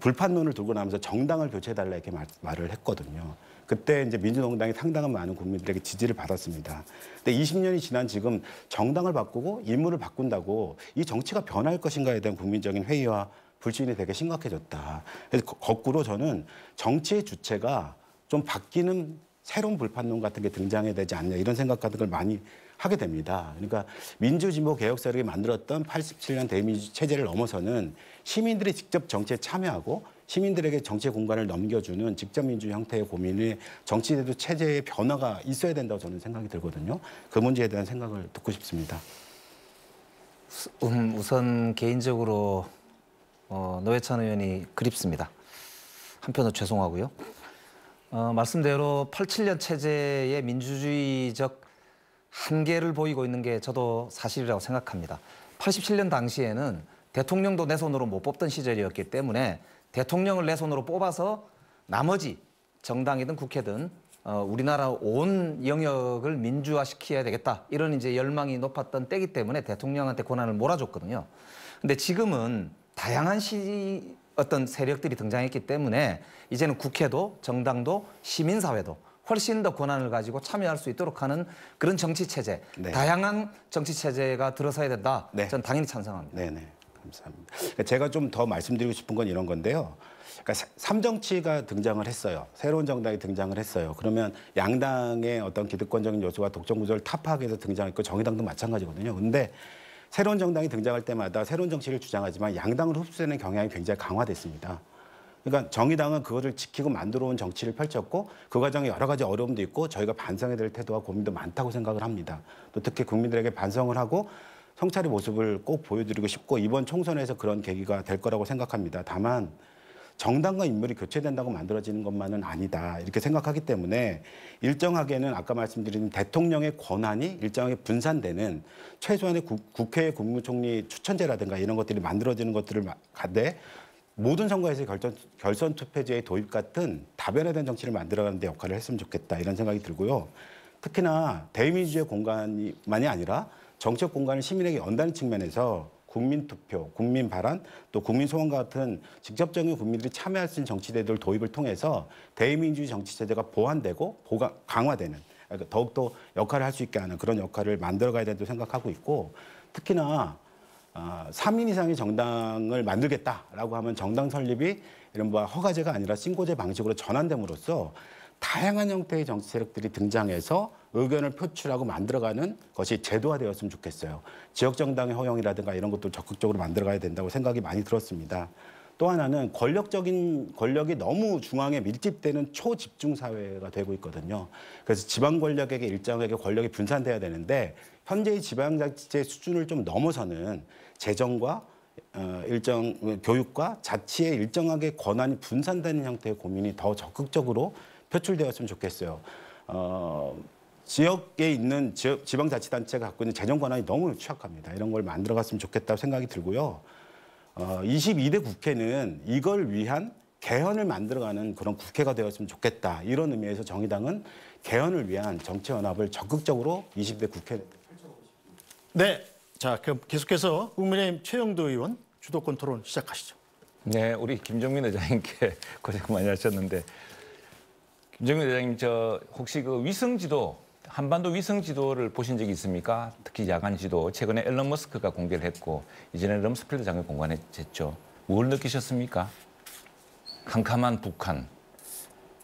불판론을 들고 나면서 정당을 교체해달라 이렇게 말을 했거든요. 그때 이제 민주노동당이 상당한 많은 국민들에게 지지를 받았습니다. 근데 20년이 지난 지금 정당을 바꾸고 인물을 바꾼다고 이 정치가 변할 것인가에 대한 국민적인 회의와 불신이 되게 심각해졌다. 그래서 거꾸로 저는 정치의 주체가 좀 바뀌는 새로운 불판론 같은 게 등장해야 되지 않냐 이런 생각 같은 걸 많이 하게 됩니다. 그러니까 민주진보 개혁 세력이 만들었던 87년 대민주 체제를 넘어서는 시민들이 직접 정치에 참여하고 시민들에게 정치의 공간을 넘겨주는 직접 민주 형태의 고민이 정치제도 체제의 변화가 있어야 된다고 저는 생각이 들거든요. 그 문제에 대한 생각을 듣고 싶습니다. 우선 개인적으로 노회찬 의원이 그립습니다. 한편으로 죄송하고요. 말씀대로 87년 체제의 민주주의적 한계를 보이고 있는 게 저도 사실이라고 생각합니다. 87년 당시에는 대통령도 내 손으로 못 뽑던 시절이었기 때문에 대통령을 내 손으로 뽑아서 나머지 정당이든 국회든 우리나라 온 영역을 민주화시켜야 되겠다. 이런 이제 열망이 높았던 때이기 때문에 대통령한테 권한을 몰아줬거든요. 근데 지금은 다양한 어떤 세력들이 등장했기 때문에 이제는 국회도 정당도 시민사회도 훨씬 더 권한을 가지고 참여할 수 있도록 하는 그런 정치체제, 네. 다양한 정치체제가 들어서야 된다. 네. 저는 당연히 찬성합니다. 네네, 감사합니다. 제가 좀 더 말씀드리고 싶은 건 이런 건데요. 그러니까 삼정치가 등장을 했어요. 새로운 정당이 등장을 했어요. 그러면 양당의 어떤 기득권적인 요소와 독점 구조를 타파하기 위해서 등장했고 정의당도 마찬가지거든요. 근데 새로운 정당이 등장할 때마다 새로운 정치를 주장하지만 양당을 흡수되는 경향이 굉장히 강화됐습니다. 그러니까 정의당은 그것을 지키고 만들어 온 정치를 펼쳤고 그 과정에 여러 가지 어려움도 있고 저희가 반성해야 될 태도와 고민도 많다고 생각을 합니다. 또 특히 국민들에게 반성을 하고 성찰의 모습을 꼭 보여드리고 싶고 이번 총선에서 그런 계기가 될 거라고 생각합니다. 다만 정당과 인물이 교체된다고 만들어지는 것만은 아니다 이렇게 생각하기 때문에 일정하게는 아까 말씀드린 대통령의 권한이 일정하게 분산되는 최소한의 국회 국무총리 추천제라든가 이런 것들이 만들어지는 것들을 가되 모든 선거에서 결선 투표제의 도입 같은 다변화된 정치를 만들어가는 데 역할을 했으면 좋겠다 이런 생각이 들고요. 특히나 대의민주주의 공간만이 아니라 정책 공간을 시민에게 연다는 측면에서 국민 투표, 국민 발언, 또 국민 소원과 같은 직접적인 국민들이 참여할 수 있는 정치제도를 도입을 통해서 대의민주주의 정치 체제가 보완되고 강화되는 그러니까 더욱더 역할을 할 수 있게 하는 그런 역할을 만들어가야 된다고 생각하고 있고 특히나 3인 이상의 정당을 만들겠다라고 하면 정당 설립이 이른바 허가제가 아니라 신고제 방식으로 전환됨으로써 다양한 형태의 정치 세력들이 등장해서 의견을 표출하고 만들어가는 것이 제도화되었으면 좋겠어요. 지역 정당의 허용이라든가 이런 것도 적극적으로 만들어가야 된다고 생각이 많이 들었습니다. 또 하나는 권력이 너무 중앙에 밀집되는 초집중 사회가 되고 있거든요. 그래서 지방 권력에게 일정하게 권력이 분산돼야 되는데 현재의 지방자치제 수준을 좀 넘어서는 재정과 교육과 자치에 일정하게 권한이 분산되는 형태의 고민이 더 적극적으로 표출되었으면 좋겠어요. 지역에 있는 지방자치단체가 갖고 있는 재정 권한이 너무 취약합니다. 이런 걸 만들어갔으면 좋겠다고 생각이 들고요. 22대 국회는 이걸 위한 개헌을 만들어가는 그런 국회가 되었으면 좋겠다. 이런 의미에서 정의당은 개헌을 위한 정치연합을 적극적으로 20대 국회에 펼쳐보고 싶습니다. 네, 자 그럼 계속해서 국민의힘 최영도 의원 주도권 토론 시작하시죠. 네, 우리 김정민 의장님께 고생 많이 하셨는데 김정민 의장님 저 혹시 그 위성지도 한반도 위성지도를 보신 적이 있습니까? 특히 야간 지도 최근에 앨런 머스크가 공개를 했고 이전에 럼스펠드 장관이 공개했죠. 뭘 느끼셨습니까? 캄캄한 북한,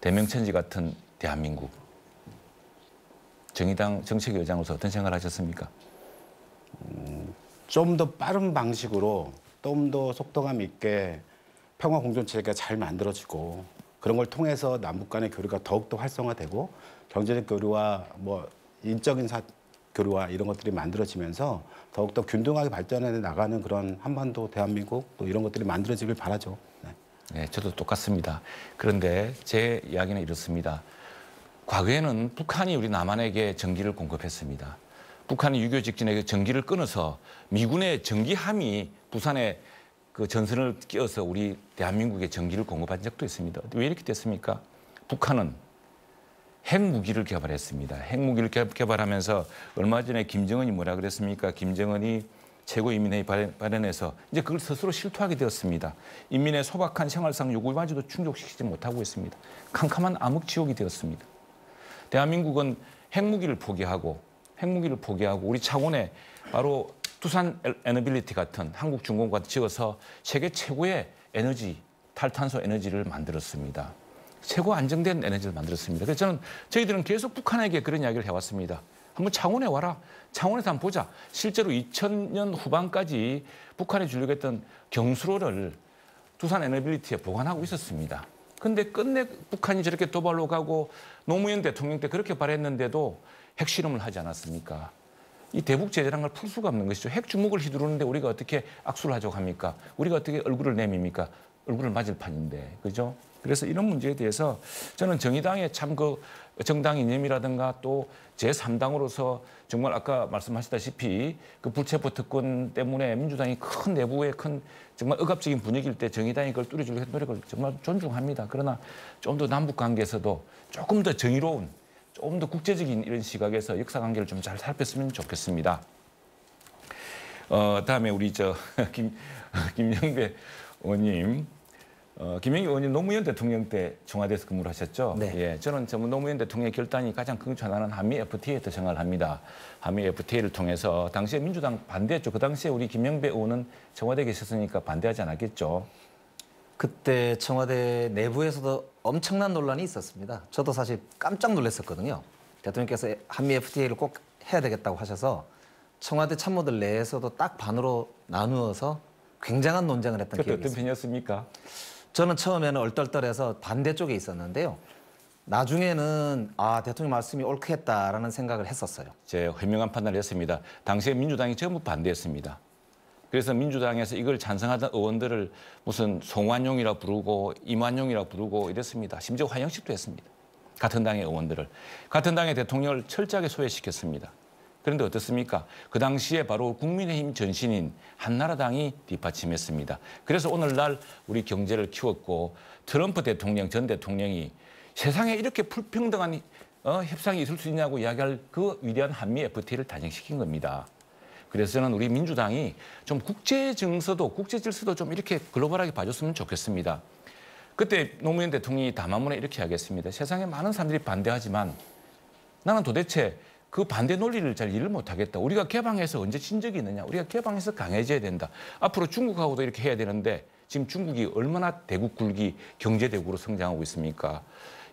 대명천지 같은 대한민국. 정의당 정책위원장으로서 어떤 생각을 하셨습니까? 좀 더 빠른 방식으로 좀 더 속도감 있게 평화 공존체제가 잘 만들어지고 그런 걸 통해서 남북 간의 교류가 더욱더 활성화되고 경제적 교류와 뭐 인적인 교류와 이런 것들이 만들어지면서 더욱더 균등하게 발전해 나가는 그런 한반도 대한민국 또 이런 것들이 만들어지길 바라죠. 네. 네, 저도 똑같습니다. 그런데 제 이야기는 이렇습니다. 과거에는 북한이 우리 남한에게 전기를 공급했습니다. 북한이 6.25 직전에 전기를 끊어서 미군의 전기함이 부산에 그 전선을 끼워서 우리 대한민국에 전기를 공급한 적도 있습니다. 왜 이렇게 됐습니까? 북한은 핵무기를 개발했습니다. 핵무기를 개발하면서 얼마 전에 김정은이 뭐라 그랬습니까? 김정은이 최고인민회의 발언해서 이제 그걸 스스로 실토하게 되었습니다. 인민의 소박한 생활상 요구마저도 충족시키지 못하고 있습니다. 캄캄한 암흑지옥이 되었습니다. 대한민국은 핵무기를 포기하고 우리 차원에 바로 두산 에너빌리티 같은 한국중공과 지어서 세계 최고의 에너지, 탈탄소 에너지를 만들었습니다. 최고 안정된 에너지를 만들었습니다. 그래서 저희들은 계속 북한에게 그런 이야기를 해왔습니다. 한번 창원에 와라. 창원에서 한번 보자. 실제로 2000년 후반까지 북한에 주려고 했던 경수로를 두산 에너빌리티에 보관하고 있었습니다. 근데 끝내 북한이 저렇게 도발로 가고 노무현 대통령 때 그렇게 발했는데도 핵실험을 하지 않았습니까? 이 대북 제재라는 걸 풀 수가 없는 것이죠. 핵 주먹을 휘두르는데 우리가 어떻게 악수를 하자고 합니까? 우리가 어떻게 얼굴을 내밉니까? 얼굴을 맞을 판인데, 그죠? 그래서 이런 문제에 대해서 저는 정의당의 참 그 정당 이념이라든가 또 제3당으로서 정말 아까 말씀하셨다시피 그 불체포 특권 때문에 민주당이 큰 내부의 큰 정말 억압적인 분위기일 때 정의당이 그걸 뚫어주려고 했던 노력을 정말 존중합니다. 그러나 좀 더 남북 관계에서도 조금 더 정의로운 조금 더 국제적인 이런 시각에서 역사 관계를 좀 잘 살폈으면 좋겠습니다. 다음에 우리 김영배 의원님. 김영배 의원님 노무현 대통령 때 청와대에서 근무를 하셨죠? 네. 예, 저는 노무현 대통령의 결단이 가장 큰 전환은 한미 FTA에 생각을 합니다. 한미 FTA를 통해서 당시에 민주당 반대했죠. 그 당시에 우리 김영배 의원은 청와대에 계셨으니까 반대하지 않았겠죠? 그때 청와대 내부에서도 엄청난 논란이 있었습니다. 저도 사실 깜짝 놀랐었거든요. 대통령께서 한미 FTA를 꼭 해야 되겠다고 하셔서 청와대 참모들 내에서도 딱 반으로 나누어서 굉장한 논쟁을 했던 기억이 그때 어떤 있습니다. 편이었습니까? 저는 처음에는 얼떨떨해서 반대쪽에 있었는데요. 나중에는 대통령 말씀이 옳겠다라는 생각을 했었어요. 제 현명한 판단을 했습니다. 당시에 민주당이 전부 반대했습니다. 그래서 민주당에서 이걸 찬성하던 의원들을 무슨 송환용이라 부르고 임환용이라 부르고 이랬습니다. 심지어 환영식도 했습니다. 같은 당의 의원들을. 같은 당의 대통령을 철저하게 소외시켰습니다. 그런데 어떻습니까? 그 당시에 바로 국민의힘 전신인 한나라당이 뒷받침했습니다. 그래서 오늘날 우리 경제를 키웠고 트럼프 대통령, 전 대통령이 세상에 이렇게 불평등한 협상이 있을 수 있냐고 이야기할 그 위대한 한미 FTA를 단행시킨 겁니다. 그래서 저는 우리 민주당이 좀 국제 정서도, 국제 질서도 좀 이렇게 글로벌하게 봐줬으면 좋겠습니다. 그때 노무현 대통령이 담화문에 이렇게 하겠습니다. 세상에 많은 사람들이 반대하지만 나는 도대체 그 반대 논리를 잘 이해를 못하겠다. 우리가 개방해서 언제 친 적이 있느냐. 우리가 개방해서 강해져야 된다. 앞으로 중국하고도 이렇게 해야 되는데 지금 중국이 얼마나 대국 굴기 경제대국으로 성장하고 있습니까?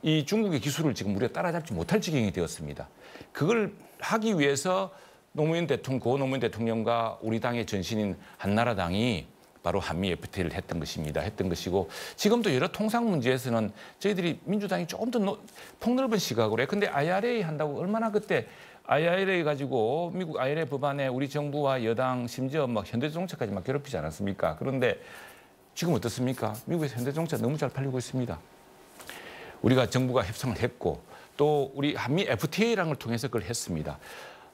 이 중국의 기술을 지금 우리가 따라잡지 못할 지경이 되었습니다. 그걸 하기 위해서 고 노무현 대통령과 우리 당의 전신인 한나라당이 바로 한미 FTA를 했던 것이고 지금도 여러 통상 문제에서는 저희들이 민주당이 조금 더 폭넓은 시각으로 해. 근데 IRA 한다고 얼마나 그때 IRA 가지고 미국 IRA 법안에 우리 정부와 여당 심지어 막 현대자동차까지 막 괴롭히지 않았습니까? 그런데 지금 어떻습니까? 미국에서 현대자동차 너무 잘 팔리고 있습니다. 우리가 정부가 협상을 했고 또 우리 한미 FTA라는 걸 통해서 그걸 했습니다.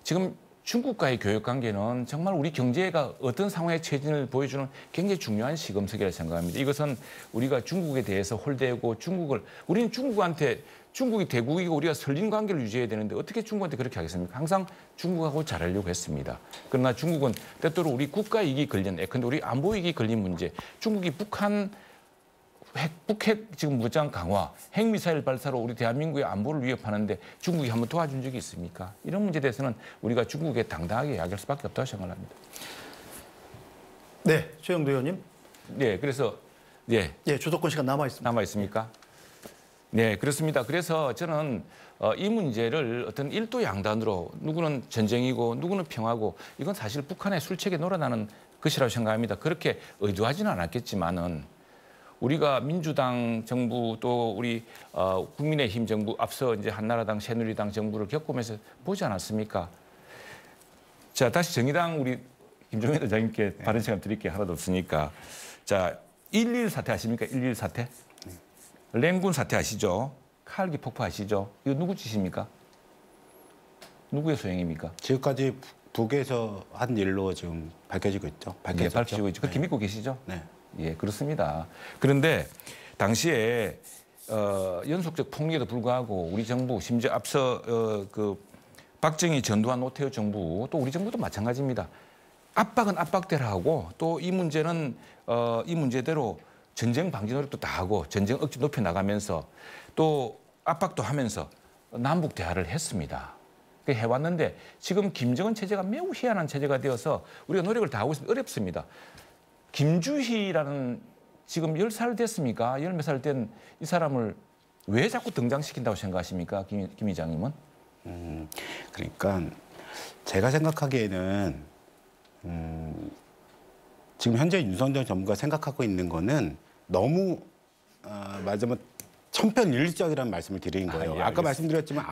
지금 중국과의 교역 관계는 정말 우리 경제가 어떤 상황에 처해진을 보여주는 굉장히 중요한 시금석이라 생각합니다. 이것은 우리가 중국에 대해서 홀대고 우리는 중국이 대국이고 우리가 설린 관계를 유지해야 되는데 어떻게 중국한테 그렇게 하겠습니까? 항상 중국하고 잘하려고 했습니다. 그러나 중국은 때때로 우리 국가 이익이 걸린, 예컨대 우리 안보 이익이 걸린 문제, 중국이 북핵 지금 무장 강화, 핵미사일 발사로 우리 대한민국의 안보를 위협하는데 중국이 한번 도와준 적이 있습니까? 이런 문제에 대해서는 우리가 중국에 당당하게 이야기할 수밖에 없다고 생각합니다. 네, 최영도 의원님. 네, 그래서 주도권 시간 남아 있습니다. 남아 있습니까? 네, 그렇습니다. 그래서 저는 이 문제를 어떤 일도 양단으로 누구는 전쟁이고 누구는 평화고 이건 사실 북한의 술책에 놀아나는 것이라고 생각합니다. 그렇게 의도하지는 않았겠지만은. 우리가 민주당 정부 또 우리 국민의힘 정부 앞서 이제 한나라당, 새누리당 정부를 겪으면서 보지 않았습니까? 자, 다시 정의당 우리 김종인 의장님께 발언 시간 드릴 게 하나도 없으니까. 자, 1.1 사태 아십니까? 1.1 사태? 랭군 사태 아시죠? 칼기 폭파 아시죠? 이거 누구 짓입니까? 누구의 소행입니까? 지금까지 북에서 한 일로 지금 밝혀지고 있죠. 네, 밝혀지고 있죠. 그렇게 믿고 계시죠? 네. 예, 그렇습니다. 그런데 당시에 연속적 폭력에도 불구하고 우리 정부 심지어 앞서 그 박정희, 전두환, 노태우 정부 또 우리 정부도 마찬가지입니다. 압박은 압박대로 하고 또 이 문제는 이 문제대로 전쟁 방지 노력도 다 하고 전쟁 억지 높여 나가면서 또 압박도 하면서 남북 대화를 했습니다. 해왔는데 지금 김정은 체제가 매우 희한한 체제가 되어서 우리가 노력을 다 하고 있으면 어렵습니다. 김주희라는 지금 10살 됐습니까? 10몇 살 된 이 사람을 왜 자꾸 등장시킨다고 생각하십니까? 김 의장님은? 그러니까 제가 생각하기에는 지금 현재 윤석열 정부가 생각하고 있는 거는 너무 말하자면 천편일률적이라는 말씀을 드린 거예요. 아까 말씀드렸지만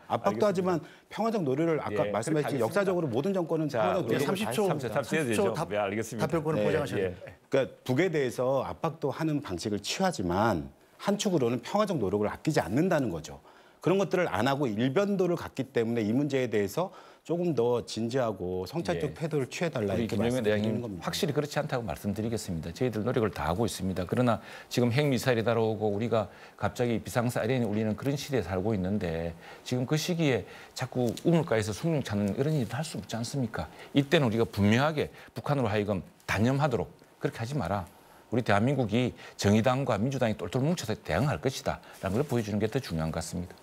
압박도 하지만 평화적 노력을 아까 말씀하셨듯이 역사적으로 모든 정권은 평화적 노력을 30초 네, 알겠습니다. 답변권을 보장하셔야 됩니다. 그러니까 북에 대해서 압박도 하는 방식을 취하지만 한축으로는 평화적 노력을 아끼지 않는다는 거죠. 그런 것들을 안 하고 일변도를 갖기 때문에 이 문제에 대해서 조금 더 진지하고 성찰적 태도를 취해달라 우리 이렇게 김종인 말씀드리는 대장님 겁니다. 확실히 그렇지 않다고 말씀드리겠습니다. 저희들 노력을 다 하고 있습니다. 그러나 지금 핵미사일이 날아오고 우리가 갑자기 비상사이렌이 울리는 그런 시대에 살고 있는데 지금 그 시기에 자꾸 우물가에서 숭늉 찾는 이런 일을 할 수 없지 않습니까? 이때는 우리가 분명하게 북한으로 하여금 단념하도록 그렇게 하지 마라. 우리 대한민국이 정의당과 민주당이 똘똘 뭉쳐서 대응할 것이다. 라는 걸 보여주는 게 더 중요한 것 같습니다.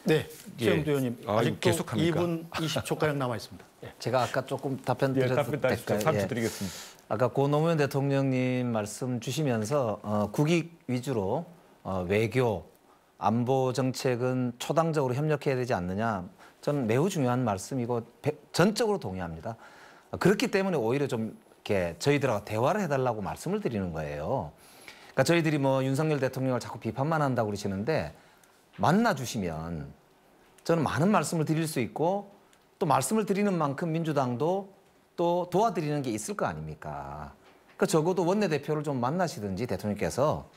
네, 최영도 의원님. 아직도 계속합니까? 2분 20초가량 남아 있습니다. 제가 아까 조금 답변 드렸을 때 3초 드리겠습니다. 아까 고 노무현 대통령님 말씀 주시면서 국익 위주로 외교, 안보 정책은 초당적으로 협력해야 되지 않느냐. 저는 매우 중요한 말씀이고 전적으로 동의합니다. 그렇기 때문에 오히려 좀 이렇게 저희들하고 대화를 해달라고 말씀을 드리는 거예요. 그러니까 저희들이 뭐 윤석열 대통령을 자꾸 비판만 한다고 그러시는데 만나주시면 저는 많은 말씀을 드릴 수 있고 또 말씀을 드리는 만큼 민주당도 또 도와드리는 게 있을 거 아닙니까? 그 적어도 원내대표를 좀 만나시든지 대통령께서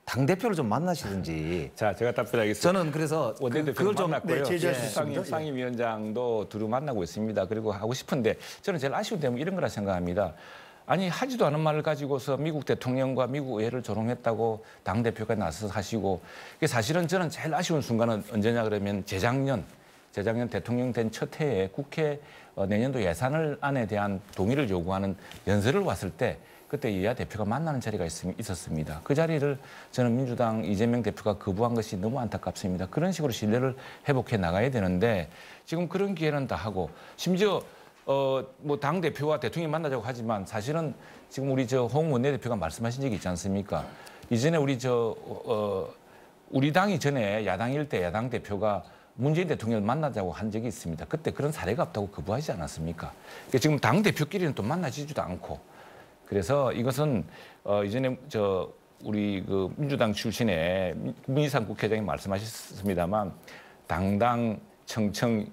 당대표를 좀 만나시든지. 자, 제가 답변하겠습니다. 저는 그래서 원내대표 그걸 좀 만났고요. 제지할 수 있습니다. 상임위원장도 두루 만나고 있습니다. 그리고 하고 싶은데 저는 제일 아쉬운 점은 이런 거라 생각합니다. 아니 하지도 않은 말을 가지고서 미국 대통령과 미국 의회를 조롱했다고 당대표가 나서서 하시고, 이게 사실은 저는 제일 아쉬운 순간은 언제냐 그러면 재작년 대통령 된 첫 해에 국회 내년도 예산안에 대한 동의를 요구하는 연설을 왔을 때 그때 이하 대표가 만나는 자리가 있었습니다. 그 자리를 저는 민주당 이재명 대표가 거부한 것이 너무 안타깝습니다. 그런 식으로 신뢰를 회복해 나가야 되는데 지금 그런 기회는 다 하고, 심지어 뭐 당 대표와 대통령이 만나자고 하지만 사실은 지금 우리 홍 원내대표가 말씀하신 적이 있지 않습니까? 이전에 우리 당이 전에 야당일 때 야당 대표가 문재인 대통령을 만나자고 한 적이 있습니다. 그때 그런 사례가 없다고 거부하지 않았습니까? 그러니까 지금 당 대표끼리는 또 만나지도 않고, 그래서 이것은 이전에 우리 그 민주당 출신의 문희상 국회의장이 말씀하셨습니다만 당당 청청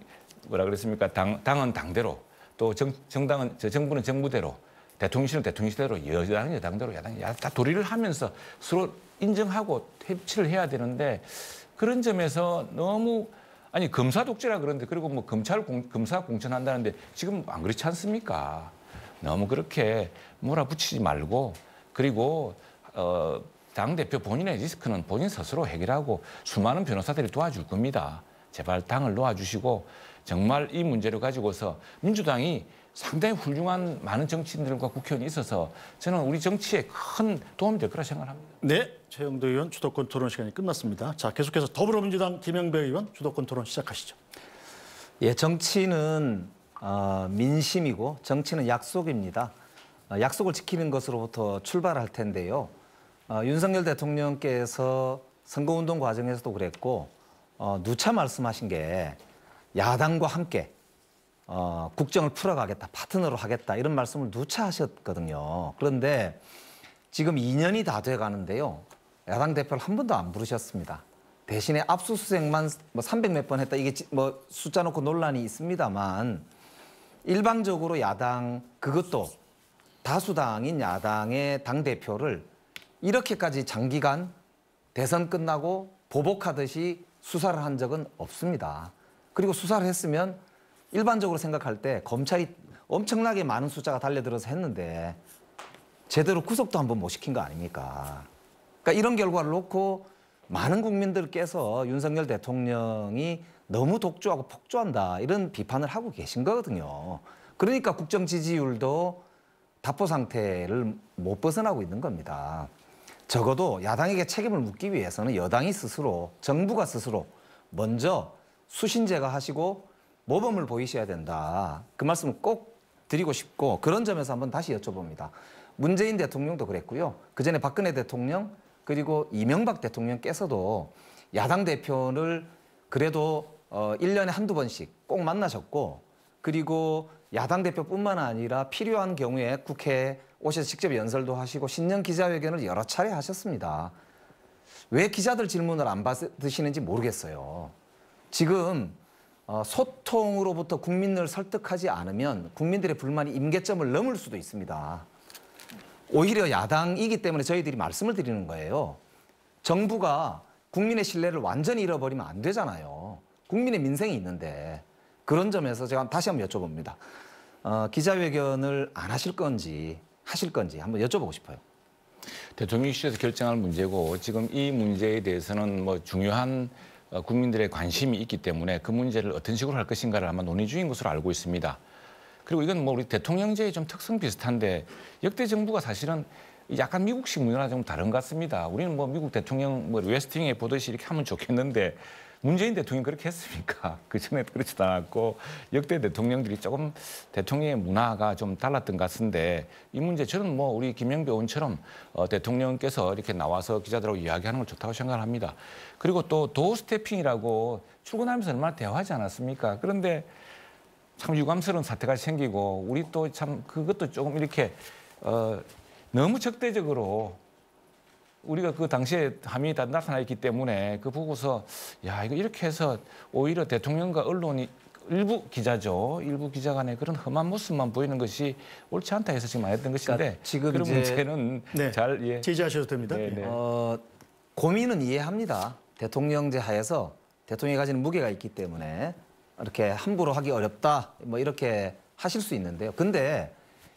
뭐라 그랬습니까? 당은 당대로, 또 정부는 정부대로, 대통령실은 대통령실대로, 여당은 여당대로, 야당은 다 도리를 하면서 서로 인정하고 협치를 해야 되는데, 그런 점에서 너무 검사 독재라 그러는데, 그리고 뭐 검사 공천한다는데 지금 안 그렇지 않습니까? 너무 그렇게 몰아붙이지 말고, 그리고 당대표 본인의 리스크는 본인 스스로 해결하고 수많은 변호사들이 도와줄 겁니다. 제발 당을 놓아주시고 정말 이 문제를 가지고서 민주당이 상당히 훌륭한 많은 정치인들과 국회의원이 있어서 저는 우리 정치에 큰 도움이 될 거라 생각합니다. 네, 최영도 의원 주도권 토론 시간이 끝났습니다. 자, 계속해서 더불어민주당 김영배 의원 주도권 토론 시작하시죠. 예, 정치는 민심이고 정치는 약속입니다. 약속을 지키는 것으로부터 출발할 텐데요. 윤석열 대통령께서 선거운동 과정에서도 그랬고 누차 말씀하신 게 야당과 함께 국정을 풀어가겠다, 파트너로 하겠다 이런 말씀을 누차 하셨거든요. 그런데 지금 2년이 다 돼가는데요. 야당 대표를 한 번도 안 부르셨습니다. 대신에 압수수색만 뭐 300몇 번 했다, 이게 뭐 숫자 놓고 논란이 있습니다만 일방적으로 야당, 그것도 다수당인 야당의 당대표를 이렇게까지 장기간 대선 끝나고 보복하듯이 수사를 한 적은 없습니다. 그리고 수사를 했으면 일반적으로 생각할 때 검찰이 엄청나게 많은 숫자가 달려들어서 했는데 제대로 구속도 한번 못 시킨 거 아닙니까? 그러니까 이런 결과를 놓고 많은 국민들께서 윤석열 대통령이 너무 독주하고 폭주한다 이런 비판을 하고 계신 거거든요. 그러니까 국정 지지율도 답보 상태를 못 벗어나고 있는 겁니다. 적어도 야당에게 책임을 묻기 위해서는 여당이 스스로, 정부가 스스로 먼저 수신 제거하시고 모범을 보이셔야 된다. 그 말씀을 꼭 드리고 싶고, 그런 점에서 한번 다시 여쭤봅니다. 문재인 대통령도 그랬고요. 그전에 박근혜 대통령 그리고 이명박 대통령께서도 야당 대표를 그래도 1년에 한두 번씩 꼭 만나셨고, 그리고 야당 대표뿐만 아니라 필요한 경우에 국회에 오셔서 직접 연설도 하시고 신년 기자회견을 여러 차례 하셨습니다. 왜 기자들 질문을 안 받으시는지 모르겠어요. 지금 소통으로부터 국민을 설득하지 않으면 국민들의 불만이 임계점을 넘을 수도 있습니다. 오히려 야당이기 때문에 저희들이 말씀을 드리는 거예요. 정부가 국민의 신뢰를 완전히 잃어버리면 안 되잖아요. 국민의 민생이 있는데. 그런 점에서 제가 다시 한번 여쭤봅니다. 기자회견을 안 하실 건지 하실 건지 한번 여쭤보고 싶어요. 대통령실에서 결정할 문제고, 지금 이 문제에 대해서는 뭐 중요한 국민들의 관심이 있기 때문에 그 문제를 어떤 식으로 할 것인가를 아마 논의 중인 것으로 알고 있습니다. 그리고 이건 뭐 우리 대통령제의 좀 특성 비슷한데, 역대 정부가 사실은 약간 미국식 문화랑 좀 다른 것 같습니다. 우리는 뭐 미국 대통령 뭐 웨스팅에 보듯이 이렇게 하면 좋겠는데 문재인 대통령이 그렇게 했습니까? 그전에 그렇지도 않았고, 역대 대통령들이 조금 대통령의 문화가 좀 달랐던 것 같은데, 이 문제 저는 뭐 우리 김영배 의원처럼 대통령께서 이렇게 나와서 기자들하고 이야기하는 걸 좋다고 생각을 합니다. 그리고 또 도어 스태핑이라고 출근하면서 얼마나 대화하지 않았습니까? 그런데 참 유감스러운 사태가 생기고, 우리 또 참 그것도 조금 이렇게 너무 적대적으로 우리가 그 당시에 함이 다 나타나 있기 때문에 그 보고서 야, 이거 이렇게 해서 오히려 대통령과 언론이 일부 기자죠. 일부 기자 간의 그런 험한 모습만 보이는 것이 옳지 않다 해서 지금 말했던 것인데 그러니까 지금 그런 이제 문제는 네. 잘 예. 제지하셔도 됩니다. 네, 네. 고민은 이해합니다. 대통령제 하에서 대통령이 가지는 무게가 있기 때문에 이렇게 함부로 하기 어렵다 뭐 이렇게 하실 수 있는데요. 근데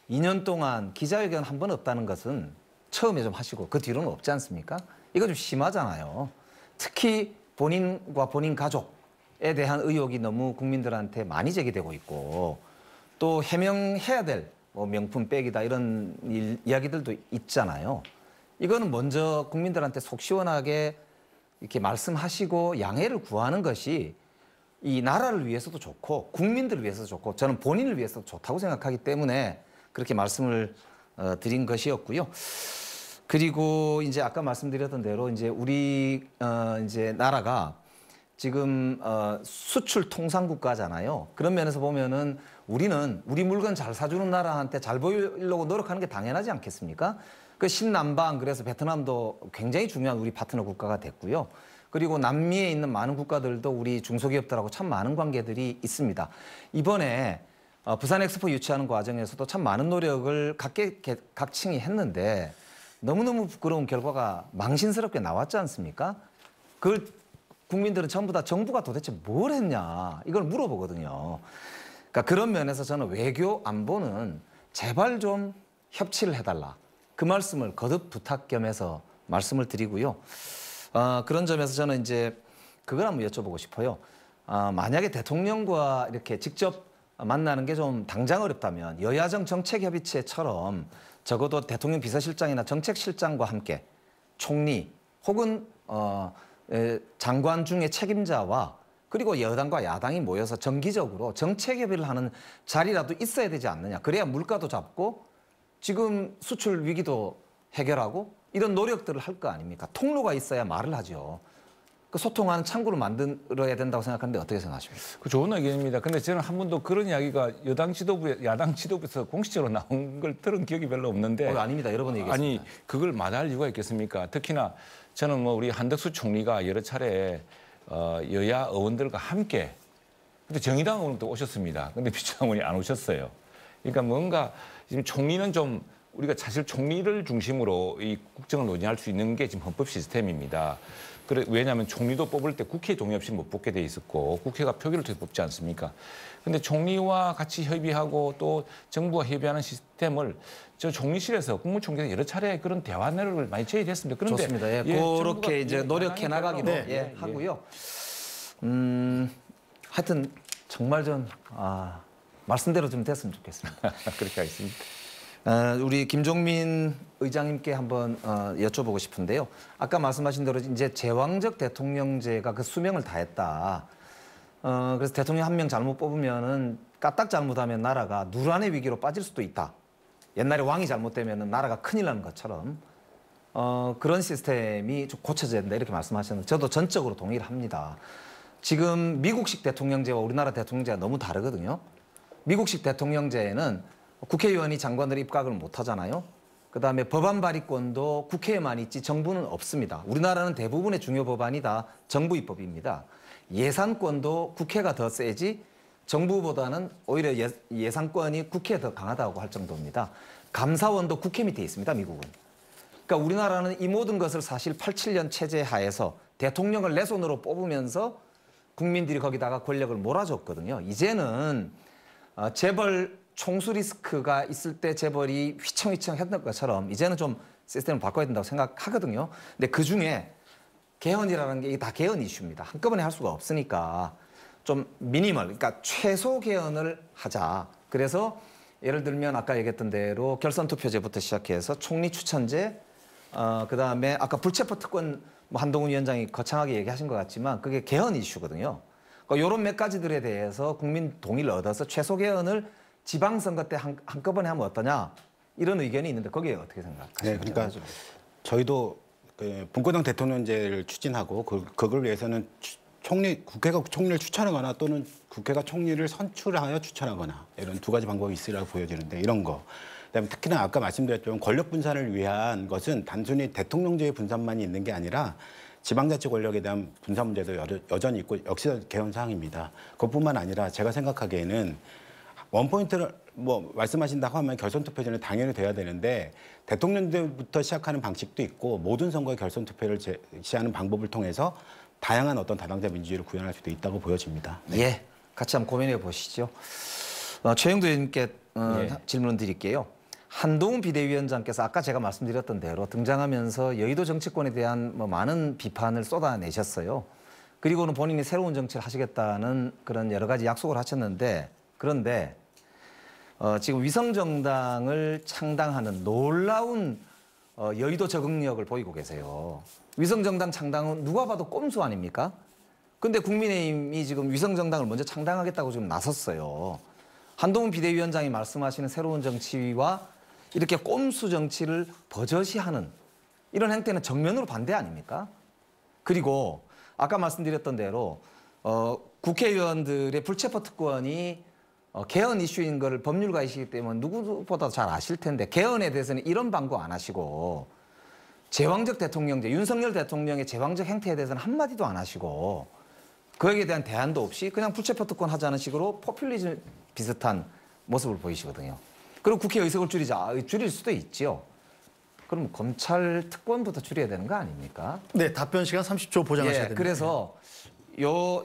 2년 동안 기자회견 한 번 없다는 것은 처음에 좀 하시고 그 뒤로는 없지 않습니까? 이거 좀 심하잖아요. 특히 본인과 본인 가족에 대한 의혹이 너무 국민들한테 많이 제기되고 있고 또 해명해야 될 뭐 명품 백이다 이런 이야기들도 있잖아요. 이거는 먼저 국민들한테 속 시원하게 이렇게 말씀하시고 양해를 구하는 것이 이 나라를 위해서도 좋고 국민들을 위해서도 좋고 저는 본인을 위해서도 좋다고 생각하기 때문에 그렇게 말씀을 드린 것이었고요. 그리고 이제 아까 말씀드렸던 대로 이제 우리 이제 나라가 지금 수출 통상 국가잖아요. 그런 면에서 보면은 우리는 우리 물건 잘 사주는 나라한테 잘 보이려고 노력하는 게 당연하지 않겠습니까? 그 신남방 그래서 베트남도 굉장히 중요한 우리 파트너 국가가 됐고요. 그리고 남미에 있는 많은 국가들도 우리 중소기업들하고 참 많은 관계들이 있습니다. 이번에 부산 엑스포 유치하는 과정에서도 참 많은 노력을 각층이 했는데 너무너무 부끄러운 결과가 망신스럽게 나왔지 않습니까? 그걸 국민들은 전부 다 정부가 도대체 뭘 했냐 이걸 물어보거든요. 그러니까 그런 면에서 저는 외교 안보는 제발 좀 협치를 해달라. 그 말씀을 거듭 부탁 겸해서 말씀을 드리고요. 그런 점에서 저는 이제 그걸 한번 여쭤보고 싶어요. 만약에 대통령과 이렇게 직접 만나는 게 좀 당장 어렵다면 여야정 정책협의체처럼 적어도 대통령 비서실장이나 정책실장과 함께 총리 혹은 장관 중에 책임자와 그리고 여당과 야당이 모여서 정기적으로 정책협의를 하는 자리라도 있어야 되지 않느냐. 그래야 물가도 잡고 지금 수출 위기도 해결하고 이런 노력들을 할 거 아닙니까? 통로가 있어야 말을 하죠. 그 소통하는 창구를 만들어야 된다고 생각하는데 어떻게 생각하십니까? 그 좋은 의견입니다. 근데 저는 한 번도 그런 이야기가 여당 지도부에 야당 지도부에서 공식적으로 나온 걸 들은 기억이 별로 없는데. 아닙니다. 여러 번 얘기했습니다. 아니 그걸 마다할 이유가 있겠습니까? 특히나 저는 뭐 우리 한덕수 총리가 여러 차례 여야 의원들과 함께 근데 정의당 의원도 오셨습니다. 근데 민주당 의원이 안 오셨어요. 그러니까 뭔가 지금 총리는 좀 우리가 사실 총리를 중심으로 이 국정을 논의할 수 있는 게 지금 헌법 시스템입니다. 왜냐하면 총리도 뽑을 때 국회 동의 없이 못 뽑게 돼 있었고 국회가 표결을 통해 뽑지 않습니까? 근데 총리와 같이 협의하고 또 정부와 협의하는 시스템을 저 총리실에서 국무총리가 여러 차례 그런 대화 내역을 많이 제의했습니다. 그런데 좋습니다. 예, 그렇게 이제 노력해 나가기도 하고요. 하여튼 정말 좀 말씀대로 좀 됐으면 좋겠습니다. 그렇게 하겠습니다. 우리 김종민 의장님께 한번 여쭤보고 싶은데요. 아까 말씀하신 대로 이제 제왕적 대통령제가 그 수명을 다했다. 그래서 대통령 한 명 잘못 뽑으면은 까딱 잘못하면 나라가 누란의 위기로 빠질 수도 있다. 옛날에 왕이 잘못되면은 나라가 큰일 나는 것처럼 그런 시스템이 좀 고쳐져야 된다 이렇게 말씀하셨는데 저도 전적으로 동의를 합니다. 지금 미국식 대통령제와 우리나라 대통령제가 너무 다르거든요. 미국식 대통령제에는 국회의원이 장관들의 입각을 못 하잖아요. 그다음에 법안 발의권도 국회에만 있지 정부는 없습니다. 우리나라는 대부분의 중요 법안이 다 정부 입법입니다. 예산권도 국회가 더 세지 정부보다는 오히려 예산권이 국회에 더 강하다고 할 정도입니다. 감사원도 국회 밑에 있습니다, 미국은. 그러니까 우리나라는 이 모든 것을 사실 87년 체제 하에서 대통령을 내 손으로 뽑으면서 국민들이 거기다가 권력을 몰아줬거든요. 이제는 재벌 총수 리스크가 있을 때 재벌이 휘청휘청 했던 것처럼 이제는 좀 시스템을 바꿔야 된다고 생각하거든요. 근데 그중에 개헌이라는 게 다 개헌 이슈입니다. 한꺼번에 할 수가 없으니까 좀 미니멀, 그러니까 최소 개헌을 하자. 그래서 예를 들면 아까 얘기했던 대로 결선 투표제부터 시작해서 총리 추천제, 그다음에 아까 불체포 특권 뭐 한동훈 위원장이 거창하게 얘기하신 것 같지만 그게 개헌 이슈거든요. 그러니까 이런 몇 가지들에 대해서 국민 동의를 얻어서 최소 개헌을 지방선거 때 한꺼번에 하면 어떠냐 이런 의견이 있는데 거기에 어떻게 생각하십니까? 네, 그러니까 저희도 분권형 대통령제를 추진하고 그걸 위해서는 국회가 총리를 추천하거나 또는 국회가 총리를 선출하여 추천하거나 이런 두 가지 방법이 있으라고 보여지는데 이런 거. 그다음에 특히나 아까 말씀드렸지만 권력 분산을 위한 것은 단순히 대통령제의 분산만이 있는 게 아니라 지방자치 권력에 대한 분산 문제도 여전히 있고 역시 개헌 사항입니다. 그것뿐만 아니라 제가 생각하기에는 원포인트를 뭐 말씀하신다고 하면 결선 투표 전에 당연히 돼야 되는데 대통령제부터 시작하는 방식도 있고 모든 선거에 결선 투표를 제시하는 방법을 통해서 다양한 어떤 다당제 민주주의를 구현할 수도 있다고 보여집니다. 네. 예, 같이 한번 고민해 보시죠. 최영도 의원님께 질문 드릴게요. 한동훈 비대위원장께서 아까 제가 말씀드렸던 대로 등장하면서 여의도 정치권에 대한 많은 비판을 쏟아내셨어요. 그리고는 본인이 새로운 정치를 하시겠다는 그런 여러 가지 약속을 하셨는데 그런데 지금 위성정당을 창당하는 놀라운 여의도 적응력을 보이고 계세요. 위성정당 창당은 누가 봐도 꼼수 아닙니까? 근데 국민의힘이 지금 위성정당을 먼저 창당하겠다고 지금 나섰어요. 한동훈 비대위원장이 말씀하시는 새로운 정치와 이렇게 꼼수 정치를 버젓이하는 이런 행태는 정면으로 반대 아닙니까? 그리고 아까 말씀드렸던 대로 국회의원들의 불체포 특권이 개헌 이슈인 걸 법률가이시기 때문에 누구보다도 잘 아실 텐데 개헌에 대해서는 이런 방구 안 하시고 제왕적 대통령제, 윤석열 대통령의 제왕적 행태에 대해서는 한마디도 안 하시고 그에 대한 대안도 없이 그냥 불체포 특권 하자는 식으로 포퓰리즘 비슷한 모습을 보이시거든요. 그리고 국회 의석을 줄이자. 줄일 수도 있지요. 그럼 검찰 특권부터 줄여야 되는 거 아닙니까? 네, 답변 시간 30초 보장하셔야 됩니다. 그래서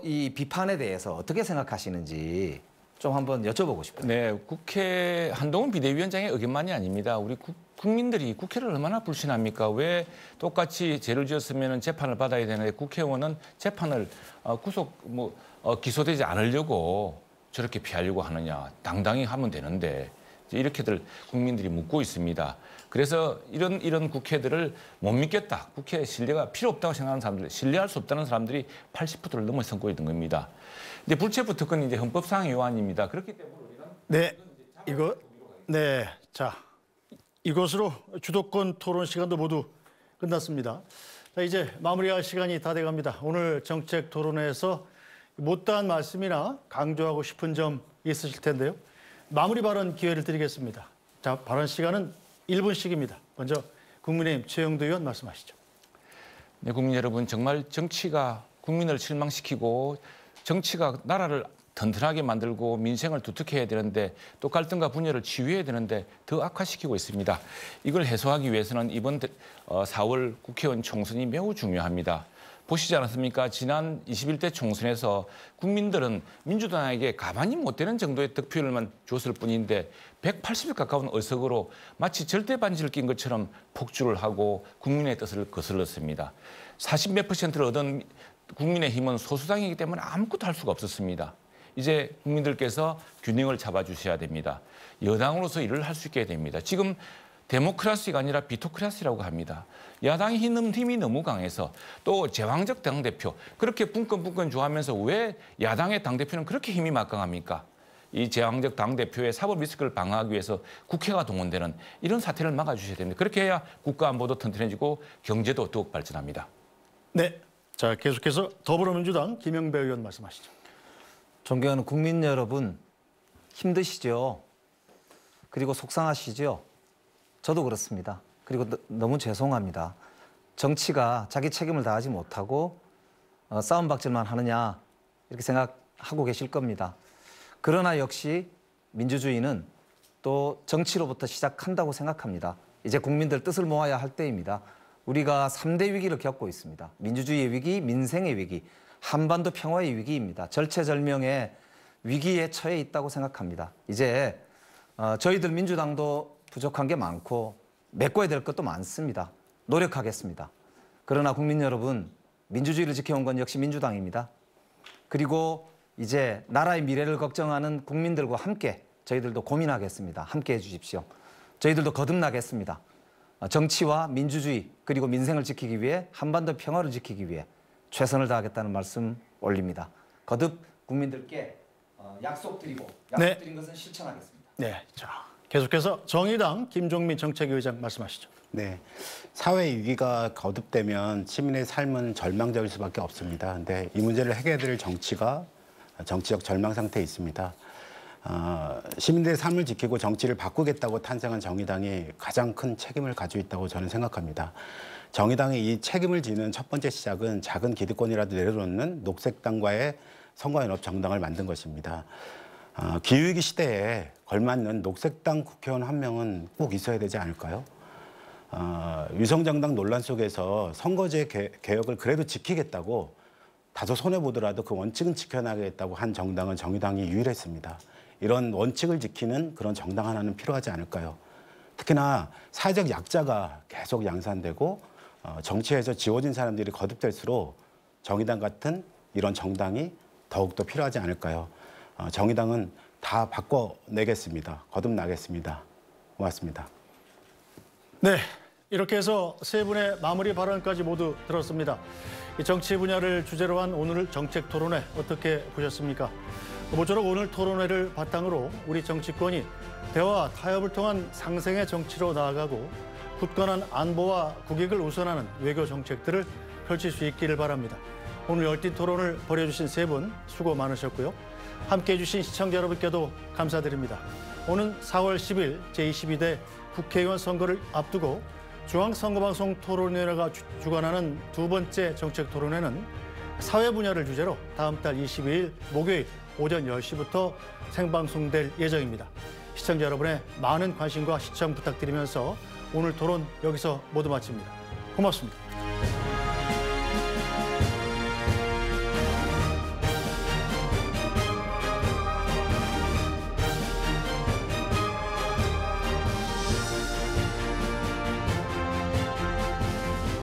이 비판에 대해서 어떻게 생각하시는지 좀 한번 여쭤보고 싶어요. 네, 국회 한동훈 비대위원장의 의견만이 아닙니다. 우리 국민들이 국회를 얼마나 불신합니까? 왜 똑같이 죄를 지었으면 재판을 받아야 되는데 국회의원은 재판을 기소되지 않으려고 저렇게 피하려고 하느냐. 당당히 하면 되는데 이렇게들 국민들이 묻고 있습니다. 그래서 이런 국회들을 못 믿겠다. 국회 신뢰가 필요 없다고 생각하는 사람들, 신뢰할 수 없다는 사람들이 80%를 넘어서고 있는 겁니다. 근데 불체포 특권이 이제 헌법상 위반입니다. 그렇기 때문에 우리가 자, 이것으로 주도권 토론 시간도 모두 끝났습니다. 자, 이제 마무리할 시간이 다 돼갑니다. 오늘 정책 토론회에서 못다한 말씀이나 강조하고 싶은 점 있으실 텐데요. 마무리 발언 기회를 드리겠습니다. 자, 발언 시간은 1분씩입니다. 먼저 국민의힘 최영도 의원 말씀하시죠. 네, 국민 여러분, 정말 정치가 국민을 실망시키고 정치가 나라를 튼튼하게 만들고 민생을 두텁게 해야 되는데 또 갈등과 분열을 치유해야 되는데 더 악화시키고 있습니다. 이걸 해소하기 위해서는 이번 4월 국회의원 총선이 매우 중요합니다. 보시지 않았습니까? 지난 21대 총선에서 국민들은 민주당에게 가만히 못 되는 정도의 득표율만 줬을 뿐인데 180에 가까운 의석으로 마치 절대 반지를 낀 것처럼 폭주를 하고 국민의 뜻을 거슬렀습니다. 40몇 %를 얻은 국민의힘은 소수당이기 때문에 아무것도 할 수가 없었습니다. 이제 국민들께서 균형을 잡아주셔야 됩니다. 여당으로서 일을 할 수 있게 됩니다. 지금 데모크라시가 아니라 비토크라시라고 합니다. 야당의 힘이 너무 강해서 또 제왕적 당대표 그렇게 뿜끈뿜끈 좋아하면서 왜 야당의 당대표는 그렇게 힘이 막강합니까? 이 제왕적 당대표의 사법 리스크를 방어하기 위해서 국회가 동원되는 이런 사태를 막아주셔야 됩니다. 그렇게 해야 국가 안보도 튼튼해지고 경제도 더욱 발전합니다. 네, 자 계속해서 더불어민주당 김영배 의원 말씀하시죠. 존경하는 국민 여러분, 힘드시죠? 그리고 속상하시죠? 저도 그렇습니다. 그리고 너무 죄송합니다. 정치가 자기 책임을 다하지 못하고 싸움박질만 하느냐 이렇게 생각하고 계실 겁니다. 그러나 역시 민주주의는 또 정치로부터 시작한다고 생각합니다. 이제 국민들 뜻을 모아야 할 때입니다. 우리가 3대 위기를 겪고 있습니다. 민주주의의 위기, 민생의 위기, 한반도 평화의 위기입니다. 절체절명의 위기에 처해 있다고 생각합니다. 이제 저희들 민주당도 부족한 게 많고 메꿔야 될 것도 많습니다. 노력하겠습니다. 그러나 국민 여러분, 민주주의를 지켜온 건 역시 민주당입니다. 그리고 이제 나라의 미래를 걱정하는 국민들과 함께 저희들도 고민하겠습니다. 함께 해주십시오. 저희들도 거듭나겠습니다. 정치와 민주주의 그리고 민생을 지키기 위해 한반도 평화를 지키기 위해 최선을 다하겠다는 말씀 올립니다. 거듭 국민들께 약속드린 것은 실천하겠습니다. 네, 자 계속해서 정의당 김종민 정책위의장 말씀하시죠. 네, 사회 위기가 거듭되면 시민의 삶은 절망적일 수밖에 없습니다. 근데 이 문제를 해결해드릴 정치가 정치적 절망 상태에 있습니다. 시민들의 삶을 지키고 정치를 바꾸겠다고 탄생한 정의당이 가장 큰 책임을 가지고 있다고 저는 생각합니다. 정의당이 이 책임을 지는 첫 번째 시작은 작은 기득권이라도 내려놓는 녹색당과의 선거연합 정당을 만든 것입니다. 기후위기 시대에 걸맞는 녹색당 국회의원 한 명은 꼭 있어야 되지 않을까요? 위성정당 논란 속에서 선거제 개혁을 그래도 지키겠다고 다소 손해보더라도 그 원칙은 지켜나가겠다고 한 정당은 정의당이 유일했습니다. 이런 원칙을 지키는 그런 정당 하나는 필요하지 않을까요? 특히나 사회적 약자가 계속 양산되고 정치에서 지워진 사람들이 거듭될수록 정의당 같은 이런 정당이 더욱더 필요하지 않을까요? 정의당은 다 바꿔내겠습니다. 거듭나겠습니다. 고맙습니다. 네, 이렇게 해서 세 분의 마무리 발언까지 모두 들었습니다. 이 정치 분야를 주제로 한 오늘 정책 토론회 어떻게 보셨습니까? 모쪼록 오늘 토론회를 바탕으로 우리 정치권이 대화와 타협을 통한 상생의 정치로 나아가고 굳건한 안보와 국익을 우선하는 외교 정책들을 펼칠 수 있기를 바랍니다. 오늘 열띤 토론을 벌여주신 세 분 수고 많으셨고요. 함께해 주신 시청자 여러분께도 감사드립니다. 오는 4월 10일 제22대 국회의원 선거를 앞두고 중앙선거방송 토론위원회가 주관하는 두 번째 정책 토론회는 사회 분야를 주제로 다음 달 22일 목요일 오전 10시부터 생방송될 예정입니다. 시청자 여러분의 많은 관심과 시청 부탁드리면서 오늘 토론 여기서 모두 마칩니다. 고맙습니다.